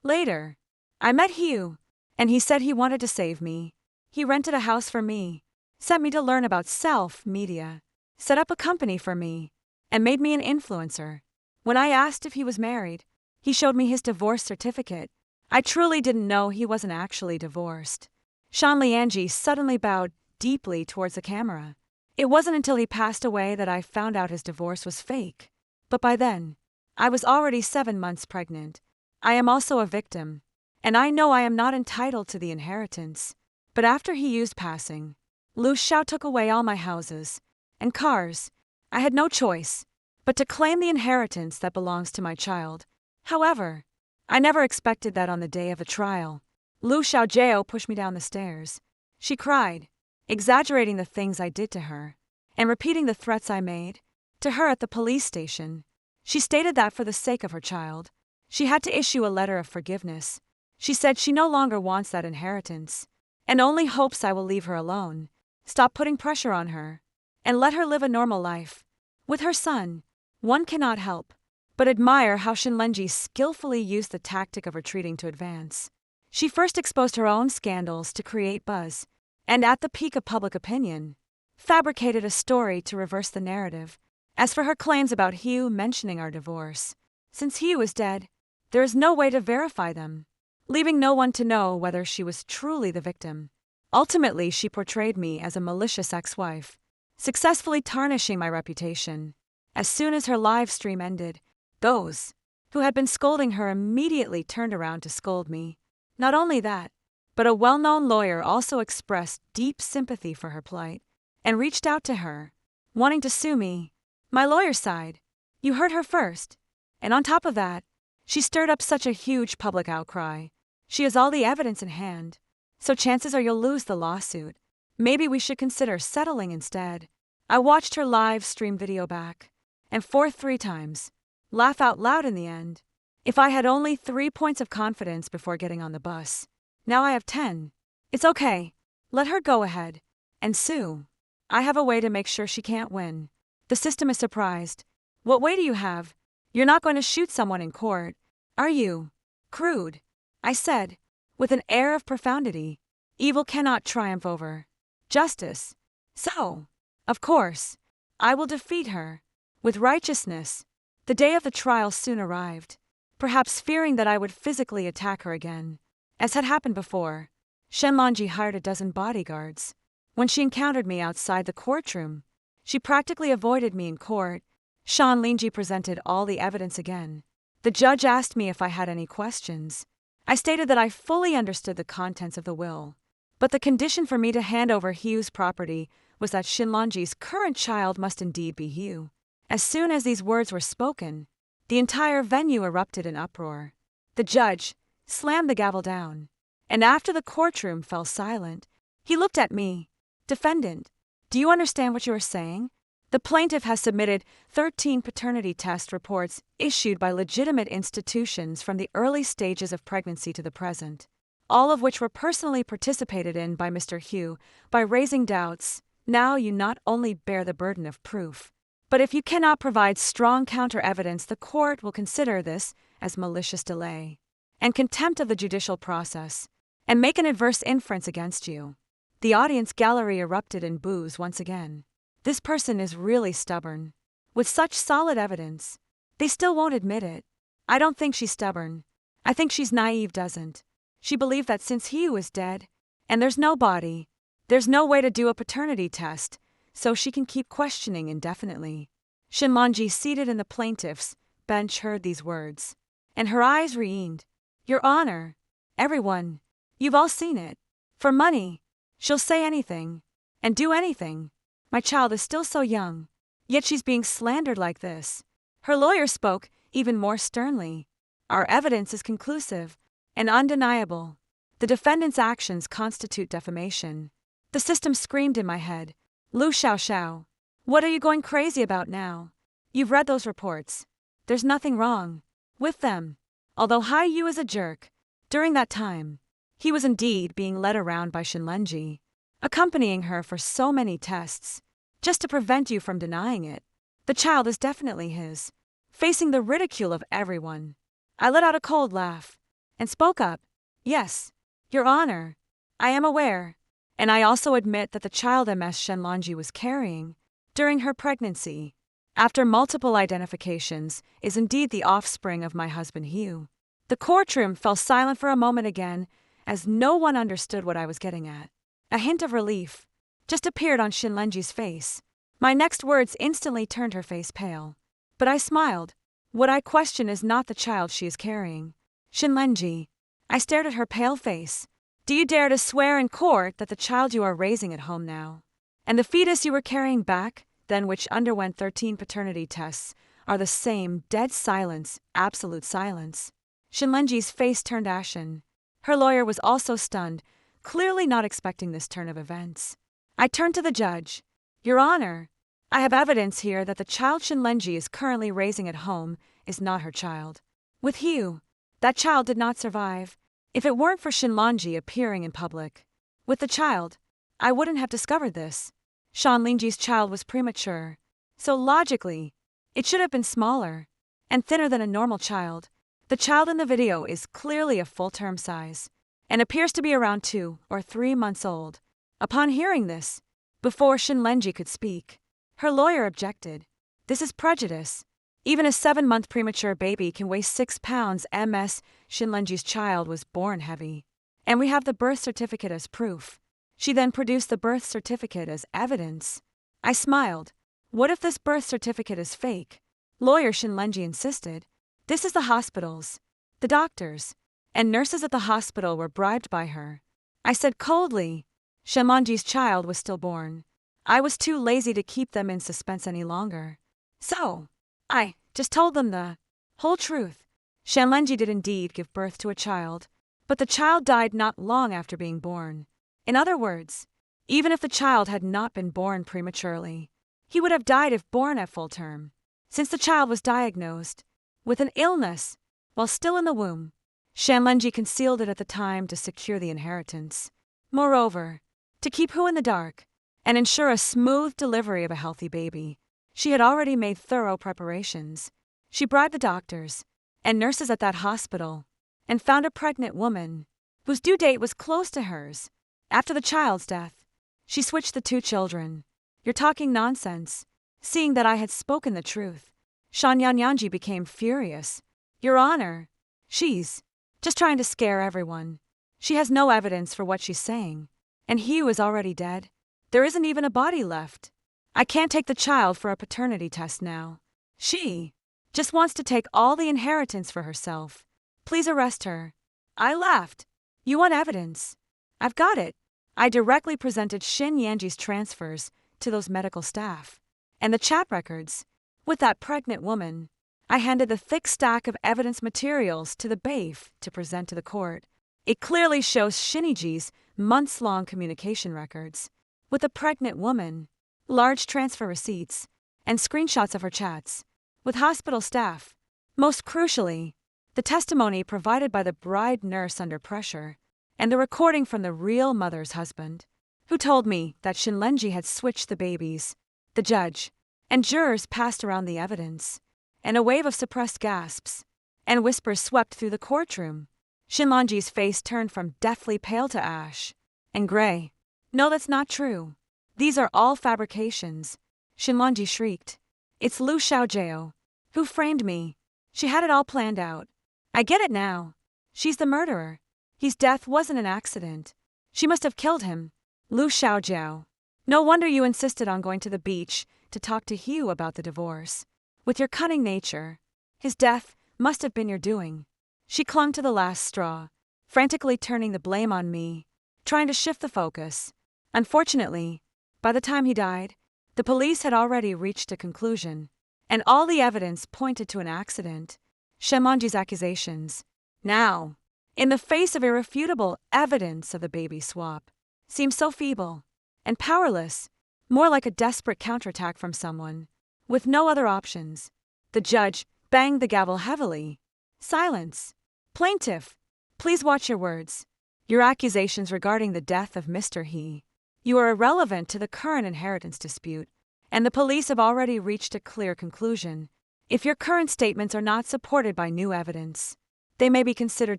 Later, I met Hugh, and he said he wanted to save me. He rented a house for me, sent me to learn about self-media, set up a company for me, and made me an influencer. When I asked if he was married, he showed me his divorce certificate. I truly didn't know he wasn't actually divorced. Shan Lianji suddenly bowed deeply towards the camera. It wasn't until he passed away that I found out his divorce was fake. But by then, I was already 7 months pregnant. I am also a victim, and I know I am not entitled to the inheritance. But after he used passing, Lu Xiao took away all my houses and cars. I had no choice but to claim the inheritance that belongs to my child. However, I never expected that on the day of the trial, Lu Xiaojie pushed me down the stairs. She cried, exaggerating the things I did to her, and repeating the threats I made to her at the police station. She stated that for the sake of her child, she had to issue a letter of forgiveness. She said she no longer wants that inheritance, and only hopes I will leave her alone, stop putting pressure on her, and let her live a normal life. With her son, one cannot help but admire how Shinlenji skillfully used the tactic of retreating to advance. She first exposed her own scandals to create buzz, and at the peak of public opinion, fabricated a story to reverse the narrative. As for her claims about Hugh mentioning our divorce, since Hugh is dead, there is no way to verify them, leaving no one to know whether she was truly the victim. Ultimately, she portrayed me as a malicious ex-wife, successfully tarnishing my reputation. As soon as her live stream ended, those who had been scolding her immediately turned around to scold me. Not only that, but a well-known lawyer also expressed deep sympathy for her plight and reached out to her, wanting to sue me. My lawyer sighed. You heard her first. And on top of that, she stirred up such a huge public outcry. She has all the evidence in hand, so chances are you'll lose the lawsuit. Maybe we should consider settling instead. I watched her live stream video back, and for 3 times, laugh out loud in the end. If I had only 3 points of confidence before getting on the bus, now I have 10. It's okay. Let her go ahead and sue. I have a way to make sure she can't win. The system is surprised. What way do you have? You're not going to shoot someone in court, are you? Crude, I said, with an air of profundity. Evil cannot triumph over justice. So, of course, I will defeat her with righteousness. The day of the trial soon arrived, perhaps fearing that I would physically attack her again. As had happened before, Shenlanji hired a dozen bodyguards. When she encountered me outside the courtroom, she practically avoided me in court. Shenlanji presented all the evidence again. The judge asked me if I had any questions. I stated that I fully understood the contents of the will, but the condition for me to hand over Hugh's property was that Shenlanji's current child must indeed be Hugh. As soon as these words were spoken, the entire venue erupted in uproar. The judge slammed the gavel down, and after the courtroom fell silent, he looked at me. Defendant, do you understand what you are saying? The plaintiff has submitted 13 paternity test reports issued by legitimate institutions from the early stages of pregnancy to the present, all of which were personally participated in by Mr. Hugh. By raising doubts, now you not only bear the burden of proof, but if you cannot provide strong counter-evidence, the court will consider this as malicious delay and contempt of the judicial process, and make an adverse inference against you. The audience gallery erupted in boos once again. This person is really stubborn. With such solid evidence, they still won't admit it. I don't think she's stubborn. I think she's naive, doesn't. She believed that since Hugh is dead, and there's no body, there's no way to do a paternity test, so she can keep questioning indefinitely. Shenlanji, seated in the plaintiff's bench, heard these words, and her eyes re-beamed. Your Honor, everyone, you've all seen it. For money, she'll say anything, and do anything. My child is still so young, yet she's being slandered like this. Her lawyer spoke even more sternly. Our evidence is conclusive and undeniable. The defendant's actions constitute defamation. The system screamed in my head. Lu Xiaoxiao, what are you going crazy about now? You've read those reports. There's nothing wrong with them. Although Hai Yu is a jerk, during that time, he was indeed being led around by Shenlanji, accompanying her for so many tests, just to prevent you from denying it. The child is definitely his, facing the ridicule of everyone. I let out a cold laugh and spoke up. Yes, Your Honor, I am aware, and I also admit that the child Ms. Shenlanji was carrying during her pregnancy, after multiple identifications, is indeed the offspring of my husband Hugh. The courtroom fell silent for a moment again, as no one understood what I was getting at. A hint of relief just appeared on Shenlanji's face. My next words instantly turned her face pale. But I smiled. What I question is not the child she is carrying. Shenlanji, I stared at her pale face. Do you dare to swear in court that the child you are raising at home now, and the fetus you were carrying back then, which underwent 13 paternity tests, are the same? Dead silence, absolute silence. Shenlanji's face turned ashen. Her lawyer was also stunned, clearly not expecting this turn of events. I turned to the judge. Your Honor, I have evidence here that the child Shenlanji is currently raising at home is not her child. With Hugh, that child did not survive. If it weren't for Shenlanji appearing in public with the child, I wouldn't have discovered this. Shenlanji's child was premature, so logically, it should have been smaller and thinner than a normal child. The child in the video is clearly a full-term size and appears to be around 2 or 3 months old. Upon hearing this, before Shenlanji could speak, her lawyer objected. This is prejudice. Even a 7-month premature baby can weigh 6 pounds. Ms. Shenlanji's child was born heavy, and we have the birth certificate as proof. She then produced the birth certificate as evidence. I smiled. What if this birth certificate is fake? Lawyer Shinlenji insisted. This is the hospital's. The doctors and nurses at the hospital were bribed by her. I said coldly. Shinlenji's child was stillborn. I was too lazy to keep them in suspense any longer. So, I just told them the whole truth. Shinlenji did indeed give birth to a child, but the child died not long after being born. In other words, even if the child had not been born prematurely, he would have died if born at full term, since the child was diagnosed with an illness while still in the womb. Shinlenji concealed it at the time to secure the inheritance. Moreover, to keep Hu in the dark and ensure a smooth delivery of a healthy baby, she had already made thorough preparations. She bribed the doctors and nurses at that hospital and found a pregnant woman whose due date was close to hers. After the child's death, she switched the two children. You're talking nonsense. Seeing that I had spoken the truth, Shanyanyanji became furious. Your Honor, she's just trying to scare everyone. She has no evidence for what she's saying, and Hugh is already dead. There isn't even a body left. I can't take the child for a paternity test now. She just wants to take all the inheritance for herself. Please arrest her. I laughed. You want evidence? I've got it. I directly presented Shin Yanji's transfers to those medical staff and the chat records with that pregnant woman. I handed the thick stack of evidence materials to the bailiff to present to the court. It clearly shows Shiniji's months-long communication records with the pregnant woman, large transfer receipts, and screenshots of her chats with hospital staff. Most crucially, the testimony provided by the bride nurse under pressure, and the recording from the real mother's husband, who told me that Shinlenji had switched the babies. The judge and jurors passed around the evidence, and a wave of suppressed gasps and whispers swept through the courtroom. Shinlenji's face turned from deathly pale to ash and gray. No, that's not true. These are all fabrications. Shinlenji shrieked. It's Liu Xiaojie, who framed me. She had it all planned out. I get it now. She's the murderer. His death wasn't an accident. She must have killed him. Liu Xiaojie. No wonder you insisted on going to the beach to talk to Hugh about the divorce. With your cunning nature, his death must have been your doing. She clung to the last straw, frantically turning the blame on me, trying to shift the focus. Unfortunately, by the time he died, the police had already reached a conclusion, and all the evidence pointed to an accident. Shinlenji's accusations, now, in the face of irrefutable evidence of the baby swap, seemed so feeble and powerless, more like a desperate counterattack from someone with no other options. The judge banged the gavel heavily. Silence. Plaintiff, please watch your words. Your accusations regarding the death of Mr. He. You are irrelevant to the current inheritance dispute, and the police have already reached a clear conclusion. If your current statements are not supported by new evidence, they may be considered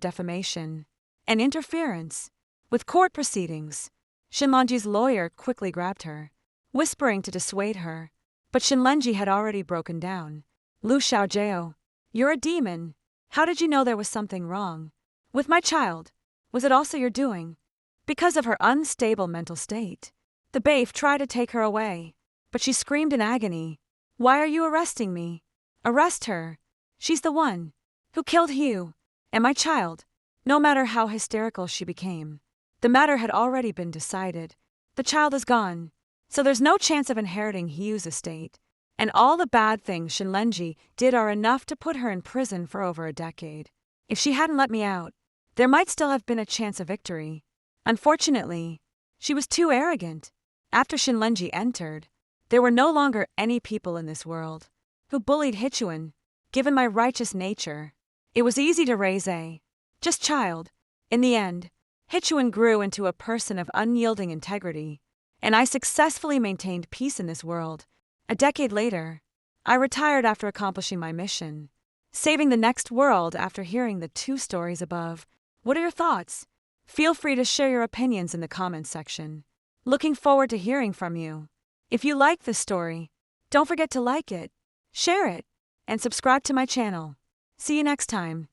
defamation and interference with court proceedings. Shinlenji's lawyer quickly grabbed her, whispering to dissuade her, but Shinlenji had already broken down. Liu Xiaojie, you're a demon. How did you know there was something wrong with my child? Was it also your doing? Because of her unstable mental state, the bailiff tried to take her away, but she screamed in agony. Why are you arresting me? Arrest her. She's the one who killed Hugh and my child. No matter how hysterical she became, the matter had already been decided. The child is gone, so there's no chance of inheriting Hugh's estate, and all the bad things Shinlenji did are enough to put her in prison for over a decade. If she hadn't let me out, there might still have been a chance of victory. Unfortunately, she was too arrogant. After Shinlenji entered, there were no longer any people in this world who bullied Hichuan. Given my righteous nature, it was easy to raise a just child. In the end, Hichuan grew into a person of unyielding integrity, and I successfully maintained peace in this world. A decade later, I retired after accomplishing my mission, saving the next world after hearing the two stories above. What are your thoughts? Feel free to share your opinions in the comments section. Looking forward to hearing from you. If you like this story, don't forget to like it, share it, and subscribe to my channel. See you next time.